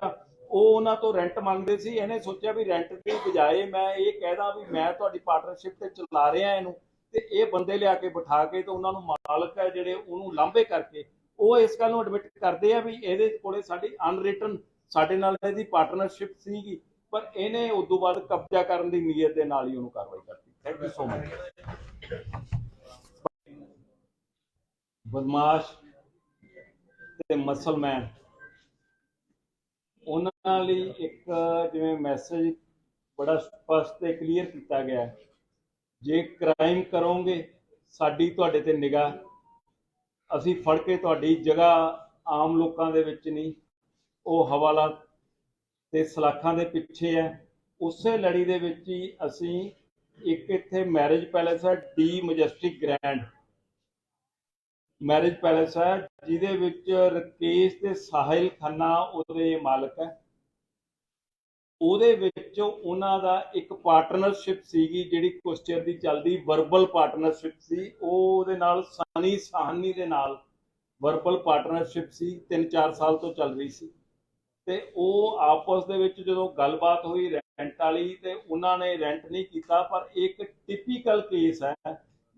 ਉਹ ਉਹਨਾਂ ਤੋਂ ਰੈਂਟ ਮੰਗਦੇ ਸੀ। ਇਹਨੇ ਸੋਚਿਆ ਵੀ ਰੈਂਟ ਦੀ ਬਜਾਏ ਮੈਂ ਇਹ ਕਹਿਦਾ ਵੀ ਮੈਂ ਤੁਹਾਡੀ ਪਾਰਟਨਰਸ਼ਿਪ ਤੇ ਚਲਾ ਰਿਹਾ ਇਹਨੂੰ, ਤੇ ਇਹ ਬੰਦੇ ਲਿਆ ਕੇ ਬਿਠਾ ਕੇ ਤੇ ਉਹਨਾਂ ਨੂੰ ਮਾਲਕ ਹੈ ਜਿਹੜੇ ਉਹਨੂੰ ਲਾਂਭੇ ਕਰਕੇ ਉਹ ਇਸ ਗੱਲ ਨੂੰ ਐਡਮਿਟ ਕਰਦੇ ਆ ਵੀ ਇਹਦੇ ਕੋਲੇ ਸਾਡੀ ਅਨਰਿਟਨ ਸਾਡੇ ਨਾਲ ਇਹਦੀ ਪਾਰਟਨਰਸ਼ਿਪ ਸੀਗੀ, ਪਰ ਇਹਨੇ ਉਸ ਤੋਂ ਬਾਅਦ ਕਬਜ਼ਾ ਕਰਨ ਦੀ ਨੀਅਤ ਦੇ ਨਾਲ ਹੀ ਉਹਨੂੰ ਕਾਰਵਾਈ ਕਰਤੀ। Thank you so much. ਬਦਮਾਸ਼ ਤੇ ਮਸਲਮੈਨ, ਉਹਨਾਂ ਲਈ ਇੱਕ ਜਿਵੇਂ ਮੈਸੇਜ ਬੜਾ ਸਪਸ਼ਟ ਤੇ ਕਲੀਅਰ ਕੀਤਾ ਗਿਆ, ਜੇ ਕ੍ਰਾਈਮ ਕਰੋਗੇ ਸਾਡੀ ਤੁਹਾਡੇ ਤੇ ਨਿਗਾਹ, ਅਸੀਂ ਫੜ ਕੇ ਤੁਹਾਡੀ ਜਗ੍ਹਾ ਆਮ ਲੋਕਾਂ ਦੇ ਵਿੱਚ ਨਹੀਂ, ਉਹ ਹਵਾਲਾ ਤੇ ਸਲਾਖਾਂ ਦੇ ਪਿੱਛੇ ਹੈ। ਉਸੇ ਲੜੀ ਦੇ ਵਿੱਚ ਹੀ ਅਸੀਂ ਇੱਕ ਇੱਥੇ ਮੈਰਿਜ ਪੈਲੇਸ ਹੈ, the majestic grand marriage palace ਹੈ, ਜਿਹਦੇ ਵਿੱਚ ਰਕੇਸ਼ ਤੇ ਸਾਹਿਲ ਖੰਨਾ ਉਹਦੇ ਮਾਲਕ ਹੈ। ਉਹਦੇ ਵਿੱਚ ਉਹਨਾਂ ਦਾ ਇੱਕ ਪਾਰਟਨਰਸ਼ਿਪ ਸੀਗੀ ਜਿਹੜੀ ਕੁਛ ਚਿਰ ਦੀ ਚੱਲਦੀ, ਵਰਬਲ ਪਾਰਟਨਰਸ਼ਿਪ ਸੀ, ਉਹਦੇ ਨਾਲ ਸਨੀ ਸਾਹਨੀ ਦੇ ਨਾਲ ਵਰਬਲ ਪਾਰਟਨਰਸ਼ਿਪ ਸੀ, 3-4 ਸਾਲ ਤੋਂ ਚੱਲ ਰਹੀ ਸੀ। ਤੇ ਉਹ ਆਪਸ ਦੇ ਵਿੱਚ ਜਦੋਂ ਗੱਲਬਾਤ ਹੋਈ ਰੈਂਟ ਵਾਲੀ, ਤੇ ਉਹਨਾਂ ਨੇ ਰੈਂਟ ਨਹੀਂ ਕੀਤਾ, ਪਰ ਇੱਕ ਟਿਪੀਕਲ ਕੇਸ ਹੈ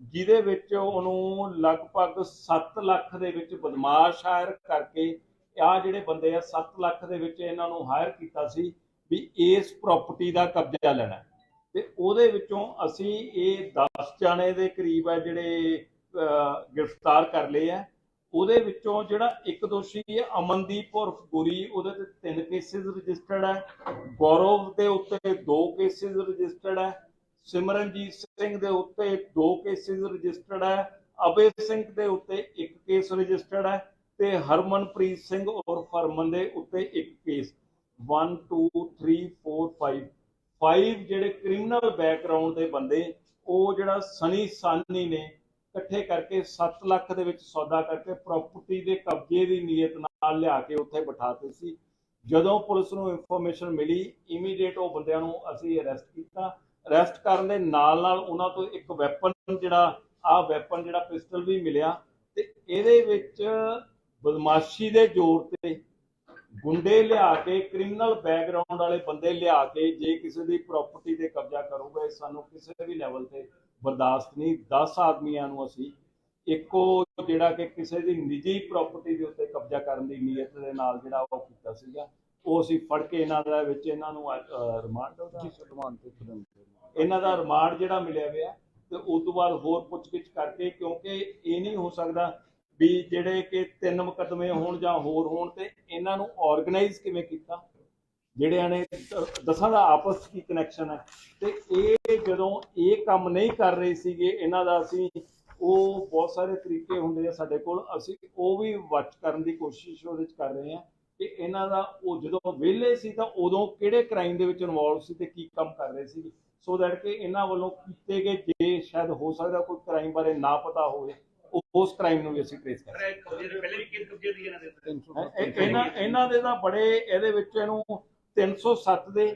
ਜਿਹਦੇ ਵਿੱਚ ਉਹਨੂੰ ਲਗਭਗ 7 ਲੱਖ ਦੇ ਵਿੱਚ ਬਦਮਾਸ਼ ਹਾਇਰ ਕਰਕੇ, ਆਹ ਜਿਹੜੇ ਬੰਦੇ ਆ 7 ਲੱਖ ਦੇ ਵਿੱਚ ਇਹਨਾਂ ਨੂੰ ਹਾਇਰ ਕੀਤਾ ਸੀ ਵੀ ਇਸ ਪ੍ਰਾਪਰਟੀ ਦਾ ਕਬਜ਼ਾ ਲੈਣਾ, ਤੇ ਉਹਦੇ ਵਿੱਚੋਂ ਅਸੀਂ ਇਹ 10 ਜਾਣੇ ਦੇ ਕਰੀਬ ਹੈ ਜਿਹੜੇ ਗ੍ਰਿਫਤਾਰ ਕਰ ਲਏ ਆ। ਉਹਦੇ ਵਿੱਚੋਂ ਜਿਹੜਾ ਇੱਕ ਦੋਸ਼ੀ ਹੈ ਅਮਨਦੀਪ ਉਰਫ ਗੁਰੀ, ਉਹਦੇ ਤੇ 3 ਕੇਸਿਸ ਰਜਿਸਟਰਡ ਹੈ। ਗੌਰਵ ਦੇ ਉੱਤੇ 2 ਕੇਸਿਸ ਰਜਿਸਟਰਡ ਹੈ। ਸਿਮਰਨਜੀਤ ਸਿੰਘ ਦੇ ਉੱਤੇ 2 ਕੇਸਿਸ ਰਜਿਸਟਰਡ ਹੈ। ਅਬੇ ਸਿੰਘ ਦੇ ਉੱਤੇ 1 ਕੇਸ ਰਜਿਸਟਰਡ ਹੈ ਤੇ ਹਰਮਨਪ੍ਰੀਤ ਸਿੰਘ ਉਰਫ ਹਰਮਨ ਦੇ ਉੱਤੇ 1 ਕੇਸ। 1 2 3 4 5 ਜਿਹੜੇ ਕ੍ਰਿਮੀਨਲ ਬੈਕਗ੍ਰਾਉਂਡ ਦੇ ਬੰਦੇ, ਉਹ ਜਿਹੜਾ ਸਨੀ ਸਾਨੀ ਨੇ ਇਕੱਠੇ ਕਰਕੇ 7 ਲੱਖ ਦੇ ਵਿੱਚ ਸੌਦਾ ਕਰਕੇ ਪ੍ਰਾਪਰਟੀ ਦੇ ਕਬਜ਼ੇ ਦੀ ਨੀਅਤ ਨਾਲ ਲਿਆ ਕੇ ਉੱਥੇ ਬਿਠਾਤੇ ਸੀ। ਜਦੋਂ ਪੁਲਿਸ ਨੂੰ ਇਨਫੋਰਮੇਸ਼ਨ ਮਿਲੀ, ਇਮੀਡੀਏਟ ਉਹ ਬੰਦਿਆਂ ਨੂੰ ਅਸੀਂ ਅਰੈਸਟ ਕੀਤਾ। ਅਰੈਸਟ ਕਰਨ ਦੇ ਨਾਲ ਨਾਲ ਉਹਨਾਂ ਤੋਂ ਇੱਕ ਵੈਪਨ ਜਿਹੜਾ ਪਿਸਟਲ ਵੀ ਮਿਲਿਆ ਤੇ ਇਹਦੇ ਵਿੱਚ ਬਦਮਾਸ਼ੀ ਦੇ ਜ਼ੋਰ ਤੇ ਗੁੰਡੇ ਲਿਆ ਕੇ, ਕ੍ਰਿਮੀਨਲ ਬੈਕਗ੍ਰਾਉਂਡ ਵਾਲੇ ਬੰਦੇ ਲਿਆ ਕੇ ਜੇ ਕਿਸੇ ਦੀ ਪ੍ਰਾਪਰਟੀ ਤੇ ਕਬਜ਼ਾ ਕਰੂਗਾ, ਸਾਨੂੰ ਕਿਸੇ ਵੀ ਲੈਵਲ ਤੇ ਬਰਦਾਸ਼ਤ ਨਹੀਂ। 10 ਆਦਮੀਆਂ ਨੂੰ ਅਸੀਂ ਇੱਕੋ ਜਿਹੜਾ ਕਿ ਕਿਸੇ ਦੀ ਨਿੱਜੀ ਪ੍ਰਾਪਰਟੀ ਦੇ ਉੱਤੇ ਕਬਜ਼ਾ ਕਰਨ ਦੀ ਨੀਅਤ ਦੇ ਨਾਲ ਜਿਹੜਾ ਉਹ ਕੀਤਾ ਸੀਗਾ, ਉਹ ਅਸੀਂ ਫੜ ਕੇ ਇਹਨਾਂ ਦਾ ਵਿੱਚ ਇਹਨਾਂ ਨੂੰ ਇਹਨਾਂ ਦਾ ਰਿਮਾਂਡ ਜਿਹੜਾ ਮਿਲਿਆ ਹੋਇਆ ਤੇ ਉਸ ਤੋਂ ਬਾਅਦ ਹੋਰ ਪੁੱਛਗਿੱਛ ਕਰਕੇ, ਕਿਉਂਕਿ ਇਹ ਨਹੀਂ ਹੋ ਸਕਦਾ ਵੀ ਜਿਹੜੇ ਕਿ 3 ਮੁਕੱਦਮੇ ਹੋਣ ਜਾਂ ਹੋਰ ਹੋਣ ਤੇ ਇਹਨਾਂ ਨੂੰ ਆਰਗੇਨਾਈਜ਼ ਕਿਵੇਂ ਕੀਤਾ, ਜਿਹੜਿਆਂ ਨੇ ਦਸਾਂ ਦਾ ਆਪਸ ਕੀ ਕਨੈਕਸ਼ਨ ਹੈ। ਤੇ ਇਹ ਜਦੋਂ ਇਹ ਕੰਮ ਨਹੀਂ ਕਰ ਰਹੇ ਸੀਗੇ ਇਹਨਾਂ ਦਾ, ਅਸੀਂ ਉਹ ਬਹੁਤ ਸਾਰੇ ਤਰੀਕੇ ਹੁੰਦੇ ਆ ਸਾਡੇ ਕੋਲ, ਅਸੀਂ ਉਹ ਵੀ ਵਾਚ ਕਰਨ ਦੀ ਕੋਸ਼ਿਸ਼ ਉਹਦੇ 'ਚ ਕਰ ਰਹੇ ਹਾਂ ਕਿ ਇਹਨਾਂ ਦਾ ਉਹ ਜਦੋਂ ਵਿਹਲੇ ਸੀ ਤਾਂ ਉਦੋਂ ਕਿਹੜੇ ਕ੍ਰਾਈਮ ਦੇ ਵਿੱਚ ਇਨਵੋਲਵ ਸੀ ਤੇ ਕੀ ਕੰਮ ਕਰ ਰਹੇ ਸੀ, ਸੋ ਦੈਟ ਕਿ ਇਹਨਾਂ ਵੱਲੋਂ ਕੀਤੇ ਗਏ ਜੇ ਸ਼ਾਇਦ ਹੋ ਸਕਦਾ ਕੋਈ ਕ੍ਰਾਈਮ ਬਾਰੇ ਨਾ ਪਤਾ ਹੋਵੇ, ਉਸ ਕ੍ਰਾਈਮ ਨੂੰ ਵੀ ਅਸੀਂ ਟ੍ਰੇਸ ਕਰ ਇਹਨਾਂ ਦੇ ਤਾਂ ਬੜੇ ਇਹਦੇ ਵਿੱਚ ਇਹਨੂੰ 307 ਦੇ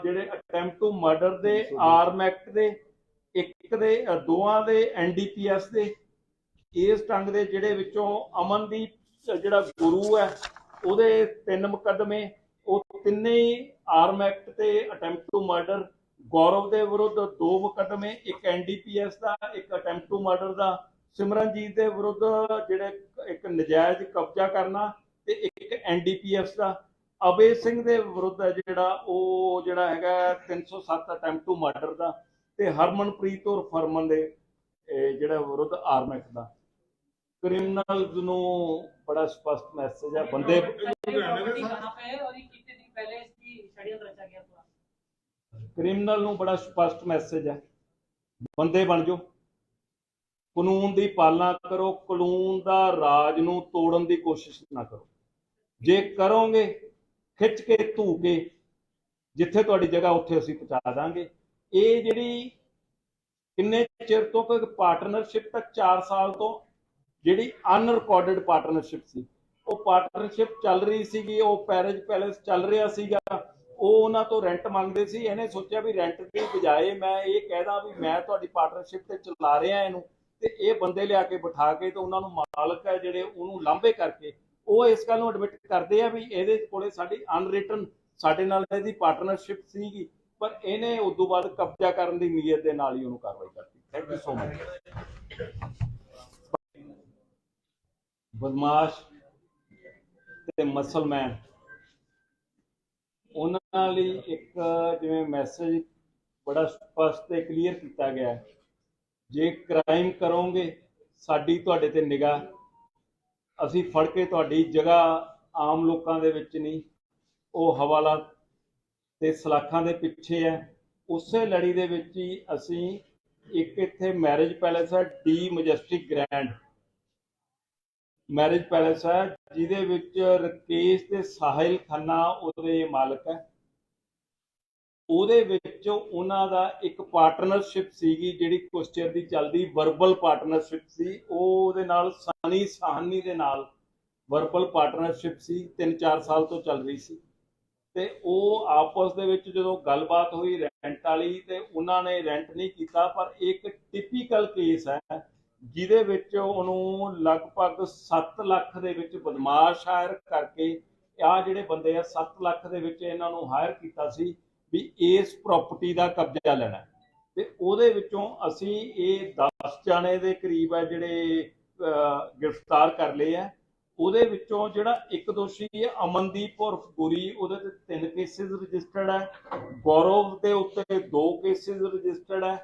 ਜਿਹੜੇ ਅਟੈਂਪਟ ਟੂ ਮਰਡਰ ਦੇ, ਆਰਮ ਐਕਟ ਦੇ, ਇੱਕ ਦੇ, ਦੋਵਾਂ ਦੇ NDPS ਦੇ, ਇਸ ਢੰਗ ਦੇ ਜਿਹੜੇ ਵਿੱਚੋਂ ਅਮਨਦੀਪ ਜਿਹੜਾ ਗੁਰੂ ਹੈ ਉਹਦੇ 3 ਮੁਕੱਦਮੇ, ਉਹ ਤਿੰਨੇ ਹੀ ਆਰਮ ਐਕਟ ਤੇ ਅਟੈਂਪਟ ਟੂ ਮਰਡਰ। ਗੌਰਵ ਦੇ ਵਿਰੁੱਧ 2 ਮੁਕੱਦਮੇ, ਇੱਕ NDPS ਦਾ, ਇੱਕ ਅਟੈਂਪਟ ਟੂ ਮਰਡਰ ਦਾ। ਸਿਮਰਨਜੀਤ ਦੇ ਵਿਰੁੱਧ ਜਿਹੜੇ ਇੱਕ ਨਜਾਇਜ਼ ਕਬਜ਼ਾ ਕਰਨਾ ਤੇ ਇੱਕ NDPS ਦਾ। ਅਬੇ ਸਿੰਘ ਦੇ ਵਿਰੁੱਧ ਜਿਹੜਾ ਹੈਗਾ 307 ਅਟੈਂਪਟ ਟੂ ਮਰਡਰ ਦਾ ਤੇ ਹਰਮਨਪ੍ਰੀਤ ਔਰ ਫਰਮਨ ਦੇ ਜਿਹੜਾ ਵਿਰੁੱਧ ਆਰਮ ਐਕਟ ਦਾ। ਕ੍ਰਿਮੀਨਲਸ ਨੂੰ ਬੜਾ ਸਪਸ਼ਟ ਮੈਸੇਜ ਹੈ, ਬੰਦੇ ਕ੍ਰਿਮੀਨਲ ਨੂੰ ਬੜਾ ਸਪਸ਼ਟ ਮੈਸੇਜ ਹੈ, ਬੰਦੇ ਬਣ ਜਾਓ, ਕਾਨੂੰਨ ਦੀ ਪਾਲਣਾ ਕਰੋ, ਕਾਨੂੰਨ ਦਾ ਰਾਜ ਨੂੰ ਤੋੜਨ ਦੀ ਕੋਸ਼ਿਸ਼ ਨਾ ਕਰੋ। ਜੇ ਕਰੋਗੇ ਖਿੱਚ ਕੇ ਧੂ ਕੇ ਜਿੱਥੇ ਤੁਹਾਡੀ ਜਗ੍ਹਾ ਉੱਥੇ ਅਸੀਂ ਪਹੁੰਚਾ ਦਾਂਗੇ। ਇਹ ਜਿਹੜੀ ਕਿੰਨੇ ਚਿਰ ਤੋਂ ਕੋਈ ਪਾਰਟਨਰਸ਼ਿਪ ਤੱਕ 4 ਸਾਲ ਤੋਂ ਜਿਹੜੀ ਅਨਰਿਕਾਰਡਡ ਪਾਰਟਨਰਸ਼ਿਪ ਸੀ, ਉਹ ਪਾਰਟਨਰਸ਼ਿਪ ਚੱਲ ਰਹੀ ਸੀਗੀ, ਉਹ ਪੈਰਿਜ ਪੈਲੇਸ ਚੱਲ ਰਿਹਾ ਸੀਗਾ, ਉਹ ਉਹਨਾਂ ਤੋਂ ਰੈਂਟ ਮੰਗਦੇ ਸੀ। ਇਹਨੇ ਸੋਚਿਆ ਵੀ ਰੈਂਟ ਦੀ ਬਜਾਏ ਮੈਂ ਇਹ ਕਹਿਦਾ ਵੀ ਮੈਂ ਤੁਹਾਡੀ ਪਾਰਟਨਰਸ਼ਿਪ ਤੇ ਚਲਾ ਰਿਹਾ ਇਹਨੂੰ, ਤੇ ਇਹ ਬੰਦੇ ਲਿਆ ਕੇ ਬਿਠਾ ਕੇ ਤੇ ਉਹਨਾਂ ਨੂੰ ਮਾਲਕ ਹੈ ਜਿਹੜੇ ਉਹਨੂੰ ਲਾਂਭੇ ਕਰਕੇ ਉਹ ਇਸ ਗੱਲ ਨੂੰ ਐਡਮਿਟ ਕਰਦੇ ਆ ਵੀ ਇਹਦੇ ਕੋਲੇ ਸਾਡੀ ਅਨਰਿਟਨ ਸਾਡੇ ਨਾਲ ਇਹਦੀ ਪਾਰਟਨਰਸ਼ਿਪ ਸੀਗੀ, ਪਰ ਇਹਨੇ ਉਸ ਤੋਂ ਬਾਅਦ ਕਬਜ਼ਾ ਕਰਨ ਦੀ ਨੀਅਤ ਦੇ ਨਾਲ ਹੀ ਉਹਨੂੰ ਕਾਰਵਾਈ ਕਰਤੀ। Thank you so much. ਬਦਮਾਸ਼ ਤੇ ਮਸਲਮੈਨ, ਉਹਨਾਂ ਲਈ ਇੱਕ ਜਿਵੇਂ ਮੈਸੇਜ ਬੜਾ ਸਪਸ਼ਟ ਤੇ ਕਲੀਅਰ ਕੀਤਾ ਗਿਆ, ਜੇ ਕ੍ਰਾਈਮ ਕਰੋਗੇ ਸਾਡੀ ਤੁਹਾਡੇ ਤੇ ਨਿਗਾਹ, ਅਸੀਂ ਫੜ ਕੇ ਤੁਹਾਡੀ ਜਗ੍ਹਾ ਆਮ ਲੋਕਾਂ ਦੇ ਵਿੱਚ ਨਹੀਂ, ਉਹ ਹਵਾਲਾ ਤੇ ਸਲਾਖਾਂ ਦੇ ਪਿੱਛੇ ਹੈ। ਉਸੇ ਲੜੀ ਦੇ ਵਿੱਚ ਹੀ ਅਸੀਂ ਇੱਕ ਇੱਥੇ ਮੈਰਿਜ ਪੈਲੇਸ ਹੈ, the majestic grand marriage palace ਹੈ, ਜਿਹਦੇ ਵਿੱਚ ਰਕੇਸ਼ ਤੇ ਸਾਹਿਲ ਖੰਨਾ ਉਹਦੇ ਮਾਲਕ ਹੈ। ਉਹਦੇ ਵਿੱਚ ਉਹਨਾਂ ਦਾ ਇੱਕ ਪਾਰਟਨਰਸ਼ਿਪ ਸੀਗੀ ਜਿਹੜੀ ਕੁਛ ਚਿਰ ਦੀ ਚੱਲਦੀ, ਵਰਬਲ ਪਾਰਟਨਰਸ਼ਿਪ ਸੀ। ਉਹਦੇ ਨਾਲ ਸਨੀ ਸਾਹਨੀ ਦੇ ਨਾਲ ਵਰਬਲ ਪਾਰਟਨਰਸ਼ਿਪ ਸੀ, 3-4 ਸਾਲ ਤੋਂ ਚੱਲ ਰਹੀ ਸੀ। ਤੇ ਉਹ ਆਪਸ ਦੇ ਵਿੱਚ ਜਦੋਂ ਗੱਲਬਾਤ ਹੋਈ ਰੈਂਟ ਵਾਲੀ, ਤੇ ਉਹਨਾਂ ਨੇ ਰੈਂਟ ਨਹੀਂ ਕੀਤਾ, ਪਰ ਇੱਕ ਟਿਪੀਕਲ ਕੇਸ ਹੈ ਜਿਹਦੇ ਵਿੱਚ ਉਹਨੂੰ ਲਗਭਗ 7 ਲੱਖ ਦੇ ਵਿੱਚ ਬਦਮਾਸ਼ ਹਾਇਰ ਕਰਕੇ, ਆਹ ਜਿਹੜੇ ਬੰਦੇ ਆ 7 ਲੱਖ ਦੇ ਵਿੱਚ ਇਹਨਾਂ ਨੂੰ ਹਾਇਰ ਕੀਤਾ ਸੀ ਵੀ ਇਸ ਪ੍ਰਾਪਰਟੀ ਦਾ ਕਬਜ਼ਾ ਲੈਣਾ। ਤੇ ਉਹਦੇ ਵਿੱਚੋਂ ਅਸੀਂ ਇਹ 10 ਜਾਣੇ ਦੇ ਕਰੀਬ ਹੈ ਜਿਹੜੇ ਗ੍ਰਿਫਤਾਰ ਕਰ ਲਏ ਆ। ਉਹਦੇ ਵਿੱਚੋਂ ਜਿਹੜਾ ਇੱਕ ਦੋਸ਼ੀ ਹੈ ਅਮਨਦੀਪ ਉਰਫ ਗੁਰੀ, ਉਹਦੇ ਤੇ 3 ਕੇਸਿਸ ਰਜਿਸਟਰਡ ਹੈ। ਗੌਰਵ ਦੇ ਉੱਤੇ 2 ਕੇਸਿਸ ਰਜਿਸਟਰਡ ਹੈ।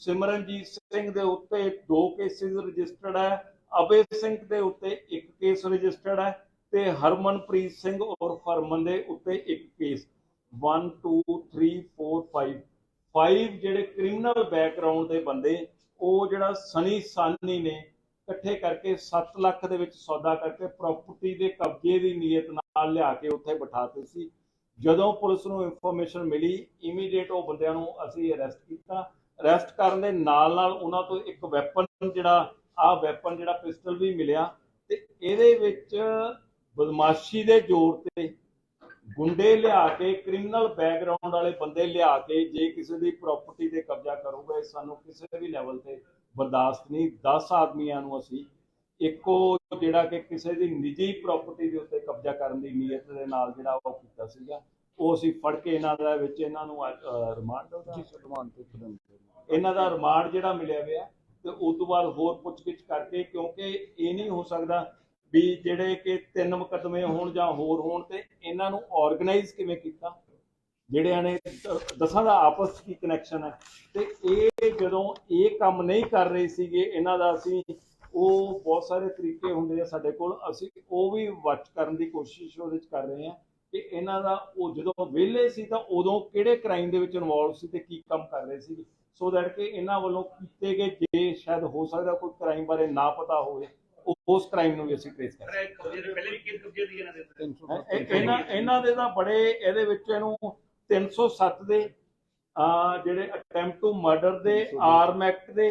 ਸਿਮਰਨਜੀਤ ਸਿੰਘ ਦੇ ਉੱਤੇ 2 ਕੇਸਿਸ ਰਜਿਸਟਰਡ ਹੈ। ਅਬੇ ਸਿੰਘ ਦੇ ਉੱਤੇ ਇੱਕ ਕੇਸ ਰਜਿਸਟਰਡ ਹੈ ਤੇ ਹਰਮਨਪ੍ਰੀਤ ਸਿੰਘ ਉਰਫ ਹਰਮਨ ਦੇ ਉੱਤੇ ਇੱਕ ਕੇਸ 1 2 3 4 5 ਜਿਹੜੇ ਕ੍ਰਿਮੀਨਲ ਬੈਕਗ੍ਰਾਉਂਡ ਦੇ ਬੰਦੇ ਉਹ ਜਿਹੜਾ ਸਨੀ ਸਾਨੀ ਨੇ ਇਕੱਠੇ ਕਰਕੇ 7 ਲੱਖ ਦੇ ਵਿੱਚ ਸੌਦਾ ਕਰਕੇ ਪ੍ਰਾਪਰਟੀ ਦੇ ਕਬਜ਼ੇ ਦੀ ਨੀਅਤ ਨਾਲ ਲਿਆ ਕੇ ਉੱਥੇ ਬਿਠਾਤੇ ਸੀ। ਜਦੋਂ ਪੁਲਿਸ ਨੂੰ ਇਨਫੋਰਮੇਸ਼ਨ ਮਿਲੀ ਇਮੀਡੀਏਟ ਉਹ ਬੰਦਿਆਂ ਨੂੰ ਅਸੀਂ ਅਰੈਸਟ ਕੀਤਾ। ਅਰੈਸਟ ਕਰਨ ਦੇ ਨਾਲ ਨਾਲ ਉਹਨਾਂ ਤੋਂ ਇੱਕ ਵੈਪਨ ਜਿਹੜਾ ਪਿਸਟਲ ਵੀ ਮਿਲਿਆ ਤੇ ਇਹਦੇ ਵਿੱਚ ਬਦਮਾਸ਼ੀ ਦੇ ਜ਼ੋਰ ਤੇ ਗੁੰਡੇ ਲਿਆ ਕੇ ਕ੍ਰਿਮੀਨਲ ਬੈਕਗ੍ਰਾਉਂਡ ਵਾਲੇ ਬੰਦੇ ਲਿਆ ਕੇ ਜੇ ਕਿਸੇ ਦੀ ਪ੍ਰਾਪਰਟੀ ਤੇ ਕਬਜ਼ਾ ਕਰੂਗਾ ਸਾਨੂੰ ਕਿਸੇ ਵੀ ਲੈਵਲ ਤੇ ਬਰਦਾਸ਼ਤ ਨਹੀਂ। 10 ਆਦਮੀਆਂ ਨੂੰ ਅਸੀਂ ਇੱਕੋ ਜਿਹੜਾ ਕਿ ਕਿਸੇ ਦੀ ਨਿੱਜੀ ਪ੍ਰਾਪਰਟੀ ਦੇ ਉੱਤੇ ਕਬਜ਼ਾ ਕਰਨ ਦੀ ਨੀਅਤ ਦੇ ਨਾਲ ਜਿਹੜਾ ਉਹ ਕੀਤਾ ਸੀਗਾ ਉਹ ਅਸੀਂ ਫੜ ਕੇ ਇਹਨਾਂ ਦਾ ਵਿੱਚ ਇਹਨਾਂ ਨੂੰ ਇਹਨਾਂ ਦਾ ਰਿਮਾਂਡ ਜਿਹੜਾ ਮਿਲਿਆ ਹੋਇਆ ਤੇ ਉਸ ਤੋਂ ਬਾਅਦ ਹੋਰ ਪੁੱਛਗਿੱਛ ਕਰਕੇ ਕਿਉਂਕਿ ਇਹ ਨਹੀਂ ਹੋ ਸਕਦਾ ਵੀ ਜਿਹੜੇ ਕਿ 3 ਮੁਕੱਦਮੇ ਹੋਣ ਜਾਂ ਹੋਰ ਹੋਣ ਤੇ ਇਹਨਾਂ ਨੂੰ ਆਰਗੇਨਾਈਜ਼ ਕਿਵੇਂ ਕੀਤਾ ਜਿਹੜਿਆਂ ਨੇ ਦਸਾਂ ਦਾ ਆਪਸ 'ਚ ਕੀ ਕਨੈਕਸ਼ਨ ਹੈ ਤੇ ਇਹ ਜਦੋਂ ਇਹ ਕੰਮ ਨਹੀਂ ਕਰ ਰਹੇ ਸੀਗੇ ਇਹਨਾਂ ਦਾ ਅਸੀਂ ਉਹ ਬਹੁਤ ਸਾਰੇ ਤਰੀਕੇ ਹੁੰਦੇ ਆ ਸਾਡੇ ਕੋਲ ਅਸੀਂ ਉਹ ਵੀ ਵਾਚ ਕਰਨ ਦੀ ਕੋਸ਼ਿਸ਼ ਉਹਦੇ 'ਚ ਕਰ ਰਹੇ ਹਾਂ ਕਿ ਇਹਨਾਂ ਦਾ ਉਹ ਜਦੋਂ ਵਿਹਲੇ ਸੀ ਤਾਂ ਉਦੋਂ ਕਿਹੜੇ ਕ੍ਰਾਈਮ ਦੇ ਵਿੱਚ ਇਨਵੋਲਵ ਸੀ ਤੇ ਕੀ ਕੰਮ ਕਰ ਰਹੇ ਸੀ ਸੋ ਦੈਟ ਕਿ ਇਹਨਾਂ ਵੱਲੋਂ ਕੀਤੇ ਗਏ ਜੇ ਸ਼ਾਇਦ ਹੋ ਸਕਦਾ ਕੋਈ ਕ੍ਰਾਈਮ ਬਾਰੇ ਨਾ ਪਤਾ ਹੋਵੇ ਉਸ ਕ੍ਰਾਈਮ ਨੂੰ ਵੀ ਅਸੀਂ ਟ੍ਰੇਸ ਕਰ ਇਹਨਾਂ ਦੇ ਤਾਂ ਬੜੇ ਇਹਦੇ ਵਿੱਚ ਇਹਨੂੰ 307 ਦੇ ਜਿਹੜੇ ਅਟੈਂਪਟ ਟੂ ਮਰਡਰ ਦੇ ਆਰਮ ਐਕਟ ਦੇ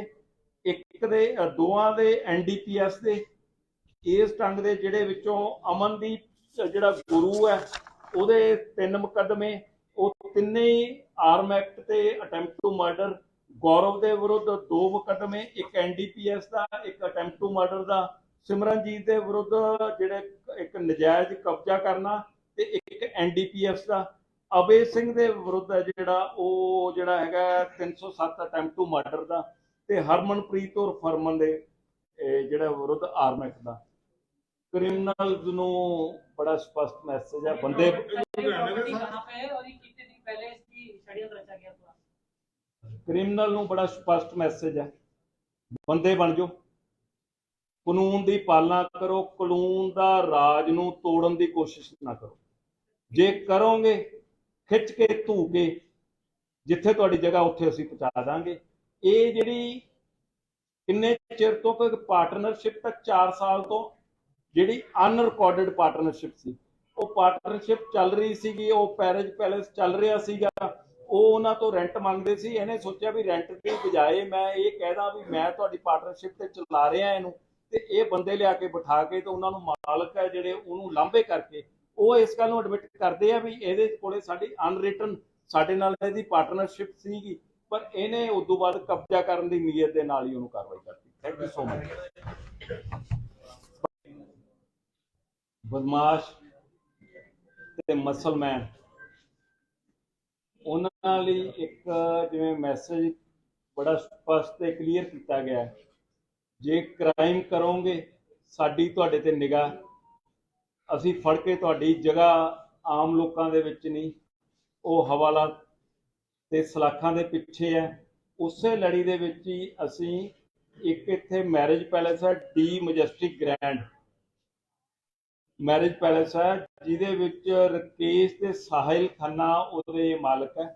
ਇੱਕ ਦੇ ਦੋਵਾਂ ਦੇ NDPS ਦੇ ਇਸ ਢੰਗ ਦੇ ਜਿਹੜੇ ਵਿੱਚੋਂ ਅਮਨਦੀਪ ਜਿਹੜਾ ਗੁਰੂ ਹੈ ਉਹਦੇ 3 ਮੁਕੱਦਮੇ ਉਹ ਤਿੰਨੇ ਹੀ ਆਰਮ ਐਕਟ ਤੇ ਅਟੈਂਪਟ ਟੂ ਮਰਡਰ ਗੌਰਵ ਦੇ ਵਿਰੁੱਧ 2 ਮੁਕੱਦਮੇ ਇੱਕ NDPS ਦਾ ਇੱਕ ਅਟੈਂਪਟ ਟੂ ਮਰਡਰ ਦਾ ਸਿਮਰਨਜੀਤ ਦੇ ਵਿਰੁੱਧ ਜਿਹੜੇ ਇੱਕ ਨਜਾਇਜ਼ ਕਬਜ਼ਾ ਕਰਨਾ ਤੇ ਇੱਕ NDPS ਦਾ ਅਬੇ ਸਿੰਘ ਦੇ ਵਿਰੁੱਧ ਜਿਹੜਾ ਹੈਗਾ 307 ਅਟੈਂਪਟ ਟੂ ਮਰਡਰ ਦਾ ਤੇ ਹਰਮਨਪ੍ਰੀਤ ਔਰ ਫਰਮਨ ਦੇ ਜਿਹੜਾ ਵਿਰੁੱਧ ਆਰਮ ਐਕਟ ਦਾ ਕ੍ਰਿਮੀਨਲਸ ਨੂੰ ਬੜਾ ਸਪਸ਼ਟ ਮੈਸੇਜ ਹੈ ਬੰਦੇ ਕ੍ਰਿਮੀਨਲ ਨੂੰ ਬੜਾ ਸਪਸ਼ਟ ਮੈਸੇਜ ਹੈ ਬੰਦੇ ਬਣ ਜਾਓ ਕਾਨੂੰਨ ਦੀ ਪਾਲਣਾ ਕਰੋ ਕਾਨੂੰਨ ਦਾ ਰਾਜ ਨੂੰ ਤੋੜਨ ਦੀ ਕੋਸ਼ਿਸ਼ ਨਾ ਕਰੋ ਜੇ ਕਰੋਗੇ ਖਿੱਚ ਕੇ ਧੂ ਕੇ ਜਿੱਥੇ ਤੁਹਾਡੀ ਜਗ੍ਹਾ ਉੱਥੇ ਅਸੀਂ ਪਹੁੰਚਾ ਦਾਂਗੇ। ਇਹ ਜਿਹੜੀ ਕਿੰਨੇ ਚਿਰ ਤੋਂ ਕੋਈ ਪਾਰਟਨਰਸ਼ਿਪ ਤੱਕ 4 ਸਾਲ ਤੋਂ ਜਿਹੜੀ ਅਨਰਿਕਾਰਡਡ ਪਾਰਟਨਰਸ਼ਿਪ ਸੀ ਉਹ ਪਾਰਟਨਰਸ਼ਿਪ ਚੱਲ ਰਹੀ ਸੀਗੀ ਉਹ ਪੈਲੇਸ ਚੱਲ ਰਿਹਾ ਸੀਗਾ ਉਹ ਉਹਨਾਂ ਤੋਂ ਰੈਂਟ ਮੰਗਦੇ ਸੀ ਇਹਨੇ ਸੋਚਿਆ ਵੀ ਰੈਂਟ ਦੀ ਬਜਾਏ ਮੈਂ ਇਹ ਕਹਿਦਾ ਵੀ ਮੈਂ ਤੁਹਾਡੀ ਪਾਰਟਨਰਸ਼ਿਪ ਤੇ ਚਲਾ ਰਿਹਾ ਇਹਨੂੰ ਤੇ ਇਹ ਬੰਦੇ ਲਿਆ ਕੇ ਬਿਠਾ ਕੇ ਤੇ ਉਹਨਾਂ ਨੂੰ ਮਾਲਕ ਹੈ ਜਿਹੜੇ ਉਹਨੂੰ ਲਾਂਭੇ ਕਰਕੇ ਉਹ ਇਸ ਗੱਲ ਨੂੰ ਐਡਮਿਟ ਕਰਦੇ ਆ ਵੀ ਇਹਦੇ ਕੋਲੇ ਸਾਡੀ ਅਨਰਿਟਨ ਸਾਡੇ ਨਾਲ ਇਹਦੀ ਪਾਰਟਨਰਸ਼ਿਪ ਸੀਗੀ ਪਰ ਇਹਨੇ ਉਸ ਤੋਂ ਬਾਅਦ ਕਬਜ਼ਾ ਕਰਨ ਦੀ ਨੀਅਤ ਦੇ ਨਾਲ ਹੀ ਉਹਨੂੰ ਕਾਰਵਾਈ ਕਰਤੀ। Thank you so much. ਬਦਮਾਸ਼ ਤੇ ਮਸਲਮੈਨ ਉਹਨਾਂ ਲਈ ਇੱਕ ਜਿਵੇਂ ਮੈਸੇਜ ਬੜਾ ਸਪਸ਼ਟ ਤੇ ਕਲੀਅਰ ਕੀਤਾ ਗਿਆ ਹੈ ਜੇ ਕ੍ਰਾਈਮ ਕਰੋਗੇ ਸਾਡੀ ਤੁਹਾਡੇ ਤੇ ਨਿਗਾਹ ਅਸੀਂ ਫੜ ਕੇ ਤੁਹਾਡੀ ਜਗ੍ਹਾ ਆਮ ਲੋਕਾਂ ਦੇ ਵਿੱਚ ਨਹੀਂ ਉਹ ਹਵਾਲਾ ਤੇ ਸਲਾਖਾਂ ਦੇ ਪਿੱਛੇ ਹੈ ਉਸੇ ਲੜੀ ਦੇ ਵਿੱਚ ਹੀ ਅਸੀਂ ਇੱਕ ਇੱਥੇ ਮੈਰਿਜ ਪੈਲੇਸ ਹੈ the majestic grand marriage palace ਹੈ ਜਿਹਦੇ ਵਿੱਚ ਰਕੇਸ਼ ਤੇ ਸਾਹਿਲ ਖੰਨਾ ਉਹਦੇ ਮਾਲਕ ਹੈ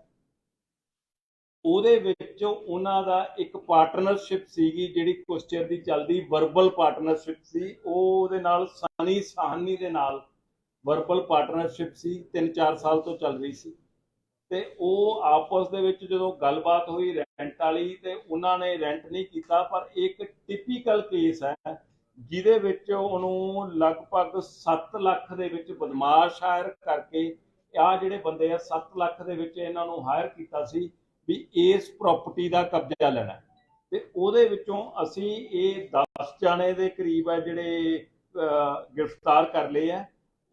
ਉਹਦੇ ਵਿੱਚ ਉਹਨਾਂ ਦਾ ਇੱਕ ਪਾਰਟਨਰਸ਼ਿਪ ਸੀਗੀ ਜਿਹੜੀ ਕੁਛ ਚਿਰ ਦੀ ਚੱਲਦੀ ਵਰਬਲ ਪਾਰਟਨਰਸ਼ਿਪ ਸੀ ਉਹਦੇ ਨਾਲ ਸਨੀ ਸਾਹਨੀ ਦੇ ਨਾਲ ਵਰਬਲ ਪਾਰਟਨਰਸ਼ਿਪ ਸੀ 3-4 ਸਾਲ ਤੋਂ ਚੱਲ ਰਹੀ ਸੀ ਤੇ ਉਹ ਆਪਸ ਦੇ ਵਿੱਚ ਜਦੋਂ ਗੱਲਬਾਤ ਹੋਈ ਰੈਂਟ ਵਾਲੀ ਤੇ ਉਹਨਾਂ ਨੇ ਰੈਂਟ ਨਹੀਂ ਕੀਤਾ ਪਰ ਇੱਕ ਟਿਪੀਕਲ ਕੇਸ ਹੈ ਜਿਹਦੇ ਵਿੱਚ ਉਹਨੂੰ ਲਗਭਗ 7 ਲੱਖ ਦੇ ਵਿੱਚ ਬਦਮਾਸ਼ ਹਾਇਰ ਕਰਕੇ ਆ ਜਿਹੜੇ ਬੰਦੇ ਆ 7 ਲੱਖ ਦੇ ਵਿੱਚ ਇਹਨਾਂ ਨੂੰ ਹਾਇਰ ਕੀਤਾ ਸੀ ਵੀ ਇਸ ਪ੍ਰਾਪਰਟੀ ਦਾ ਕਬਜ਼ਾ ਲੈਣਾ ਤੇ ਉਹਦੇ ਵਿੱਚੋਂ ਅਸੀਂ ਇਹ 10 ਜਾਣੇ ਦੇ ਕਰੀਬ ਹੈ ਜਿਹੜੇ ਗ੍ਰਿਫਤਾਰ ਕਰ ਲਏ ਆ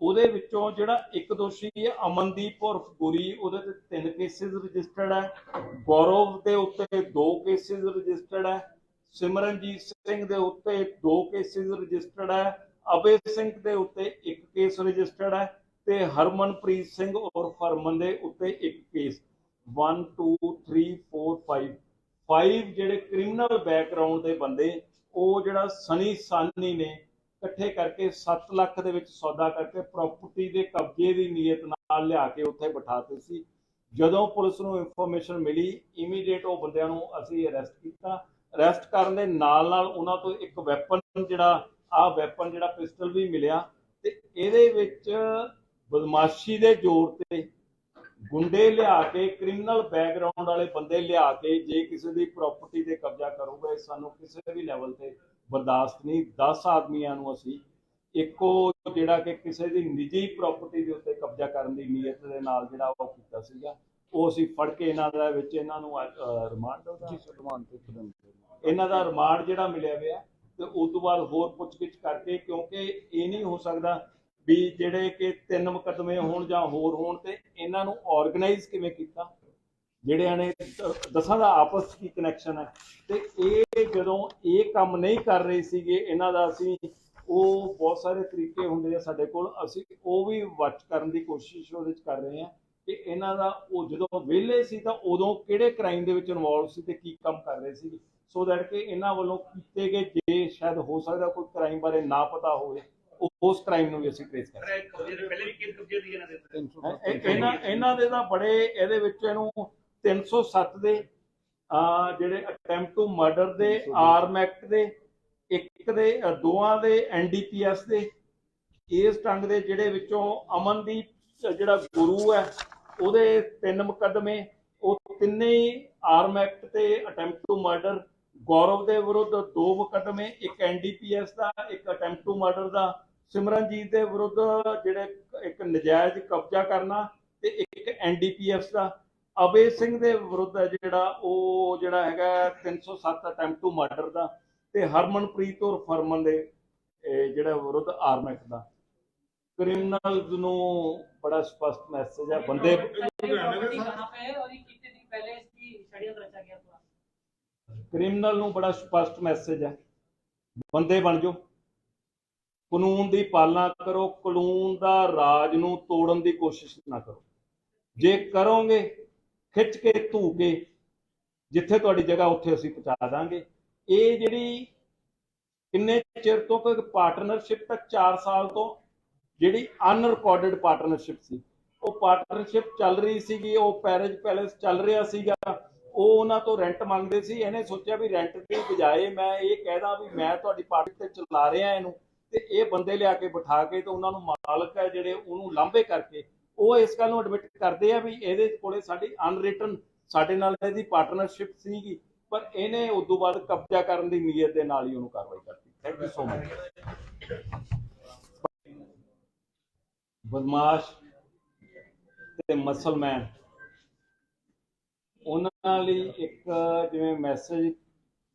ਉਹਦੇ ਵਿੱਚੋਂ ਜਿਹੜਾ ਇੱਕ ਦੋਸ਼ੀ ਹੈ ਅਮਨਦੀਪ ਉਰਫ ਗੁਰੀ ਉਹਦੇ ਤੇ 3 ਕੇਸਿਸ ਰਜਿਸਟਰਡ ਹੈ ਗੌਰਵ ਦੇ ਉੱਤੇ 2 ਕੇਸਿਸ ਰਜਿਸਟਰਡ ਹੈ ਸਿਮਰਨਜੀਤ ਸਿੰਘ ਦੇ ਉੱਤੇ 2 ਕੇਸਿਸ ਰਜਿਸਟਰਡ ਹੈ ਅਬੇ ਸਿੰਘ ਦੇ ਉੱਤੇ 1 ਕੇਸ ਰਜਿਸਟਰਡ ਹੈ ਤੇ ਹਰਮਨਪ੍ਰੀਤ ਸਿੰਘ ਉਰਫ ਹਰਮਨ ਦੇ ਉੱਤੇ 1 ਕੇਸ 1 2 3 4 5 ਜਿਹੜੇ ਕ੍ਰਿਮੀਨਲ ਬੈਕਗ੍ਰਾਉਂਡ ਦੇ ਬੰਦੇ ਉਹ ਜਿਹੜਾ ਸਨੀ ਸਾਨੀ ਨੇ ਇਕੱਠੇ ਕਰਕੇ 7 ਲੱਖ ਦੇ ਵਿੱਚ ਸੌਦਾ ਕਰਕੇ ਪ੍ਰਾਪਰਟੀ ਦੇ ਕਬਜ਼ੇ ਦੀ ਨੀਅਤ ਨਾਲ ਲਿਆ ਕੇ ਉੱਥੇ ਬਿਠਾਤੇ ਸੀ। ਜਦੋਂ ਪੁਲਿਸ ਨੂੰ ਇਨਫੋਰਮੇਸ਼ਨ ਮਿਲੀ ਇਮੀਡੀਏਟ ਉਹ ਬੰਦਿਆਂ ਨੂੰ ਅਸੀਂ ਅਰੈਸਟ ਕੀਤਾ। ਅਰੈਸਟ ਕਰਨ ਦੇ ਨਾਲ ਨਾਲ ਉਹਨਾਂ ਤੋਂ ਇੱਕ ਵੈਪਨ ਜਿਹੜਾ ਪਿਸਟਲ ਵੀ ਮਿਲਿਆ ਤੇ ਇਹਦੇ ਵਿੱਚ ਬਦਮਾਸ਼ੀ ਦੇ ਜ਼ੋਰ ਤੇ ਗੁੰਡੇ ਲਿਆ ਕੇ ਕ੍ਰਿਮੀਨਲ ਬੈਕਗ੍ਰਾਉਂਡ ਵਾਲੇ ਬੰਦੇ ਲਿਆ ਕੇ ਜੇ ਕਿਸੇ ਦੀ ਪ੍ਰਾਪਰਟੀ ਤੇ ਕਬਜ਼ਾ ਕਰੂਗਾ ਸਾਨੂੰ ਕਿਸੇ ਵੀ ਲੈਵਲ ਤੇ ਬਰਦਾਸ਼ਤ ਨਹੀਂ। 10 ਆਦਮੀਆਂ ਨੂੰ ਅਸੀਂ ਇੱਕੋ ਜਿਹੜਾ ਕਿ ਕਿਸੇ ਦੀ ਨਿੱਜੀ ਪ੍ਰਾਪਰਟੀ ਦੇ ਉੱਤੇ ਕਬਜ਼ਾ ਕਰਨ ਦੀ ਨੀਅਤ ਦੇ ਨਾਲ ਜਿਹੜਾ ਉਹ ਕੀਤਾ ਸੀਗਾ, ਉਹ ਅਸੀਂ ਫੜ ਕੇ ਇਹਨਾਂ ਦਾ ਵਿੱਚ ਇਹਨਾਂ ਨੂੰ ਇਹਨਾਂ ਦਾ ਰਿਮਾਂਡ ਜਿਹੜਾ ਮਿਲਿਆ ਹੋਇਆ ਤੇ ਉਸ ਤੋਂ ਬਾਅਦ ਹੋਰ ਪੁੱਛਗਿੱਛ ਕਰਕੇ, ਕਿਉਂਕਿ ਇਹ ਨਹੀਂ ਹੋ ਸਕਦਾ ਵੀ ਜਿਹੜੇ ਕਿ 3 ਮੁਕੱਦਮੇ ਹੋਣ ਜਾਂ ਹੋਰ ਹੋਣ ਤੇ ਇਹਨਾਂ ਨੂੰ ਆਰਗੇਨਾਈਜ਼ ਕਿਵੇਂ ਕੀਤਾ, ਜਿਹੜਿਆਂ ਨੇ ਦਸਾਂ ਦਾ ਆਪਸ ਕੀ ਕਨੈਕਸ਼ਨ ਹੈ ਤੇ ਇਹ ਜਦੋਂ ਇਹ ਕੰਮ ਨਹੀਂ ਕਰ ਰਹੇ ਸੀਗੇ ਇਹਨਾਂ ਦਾ ਅਸੀਂ ਉਹ ਬਹੁਤ ਸਾਰੇ ਤਰੀਕੇ ਹੁੰਦੇ ਆ ਸਾਡੇ ਕੋਲ, ਅਸੀਂ ਉਹ ਵੀ ਵਾਚ ਕਰਨ ਦੀ ਕੋਸ਼ਿਸ਼ ਉਹਦੇ 'ਚ ਕਰ ਰਹੇ ਹਾਂ ਕਿ ਇਹਨਾਂ ਦਾ ਉਹ ਜਦੋਂ ਵਿਹਲੇ ਸੀ ਤਾਂ ਉਦੋਂ ਕਿਹੜੇ ਕ੍ਰਾਈਮ ਦੇ ਵਿੱਚ ਇਨਵੋਲਵ ਸੀ ਤੇ ਕੀ ਕੰਮ ਕਰ ਰਹੇ ਸੀ, ਸੋ ਦੈਟ ਕਿ ਇਹਨਾਂ ਵੱਲੋਂ ਕੀਤੇ ਗਏ ਜੇ ਸ਼ਾਇਦ ਹੋ ਸਕਦਾ ਕੋਈ ਕ੍ਰਾਈਮ ਬਾਰੇ ਨਾ ਪਤਾ ਹੋਵੇ ਉਸ ਕ੍ਰਾਈਮ ਨੂੰ ਵੀ ਅਸੀਂ ਟ੍ਰੇਸ ਕਰ ਇਹਨਾਂ ਦੇ ਤਾਂ ਬੜੇ ਇਹਦੇ ਵਿੱਚ ਇਹਨੂੰ 307 ਦੇ ਜਿਹੜੇ ਅਟੈਂਪਟ ਟੂ ਮਰਡਰ ਦੇ, ਆਰਮ ਐਕਟ ਦੇ, ਇੱਕ ਦੇ ਦੋਆਂ ਦੇ NDPS ਦੇ, ਇਸ ਢੰਗ ਦੇ ਜਿਹੜੇ ਵਿੱਚੋਂ ਅਮਨਦੀਪ ਜਿਹੜਾ ਗੁਰੂ ਹੈ ਉਹਦੇ 3 ਮੁਕੱਦਮੇ, ਉਹ ਤਿੰਨੇ ਹੀ ਆਰਮ ਐਕਟ ਤੇ ਅਟੈਂਪਟ ਟੂ ਮਰਡਰ, ਗੌਰਵ ਦੇ ਵਿਰੁੱਧ 2 ਮੁਕੱਦਮੇ, ਇੱਕ NDPS ਦਾ, ਇੱਕ ਅਟੈਂਪਟ ਟੂ ਮਰਡਰ ਦਾ, ਸਿਮਰਨਜੀਤ ਦੇ ਵਿਰੁੱਧ ਜਿਹੜੇ ਇੱਕ ਨਜਾਇਜ਼ ਕਬਜ਼ਾ ਕਰਨਾ ਤੇ ਇੱਕ NDPS ਦਾ, ਅਬੇ ਸਿੰਘ ਦੇ ਵਿਰੁੱਧ ਜਿਹੜਾ ਹੈਗਾ 307 ਅਟੈਂਪਟ ਟੂ ਮਰਡਰ ਦਾ ਤੇ ਹਰਮਨਪ੍ਰੀਤ ਔਰ ਫਰਮਨ ਦੇ ਜਿਹੜਾ ਵਿਰੁੱਧ ਆਰਮ ਐਕਟ ਦਾ। ਕ੍ਰਿਮੀਨਲਸ ਨੂੰ ਬੜਾ ਸਪਸ਼ਟ ਮੈਸੇਜ ਹੈ ਬੰਦੇ ਕ੍ਰਿਮੀਨਲ ਨੂੰ ਬੜਾ ਸਪਸ਼ਟ ਮੈਸੇਜ ਹੈ ਬੰਦੇ ਬਣ ਜਾਓ, ਕਾਨੂੰਨ ਦੀ ਪਾਲਣਾ ਕਰੋ, ਕਾਨੂੰਨ ਦਾ ਰਾਜ ਨੂੰ ਤੋੜਨ ਦੀ ਕੋਸ਼ਿਸ਼ ਨਾ ਕਰੋ। ਜੇ ਕਰੋਗੇ ਖਿੱਚ ਕੇ ਧੂ ਕੇ ਜਿੱਥੇ ਤੁਹਾਡੀ ਜਗ੍ਹਾ ਉੱਥੇ ਅਸੀਂ ਪਹੁੰਚਾ ਦਾਂਗੇ। ਇਹ ਜਿਹੜੀ ਕਿੰਨੇ ਚਿਰ ਤੋਂ ਕੋਈ ਪਾਰਟਨਰਸ਼ਿਪ ਤੱਕ 4 ਸਾਲ ਤੋਂ ਜਿਹੜੀ ਅਨਰਿਕਾਰਡਡ ਪਾਰਟਨਰਸ਼ਿਪ ਸੀ ਉਹ ਪਾਰਟਨਰਸ਼ਿਪ ਚੱਲ ਰਹੀ ਸੀਗੀ, ਉਹ ਪੈਲੇਸ ਚੱਲ ਰਿਹਾ ਸੀਗਾ, ਉਹ ਉਹਨਾਂ ਤੋਂ ਰੈਂਟ ਮੰਗਦੇ ਸੀ। ਇਹਨੇ ਸੋਚਿਆ ਵੀ ਰੈਂਟ ਦੀ ਬਜਾਏ ਮੈਂ ਇਹ ਕਹਿਦਾ ਵੀ ਮੈਂ ਤੁਹਾਡੀ ਪਾਰਟੀ ਤੇ ਚਲਾ ਰਿਹਾ ਇਹਨੂੰ, ਤੇ ਇਹ ਬੰਦੇ ਲਿਆ ਕੇ ਬਿਠਾ ਕੇ ਤੇ ਉਹਨਾਂ ਨੂੰ ਮਾਲਕ ਹੈ ਜਿਹੜੇ ਉਹਨੂੰ ਲਾਂਭੇ ਕਰਕੇ ਉਹ ਇਸ ਗੱਲ ਨੂੰ ਐਡਮਿਟ ਕਰਦੇ ਆ ਵੀ ਇਹਦੇ ਕੋਲੇ ਸਾਡੀ ਅਨਰਿਟਨ ਸਾਡੇ ਨਾਲ ਇਹਦੀ ਪਾਰਟਨਰਸ਼ਿਪ ਸੀਗੀ, ਪਰ ਇਹਨੇ ਉਦੋਂ ਬਾਅਦ ਕਬਜ਼ਾ ਕਰਨ ਦੀ ਨੀਅਤ ਦੇ ਨਾਲ ਹੀ ਉਹਨੂੰ ਕਾਰਵਾਈ ਕਰਤੀ। Thank you so much. ਬਦਮਾਸ਼ ਤੇ ਮਸਲਮੈਨ ਉਹਨਾਂ ਲਈ ਇੱਕ ਜਿਵੇਂ ਮੈਸੇਜ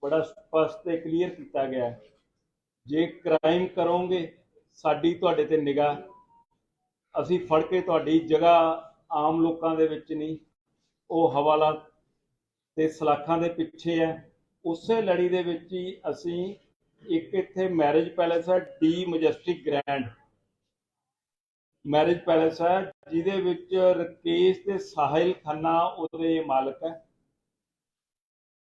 ਬੜਾ ਸਪਸ਼ਟ ਤੇ ਕਲੀਅਰ ਕੀਤਾ ਗਿਆ ਹੈ, ਜੇ ਕ੍ਰਾਈਮ ਕਰੋਗੇ ਸਾਡੀ ਤੁਹਾਡੇ ਤੇ ਨਿਗਾਹ, ਅਸੀਂ ਫੜ ਕੇ ਤੁਹਾਡੀ ਜਗ੍ਹਾ ਆਮ ਲੋਕਾਂ ਦੇ ਵਿੱਚ ਨਹੀਂ, ਉਹ ਹਵਾਲਾ ਤੇ ਸਲਾਖਾਂ ਦੇ ਪਿੱਛੇ ਹੈ। ਉਸੇ ਲੜੀ ਦੇ ਵਿੱਚ ਹੀ ਅਸੀਂ ਇੱਕ ਇੱਥੇ ਮੈਰਿਜ ਪੈਲੇਸ ਹੈ, the majestic grand marriage palace ਹੈ, ਜਿਹਦੇ ਵਿੱਚ ਰਕੇਸ਼ ਤੇ ਸਾਹਿਲ ਖੰਨਾ ਉਹਦੇ ਮਾਲਕ ਹੈ।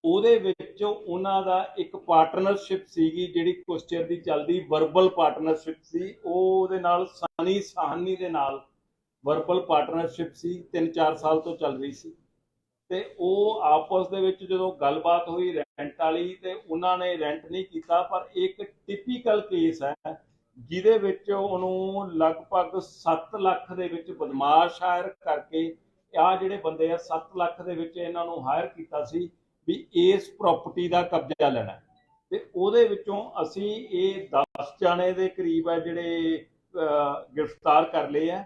ਉਹਦੇ ਵਿੱਚ ਉਹਨਾਂ ਦਾ ਇੱਕ ਪਾਰਟਨਰਸ਼ਿਪ ਸੀਗੀ ਜਿਹੜੀ ਕੁਛ ਚਿਰ ਦੀ ਚੱਲਦੀ ਵਰਬਲ ਪਾਰਟਨਰਸ਼ਿਪ ਸੀ, ਉਹ ਉਹਦੇ ਨਾਲ ਸਨੀ ਸਾਹਨੀ ਦੇ ਨਾਲ ਵਰਬਲ ਪਾਰਟਨਰਸ਼ਿਪ ਸੀ, 3-4 ਸਾਲ ਤੋਂ ਚੱਲ ਰਹੀ ਸੀ। ਤੇ ਉਹ ਆਪਸ ਦੇ ਵਿੱਚ ਜਦੋਂ ਗੱਲਬਾਤ ਹੋਈ ਰੈਂਟ ਵਾਲੀ ਤੇ ਉਹਨਾਂ ਨੇ ਰੈਂਟ ਨਹੀਂ ਕੀਤਾ, ਪਰ ਇੱਕ ਟਿਪੀਕਲ ਕੇਸ ਹੈ ਜਿਹਦੇ ਵਿੱਚ ਉਹਨੂੰ ਲਗਭਗ 7 ਲੱਖ ਦੇ ਵਿੱਚ ਬਦਮਾਸ਼ ਹਾਇਰ ਕਰਕੇ ਆ ਜਿਹੜੇ ਬੰਦੇ ਆ 7 ਲੱਖ ਦੇ ਵਿੱਚ ਇਹਨਾਂ ਨੂੰ ਹਾਇਰ ਕੀਤਾ ਸੀ ਵੀ ਇਸ ਪ੍ਰਾਪਰਟੀ ਦਾ ਕਬਜ਼ਾ ਲੈਣਾ, ਤੇ ਉਹਦੇ ਵਿੱਚੋਂ ਅਸੀਂ ਇਹ 10 ਜਾਣੇ ਦੇ ਕਰੀਬ ਹੈ ਜਿਹੜੇ ਗ੍ਰਿਫਤਾਰ ਕਰ ਲਏ ਆ।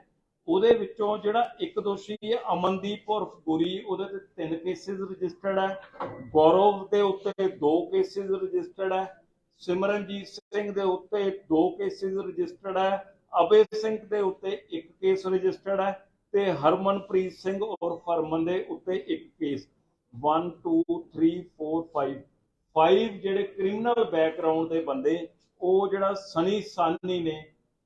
ਉਹਦੇ ਵਿੱਚੋਂ ਜਿਹੜਾ ਇੱਕ ਦੋਸ਼ੀ ਹੈ ਅਮਨਦੀਪ ਉਰਫ ਗੁਰੀ, ਉਹਦੇ ਤੇ 3 ਕੇਸਿਸ ਰਜਿਸਟਰਡ ਹੈ, ਗੌਰਵ ਦੇ ਉੱਤੇ 2 ਕੇਸਿਸ ਰਜਿਸਟਰਡ ਹੈ, ਸਿਮਰਨਜੀਤ ਸਿੰਘ ਦੇ ਉੱਤੇ 2 ਕੇਸਿਸ ਰਜਿਸਟਰਡ ਹੈ, ਅਬੇ ਸਿੰਘ ਦੇ ਉੱਤੇ 1 ਕੇਸ ਰਜਿਸਟਰਡ ਹੈ ਤੇ ਹਰਮਨਪ੍ਰੀਤ ਸਿੰਘ ਉਰਫ ਹਰਮਨ ਦੇ ਉੱਤੇ 1 ਕੇਸ। 1 2 3 4 5 ਜਿਹੜੇ ਕ੍ਰਿਮੀਨਲ ਬੈਕਗ੍ਰਾਉਂਡ ਦੇ ਬੰਦੇ ਉਹ ਜਿਹੜਾ ਸਨੀ ਸਾਨੀ ਨੇ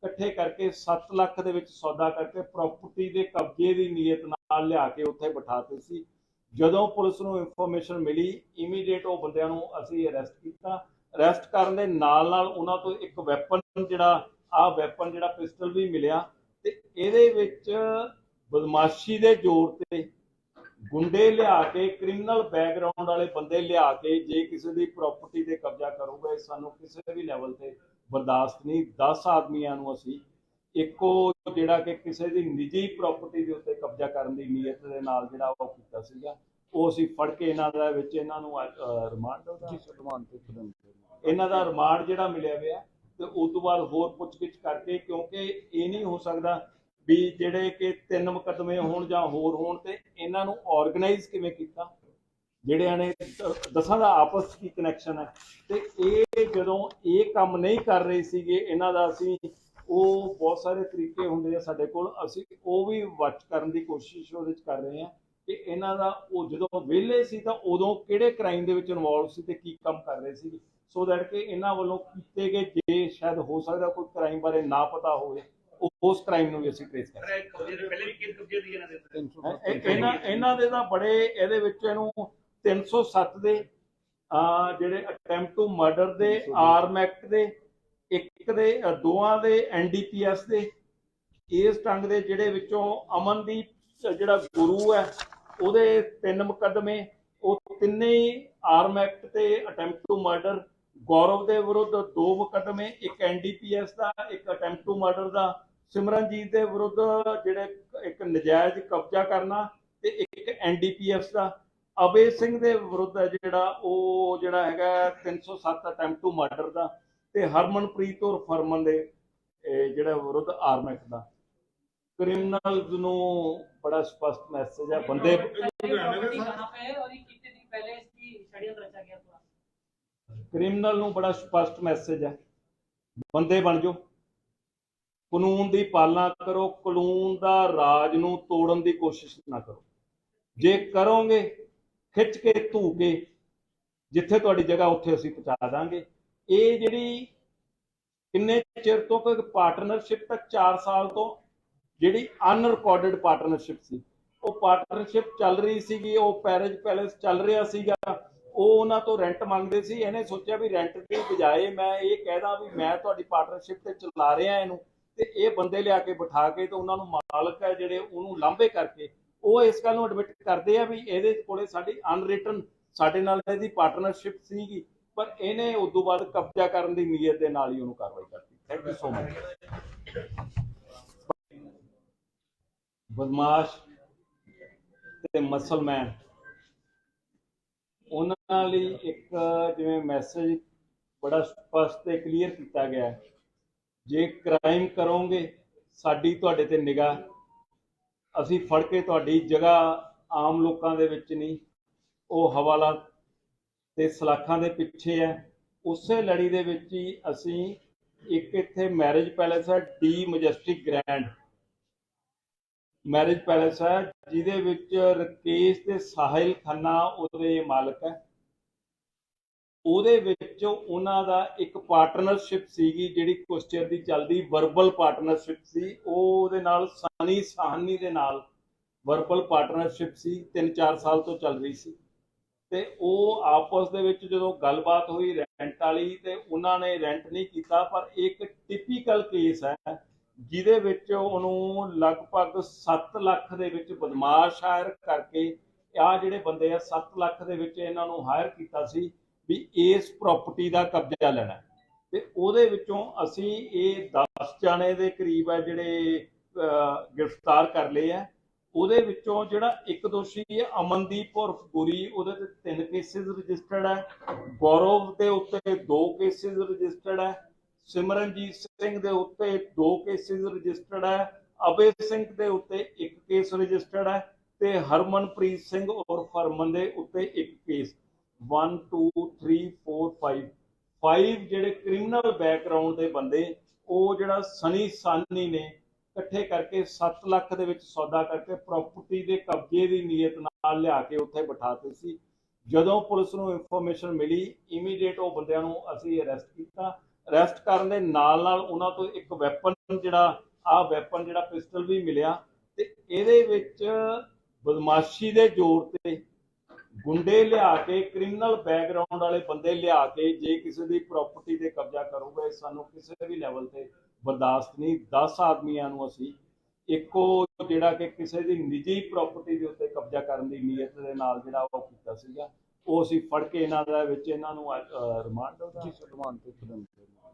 ਇਕੱਠੇ ਕਰਕੇ 7 ਲੱਖ ਦੇ ਵਿੱਚ ਸੌਦਾ ਕਰਕੇ ਪ੍ਰਾਪਰਟੀ ਦੇ ਕਬਜ਼ੇ ਦੀ ਨੀਅਤ ਨਾਲ ਲਿਆ ਕੇ ਉੱਥੇ ਬਿਠਾਤੇ ਸੀ। ਜਦੋਂ ਪੁਲਿਸ ਨੂੰ ਇਨਫੋਰਮੇਸ਼ਨ ਮਿਲੀ ਇਮੀਡੀਏਟ ਉਹ ਬੰਦਿਆਂ ਨੂੰ ਅਸੀਂ ਅਰੈਸਟ ਕੀਤਾ। ਅਰੈਸਟ ਕਰਨ ਦੇ ਨਾਲ ਉਹਨਾਂ ਤੋਂ ਇੱਕ ਵੈਪਨ ਜਿਹੜਾ ਪਿਸਟਲ ਵੀ ਮਿਲਿਆ ਤੇ ਇਹਦੇ ਵਿੱਚ ਬਦਮਾਸ਼ੀ ਦੇ ਜ਼ੋਰ ਤੇ ਗੁੰਡੇ ਲਿਆ ਕੇ ਕ੍ਰਿਮੀਨਲ ਬੈਕਗ੍ਰਾਉਂਡ ਵਾਲੇ ਬੰਦੇ ਲਿਆ ਕੇ ਜੇ ਕਿਸੇ ਦੀ ਪ੍ਰਾਪਰਟੀ ਤੇ ਕਬਜ਼ਾ ਕਰੂਗਾ ਸਾਨੂੰ ਕਿਸੇ ਵੀ ਲੈਵਲ ਤੇ ਬਰਦਾਸ਼ਤ ਨਹੀਂ। 10 ਆਦਮੀਆਂ ਨੂੰ ਅਸੀਂ ਇੱਕੋ ਜਿਹੜਾ ਕਿ ਕਿਸੇ ਦੀ ਨਿੱਜੀ ਪ੍ਰਾਪਰਟੀ ਦੇ ਉੱਤੇ ਕਬਜ਼ਾ ਕਰਨ ਦੀ ਨੀਅਤ ਦੇ ਨਾਲ ਜਿਹੜਾ ਉਹ ਕੀਤਾ ਸੀਗਾ, ਉਹ ਅਸੀਂ ਫੜ ਕੇ ਇਹਨਾਂ ਨੂੰ ਇਹਨਾਂ ਦਾ ਰਿਮਾਂਡ ਜਿਹੜਾ ਮਿਲਿਆ ਹੋਇਆ ਤੇ ਉਸ ਤੋਂ ਬਾਅਦ ਹੋਰ ਪੁੱਛਗਿੱਛ ਕਰਕੇ, ਕਿਉਂਕਿ ਇਹ ਨਹੀਂ ਹੋ ਸਕਦਾ ਵੀ ਜਿਹੜੇ ਕਿ 3 ਮੁਕੱਦਮੇ ਹੋਣ ਜਾਂ ਹੋਰ ਹੋਣ ਤੇ ਇਹਨਾਂ ਨੂੰ ਆਰਗੇਨਾਈਜ਼ ਕਿਵੇਂ ਕੀਤਾ, ਜਿਹੜਿਆਂ ਨੇ 10 ਦਾ ਆਪਸ ਕੀ ਕਨੈਕਸ਼ਨ ਹੈ ਤੇ ਇਹ ਜਦੋਂ ਇਹ ਕੰਮ ਨਹੀਂ ਕਰ ਰਹੇ ਸੀਗੇ ਇਹਨਾਂ ਦਾ ਅਸੀਂ ਉਹ ਬਹੁਤ ਸਾਰੇ ਤਰੀਕੇ ਹੁੰਦੇ ਆ ਸਾਡੇ ਕੋਲ, ਅਸੀਂ ਉਹ ਵੀ ਵਾਚ ਕਰਨ ਦੀ ਕੋਸ਼ਿਸ਼ ਉਹਦੇ 'ਚ ਕਰ ਰਹੇ ਹਾਂ ਕਿ ਇਹਨਾਂ ਦਾ ਉਹ ਜਦੋਂ ਵਿਹਲੇ ਸੀ ਤਾਂ ਉਦੋਂ ਕਿਹੜੇ ਕ੍ਰਾਈਮ ਦੇ ਵਿੱਚ ਇਨਵੋਲਵ ਸੀ ਤੇ ਕੀ ਕੰਮ ਕਰ ਰਹੇ ਸੀ, ਸੋ ਦੈਟ ਕਿ ਇਹਨਾਂ ਵੱਲੋਂ ਕੀਤੇ ਗਏ ਜੇ ਸ਼ਾਇਦ ਹੋ ਸਕਦਾ ਕੋਈ ਕ੍ਰਾਈਮ ਬਾਰੇ ਨਾ ਪਤਾ ਹੋਵੇ ਉਸ ਕ੍ਰਾਈਮ ਨੂੰ ਵੀ ਅਸੀਂ ਟ੍ਰੇਸ ਕਰ ਇਹਨਾਂ ਦੇ ਤਾਂ ਬੜੇ ਇਹਦੇ ਵਿੱਚ ਇਹਨੂੰ 307 ਦੇ ਜਿਹੜੇ ਅਟੈਂਪਟ ਟੂ ਮਰਡਰ ਦੇ, ਆਰਮ ਐਕਟ ਦੇ, ਇੱਕ ਦੇ ਦੋਵਾਂ ਦੇ NDPS ਦੇ, ਇਸ ਢੰਗ ਦੇ ਜਿਹੜੇ ਵਿੱਚੋਂ ਅਮਨਦੀਪ ਜਿਹੜਾ ਗੁਰੂ ਹੈ ਉਹਦੇ 3 ਮੁਕੱਦਮੇ, ਉਹ ਤਿੰਨੇ ਹੀ ਆਰਮ ਐਕਟ ਤੇ ਅਟੈਂਪਟ ਟੂ ਮਰਡਰ, ਗੌਰਵ ਦੇ ਵਿਰੁੱਧ 2 ਮੁਕੱਦਮੇ, ਇੱਕ NDPS ਦਾ, ਇੱਕ ਅਟੈਂਪਟ ਟੂ ਮਰਡਰ ਦਾ, ਸਿਮਰਨਜੀਤ ਦੇ ਵਿਰੁੱਧ ਜਿਹੜੇ ਇੱਕ ਨਜਾਇਜ਼ ਕਬਜ਼ਾ ਕਰਨਾ ਤੇ ਇੱਕ NDPS ਦਾ, ਅਬੇ ਸਿੰਘ ਦੇ ਵਿਰੁੱਧ ਜਿਹੜਾ ਹੈਗਾ 307 ਅਟੈਂਪਟ ਟੂ ਮਰਡਰ ਦਾ ਤੇ ਹਰਮਨਪ੍ਰੀਤ ਔਰ ਫਰਮਨ ਦੇ ਜਿਹੜਾ ਵਿਰੁੱਧ ਆਰਮ ਐਕਟ ਦਾ। ਕ੍ਰਿਮੀਨਲਸ ਨੂੰ ਬੜਾ ਸਪਸ਼ਟ ਮੈਸੇਜ ਹੈ ਬੰਦੇ ਕ੍ਰਿਮੀਨਲ ਨੂੰ ਬੜਾ ਸਪਸ਼ਟ ਮੈਸੇਜ ਹੈ, ਬੰਦੇ ਬਣ ਜਾਓ, ਕਾਨੂੰਨ ਦੀ ਪਾਲਣਾ ਕਰੋ, ਕਾਨੂੰਨ ਦਾ ਰਾਜ ਨੂੰ ਤੋੜਨ ਦੀ ਕੋਸ਼ਿਸ਼ ਨਾ ਕਰੋ। ਜੇ ਕਰੋਗੇ ਖਿੱਚ ਕੇ ਧੂ ਕੇ ਜਿੱਥੇ ਤੁਹਾਡੀ ਜਗ੍ਹਾ ਉੱਥੇ ਅਸੀਂ ਪਹੁੰਚਾ ਦਾਂਗੇ। ਇਹ ਜਿਹੜੀ ਕਿੰਨੇ ਚਿਰ ਤੋਂ ਕੋਈ ਪਾਰਟਨਰਸ਼ਿਪ ਤੱਕ 4 ਸਾਲ ਤੋਂ ਜਿਹੜੀ ਅਨਰਿਕਾਰਡਡ ਪਾਰਟਨਰਸ਼ਿਪ ਸੀ, ਉਹ ਪਾਰਟਨਰਸ਼ਿਪ ਚੱਲ ਰਹੀ ਸੀਗੀ, ਉਹ ਪੈਲੇਸ ਚੱਲ ਰਿਹਾ ਸੀਗਾ, ਉਹ ਉਹਨਾਂ ਤੋਂ ਰੈਂਟ ਮੰਗਦੇ ਸੀ। ਇਹਨੇ ਸੋਚਿਆ ਵੀ ਰੈਂਟ ਦੀ ਬਜਾਏ ਮੈਂ ਇਹ ਕਹਿਦਾ ਵੀ ਮੈਂ ਤੁਹਾਡੀ ਪਾਰਟਨਰਸ਼ਿਪ ਤੇ ਚਲਾ ਰਿਹਾ ਇਹਨੂੰ, ਤੇ ਇਹ ਬੰਦੇ ਲਿਆ ਕੇ ਬਿਠਾ ਕੇ ਤੇ ਉਹਨਾਂ ਨੂੰ ਮਾਲਕ ਹੈ ਜਿਹੜੇ ਉਹਨੂੰ ਲਾਂਭੇ ਕਰਕੇ ਉਹ ਇਸ ਗੱਲ ਨੂੰ ਐਡਮਿਟ ਕਰਦੇ ਆ ਵੀ ਇਹਦੇ ਕੋਲੇ ਸਾਡੀ ਅਨਰਿਟਨ ਸਾਡੇ ਨਾਲ ਇਹਦੀ ਪਾਰਟਨਰਸ਼ਿਪ ਸੀਗੀ, ਪਰ ਇਹਨੇ ਉਸ ਤੋਂ ਬਾਅਦ ਕਬਜ਼ਾ ਕਰਨ ਦੀ ਨੀਅਤ ਦੇ ਨਾਲ ਹੀ ਉਹਨੂੰ ਕਾਰਵਾਈ ਕਰਤੀ। Thank you so much. ਬਦਮਾਸ਼ ਤੇ ਮਸਲਮੈਨ ਉਹਨਾਂ ਲਈ ਇੱਕ ਜਿਵੇਂ ਮੈਸੇਜ ਬੜਾ ਸਪਸ਼ਟ ਤੇ ਕਲੀਅਰ ਕੀਤਾ ਗਿਆ ਹੈ, ਜੇ ਕ੍ਰਾਈਮ ਕਰੋਗੇ ਸਾਡੀ ਤੁਹਾਡੇ ਤੇ ਨਿਗਾਹ, ਅਸੀਂ ਫੜ ਕੇ ਤੁਹਾਡੀ ਜਗ੍ਹਾ ਆਮ ਲੋਕਾਂ ਦੇ ਵਿੱਚ ਨਹੀਂ, ਉਹ ਹਵਾਲਾ ਤੇ ਸਲਾਖਾਂ ਦੇ ਪਿੱਛੇ ਹੈ। ਉਸੇ ਲੜੀ ਦੇ ਵਿੱਚ ਹੀ ਅਸੀਂ ਇੱਕ ਇੱਥੇ ਮੈਰਿਜ ਪੈਲੇਸ ਹੈ, the majestic grand marriage palace ਹੈ, ਜਿਹਦੇ ਵਿੱਚ ਰਕੇਸ਼ ਤੇ ਸਾਹਿਲ ਖੰਨਾ ਉਹਦੇ ਮਾਲਕ ਹੈ। ਉਹਦੇ ਵਿੱਚ ਉਹਨਾਂ ਦਾ ਇੱਕ ਪਾਰਟਨਰਸ਼ਿਪ ਸੀਗੀ ਜਿਹੜੀ ਕੁਛ ਚਿਰ ਦੀ ਚੱਲਦੀ ਵਰਬਲ ਪਾਰਟਨਰਸ਼ਿਪ ਸੀ, ਉਹਦੇ ਨਾਲ ਸਨੀ ਸਾਹਨੀ ਦੇ ਨਾਲ ਵਰਬਲ ਪਾਰਟਨਰਸ਼ਿਪ ਸੀ, 3-4 ਸਾਲ ਤੋਂ ਚੱਲ ਰਹੀ ਸੀ। ਤੇ ਉਹ ਆਪਸ ਦੇ ਵਿੱਚ ਜਦੋਂ ਗੱਲਬਾਤ ਹੋਈ ਰੈਂਟ ਵਾਲੀ ਤੇ ਉਹਨਾਂ ਨੇ ਰੈਂਟ ਨਹੀਂ ਕੀਤਾ, ਪਰ ਇੱਕ ਟਿਪੀਕਲ ਕੇਸ ਹੈ ਜਿਹਦੇ ਵਿੱਚ ਉਹਨੂੰ ਲਗਭਗ 7 ਲੱਖ ਦੇ ਵਿੱਚ ਬਦਮਾਸ਼ ਹਾਇਰ ਕਰਕੇ, ਆਹ ਜਿਹੜੇ ਬੰਦੇ ਆ 7 ਲੱਖ ਦੇ ਵਿੱਚ ਇਹਨਾਂ ਨੂੰ ਹਾਇਰ ਕੀਤਾ ਸੀ ਵੀ ਇਸ ਪ੍ਰਾਪਰਟੀ ਦਾ ਕਬਜ਼ਾ ਲੈਣਾ, ਤੇ ਉਹਦੇ ਵਿੱਚੋਂ ਅਸੀਂ ਇਹ 10 ਜਾਣੇ ਦੇ ਕਰੀਬ ਹੈ ਜਿਹੜੇ ਗ੍ਰਿਫਤਾਰ ਕਰ ਲਏ ਆ। ਉਹਦੇ ਵਿੱਚੋਂ ਜਿਹੜਾ ਇੱਕ ਦੋਸ਼ੀ ਹੈ ਅਮਨਦੀਪ ਔਰ ਗੁਰੀ, ਉਹਦੇ ਤੇ 3 ਕੇਸਿਸ ਰਜਿਸਟਰਡ ਹੈ, ਗੌਰਵ ਦੇ ਉੱਤੇ 2 ਕੇਸਿਸ ਰਜਿਸਟਰਡ ਹੈ, ਸਿਮਰਨਜੀਤ ਸਿੰਘ ਦੇ ਉੱਤੇ 2 ਕੇਸਿਸ ਰਜਿਸਟਰਡ ਹੈ, ਅਬੇ ਸਿੰਘ ਦੇ ਉੱਤੇ 1 ਕੇਸ ਰਜਿਸਟਰਡ ਹੈ ਤੇ ਹਰਮਨਪ੍ਰੀਤ ਸਿੰਘ ਔਰ ਫਰਮਨ ਦੇ ਉੱਤੇ 1 ਕੇਸ। 1 2 3 4 5 ਜਿਹੜੇ ਕ੍ਰਿਮੀਨਲ ਬੈਕਗ੍ਰਾਉਂਡ ਦੇ ਬੰਦੇ, ਉਹ ਜਿਹੜਾ ਸਨੀ ਸਾਨੀ ਨੇ ਇਕੱਠੇ ਕਰਕੇ 7 ਲੱਖ ਦੇ ਵਿੱਚ ਸੌਦਾ ਕਰਕੇ ਪ੍ਰਾਪਰਟੀ ਦੇ ਕਬਜ਼ੇ ਦੀ ਨੀਅਤ ਨਾਲ ਲਿਆ ਕੇ ਉੱਥੇ ਬਿਠਾਤੇ ਸੀ। ਜਦੋਂ ਪੁਲਿਸ ਨੂੰ ਇਨਫੋਰਮੇਸ਼ਨ ਮਿਲੀ, ਇਮੀਡੀਏਟ ਉਹ ਬੰਦਿਆਂ ਨੂੰ ਅਸੀਂ ਅਰੈਸਟ ਕੀਤਾ। ਅਰੈਸਟ ਕਰਨ ਦੇ ਨਾਲ ਉਹਨਾਂ ਤੋਂ ਇੱਕ ਵੈਪਨ ਜਿਹੜਾ ਪਿਸਟਲ ਵੀ ਮਿਲਿਆ, ਤੇ ਇਹਦੇ ਵਿੱਚ ਬਦਮਾਸ਼ੀ ਦੇ ਜ਼ੋਰ ਤੇ ਗੁੰਡੇ ਲਿਆ ਕੇ, ਕ੍ਰਿਮੀਨਲ ਬੈਕਗ੍ਰਾਉਂਡ ਵਾਲੇ ਬੰਦੇ ਲਿਆ ਕੇ ਜੇ ਕਿਸੇ ਦੀ ਪ੍ਰਾਪਰਟੀ ਤੇ ਕਬਜ਼ਾ ਕਰੂਗਾ, ਸਾਨੂੰ ਕਿਸੇ ਵੀ ਲੈਵਲ ਤੇ ਬਰਦਾਸ਼ਤ ਨਹੀਂ। 10 ਆਦਮੀਆਂ ਨੂੰ ਅਸੀਂ ਇੱਕੋ ਜਿਹੜਾ ਕਿ ਕਿਸੇ ਦੀ ਨਿੱਜੀ ਪ੍ਰਾਪਰਟੀ ਦੇ ਉੱਤੇ ਕਬਜ਼ਾ ਕਰਨ ਦੀ ਨੀਅਤ ਦੇ ਨਾਲ ਜਿਹੜਾ ਉਹ ਕੀਤਾ ਸੀਗਾ, ਉਹ ਅਸੀਂ ਫੜ ਕੇ ਇਹਨਾਂ ਦਾ ਵਿੱਚ ਇਹਨਾਂ ਨੂੰ ਰਿਮਾਂਡ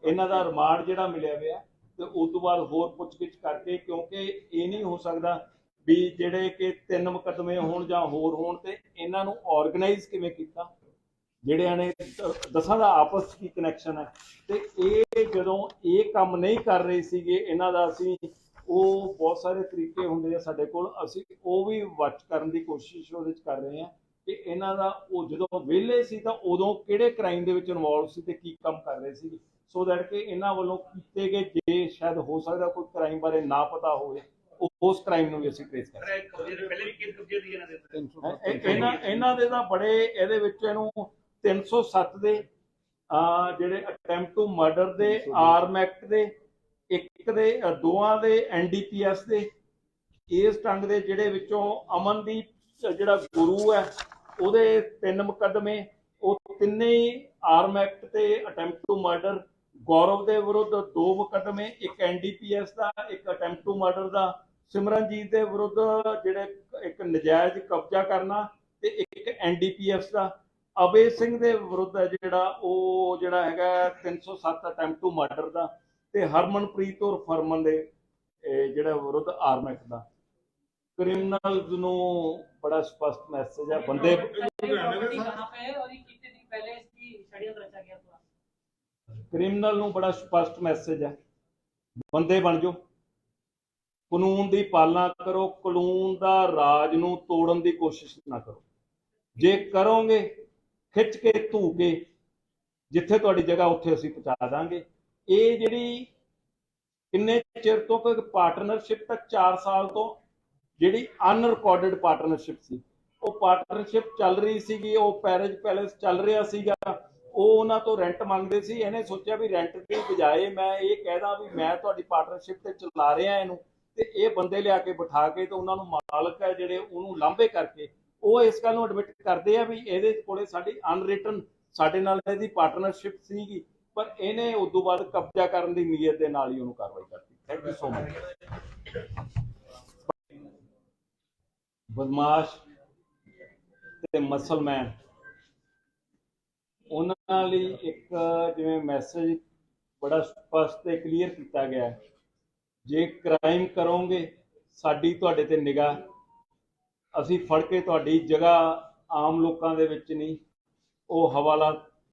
ਇਹਨਾਂ ਦਾ ਰਿਮਾਂਡ ਜਿਹੜਾ ਮਿਲਿਆ ਹੋਇਆ, ਤੇ ਉਸ ਤੋਂ ਬਾਅਦ ਹੋਰ ਪੁੱਛਗਿੱਛ ਕਰਕੇ, ਕਿਉਂਕਿ ਇਹ ਨਹੀਂ ਹੋ ਸਕਦਾ ਵੀ ਜਿਹੜੇ ਕਿ 3 ਮੁਕੱਦਮੇ ਹੋਣ ਜਾਂ ਹੋਰ ਹੋਣ ਤੇ ਇਹਨਾਂ ਨੂੰ ਆਰਗੇਨਾਈਜ਼ ਕਿਵੇਂ ਕੀਤਾ, ਜਿਹੜਿਆਂ ਨੇ ਦਸਾਂ ਦਾ ਆਪਸ 'ਚ ਕੀ ਕਨੈਕਸ਼ਨ ਹੈ। ਤੇ ਇਹ ਜਦੋਂ ਇਹ ਕੰਮ ਨਹੀਂ ਕਰ ਰਹੇ ਸੀਗੇ ਇਹਨਾਂ ਦਾ, ਅਸੀਂ ਉਹ ਬਹੁਤ ਸਾਰੇ ਤਰੀਕੇ ਹੁੰਦੇ ਆ ਸਾਡੇ ਕੋਲ, ਅਸੀਂ ਉਹ ਵੀ ਵਾਚ ਕਰਨ ਦੀ ਕੋਸ਼ਿਸ਼ ਉਹਦੇ 'ਚ ਕਰ ਰਹੇ ਹਾਂ ਕਿ ਇਹਨਾਂ ਦਾ ਉਹ ਜਦੋਂ ਵਿਹਲੇ ਸੀ ਤਾਂ ਉਦੋਂ ਕਿਹੜੇ ਕ੍ਰਾਈਮ ਦੇ ਵਿੱਚ ਇਨਵੋਲਵ ਸੀ ਤੇ ਕੀ ਕੰਮ ਕਰ ਰਹੇ ਸੀ, ਸੋ ਦੈਟ ਕਿ ਇਹਨਾਂ ਵੱਲੋਂ ਕੀਤੇ ਗਏ ਜੇ ਸ਼ਾਇਦ ਹੋ ਸਕਦਾ ਕੋਈ ਕ੍ਰਾਈਮ ਬਾਰੇ ਨਾ ਪਤਾ ਹੋਵੇ, ਉਸ ਕ੍ਰਾਈਮ ਨੂੰ ਵੀ ਅਸੀਂ ਟ੍ਰੇਸ ਕਰ ਇਹਨਾਂ ਦੇ ਤਾਂ ਬੜੇ ਇਹਦੇ ਵਿੱਚ ਇਹਨੂੰ 307 ਦੇ ਜਿਹੜੇ ਅਟੈਂਪਟ ਟੂ ਮਰਡਰ ਦੇ, ਆਰਮ ਐਕਟ ਦੇ, ਇੱਕ ਦੇ, ਦੋਵਾਂ ਦੇ NDPS ਦੇ, ਇਸ ਢੰਗ ਦੇ ਜਿਹੜੇ ਵਿੱਚੋਂ ਅਮਨਦੀਪ ਜਿਹੜਾ ਗੁਰੂ ਹੈ ਉਹਦੇ 3 ਮੁਕੱਦਮੇ, ਉਹ ਤਿੰਨੇ ਹੀ ਆਰਮ ਐਕਟ ਤੇ ਅਟੈਂਪਟ ਟੂ ਮਰਡਰ, ਗੌਰਵ ਦੇ ਵਿਰੁੱਧ 2 ਮੁਕੱਦਮੇ, ਇੱਕ NDPS ਦਾ, ਇੱਕ ਅਟੈਂਪਟ ਟੂ ਮਰਡਰ ਦਾ, ਸਿਮਰਨਜੀਤ ਦੇ ਵਿਰੁੱਧ ਜਿਹੜੇ ਇੱਕ ਨਜਾਇਜ਼ ਕਬਜ਼ਾ ਕਰਨਾ ਤੇ ਇੱਕ NDPS ਦਾ, ਅਬੇ ਸਿੰਘ ਦੇ ਵਿਰੁੱਧ ਜਿਹੜਾ ਉਹ ਜਿਹੜਾ ਹੈਗਾ 307 ਅਟੈਂਪਟ ਟੂ ਮਰਡਰ ਦਾ, ਤੇ ਹਰਮਨਪ੍ਰੀਤ ਔਰ ਫਰਮਨ ਦੇ ਜਿਹੜਾ ਵਿਰੁੱਧ ਆਰਮ ਐਕਟ ਦਾ। ਕ੍ਰਿਮੀਨਲਸ ਨੂੰ ਬੜਾ ਸਪਸ਼ਟ ਮੈਸੇਜ ਹੈ, ਬੰਦੇ ਕ੍ਰਿਮੀਨਲ ਨੂੰ ਬੜਾ ਸਪਸ਼ਟ ਮੈਸੇਜ ਹੈ, ਬੰਦੇ ਬਣ ਜਾਓ, ਕਾਨੂੰਨ ਦੀ ਪਾਲਣਾ ਕਰੋ, ਕਾਨੂੰਨ ਦਾ ਰਾਜ ਨੂੰ ਤੋੜਨ ਦੀ ਕੋਸ਼ਿਸ਼ ਨਾ ਕਰੋ। ਜੇ ਕਰੋਗੇ ਖਿੱਚ ਕੇ ਧੂ ਕੇ ਜਿੱਥੇ ਤੁਹਾਡੀ ਜਗ੍ਹਾ ਉੱਥੇ ਅਸੀਂ ਪਹੁੰਚਾ ਦਾਂਗੇ। ਇਹ ਜਿਹੜੀ ਕਿੰਨੇ ਚਿਰ ਤੋਂ ਕੋਈ ਪਾਰਟਨਰਸ਼ਿਪ ਤੱਕ 4 ਸਾਲ ਤੋਂ ਜਿਹੜੀ ਅਨਰਿਕਾਰਡਡ ਪਾਰਟਨਰਸ਼ਿਪ ਸੀ, ਉਹ ਪਾਰਟਨਰਸ਼ਿਪ ਚੱਲ ਰਹੀ ਸੀਗੀ, ਉਹ ਪੈਰਿਜ ਪੈਲੇਸ ਚੱਲ ਰਿਹਾ ਸੀਗਾ, ਉਹ ਉਹਨਾਂ ਤੋਂ ਰੈਂਟ ਮੰਗਦੇ ਸੀ। ਇਹਨੇ ਸੋਚਿਆ ਵੀ ਰੈਂਟ ਦੀ ਬਜਾਏ ਮੈਂ ਇਹ ਕਹਿਦਾ ਵੀ ਮੈਂ ਤੁਹਾਡੀ ਪਾਰਟਨਰਸ਼ਿਪ ਤੇ ਚਲਾ ਰਿਹਾ ਇਹਨੂੰ, ਤੇ ਇਹ ਬੰਦੇ ਲਿਆ ਕੇ ਬਿਠਾ ਕੇ ਤੇ ਉਹਨਾਂ ਨੂੰ ਮਾਲਕ ਹੈ ਜਿਹੜੇ ਉਹਨੂੰ ਲਾਂਭੇ ਕਰਕੇ ਉਹ ਇਸ ਗੱਲ ਨੂੰ ਐਡਮਿਟ ਕਰਦੇ ਆ ਵੀ ਇਹਦੇ ਕੋਲੇ ਸਾਡੀ ਅਨਰਿਟਨ ਸਾਡੇ ਨਾਲ ਇਹਦੀ ਪਾਰਟਨਰਸ਼ਿਪ ਸੀਗੀ, ਪਰ ਇਹਨੇ ਉਸ ਤੋਂ ਬਾਅਦ ਕਬਜ਼ਾ ਕਰਨ ਦੀ ਨੀਅਤ ਦੇ ਨਾਲ ਹੀ ਉਹਨੂੰ ਕਾਰਵਾਈ ਕਰਤੀ। Thank you so much. ਬਦਮਾਸ਼ ਤੇ ਮਸਲਮੈਨ ਉਹਨਾਂ ਲਈ ਇੱਕ ਜਿਵੇਂ ਮੈਸੇਜ ਬੜਾ ਸਪਸ਼ਟ ਤੇ ਕਲੀਅਰ ਕੀਤਾ ਗਿਆ, ਜੇ ਕ੍ਰਾਈਮ ਕਰੋਗੇ ਸਾਡੀ ਤੁਹਾਡੇ ਤੇ ਨਿਗਾਹ, ਅਸੀਂ ਫੜ ਕੇ ਤੁਹਾਡੀ ਜਗ੍ਹਾ ਆਮ ਲੋਕਾਂ ਦੇ ਵਿੱਚ ਨਹੀਂ, ਉਹ ਹਵਾਲਾ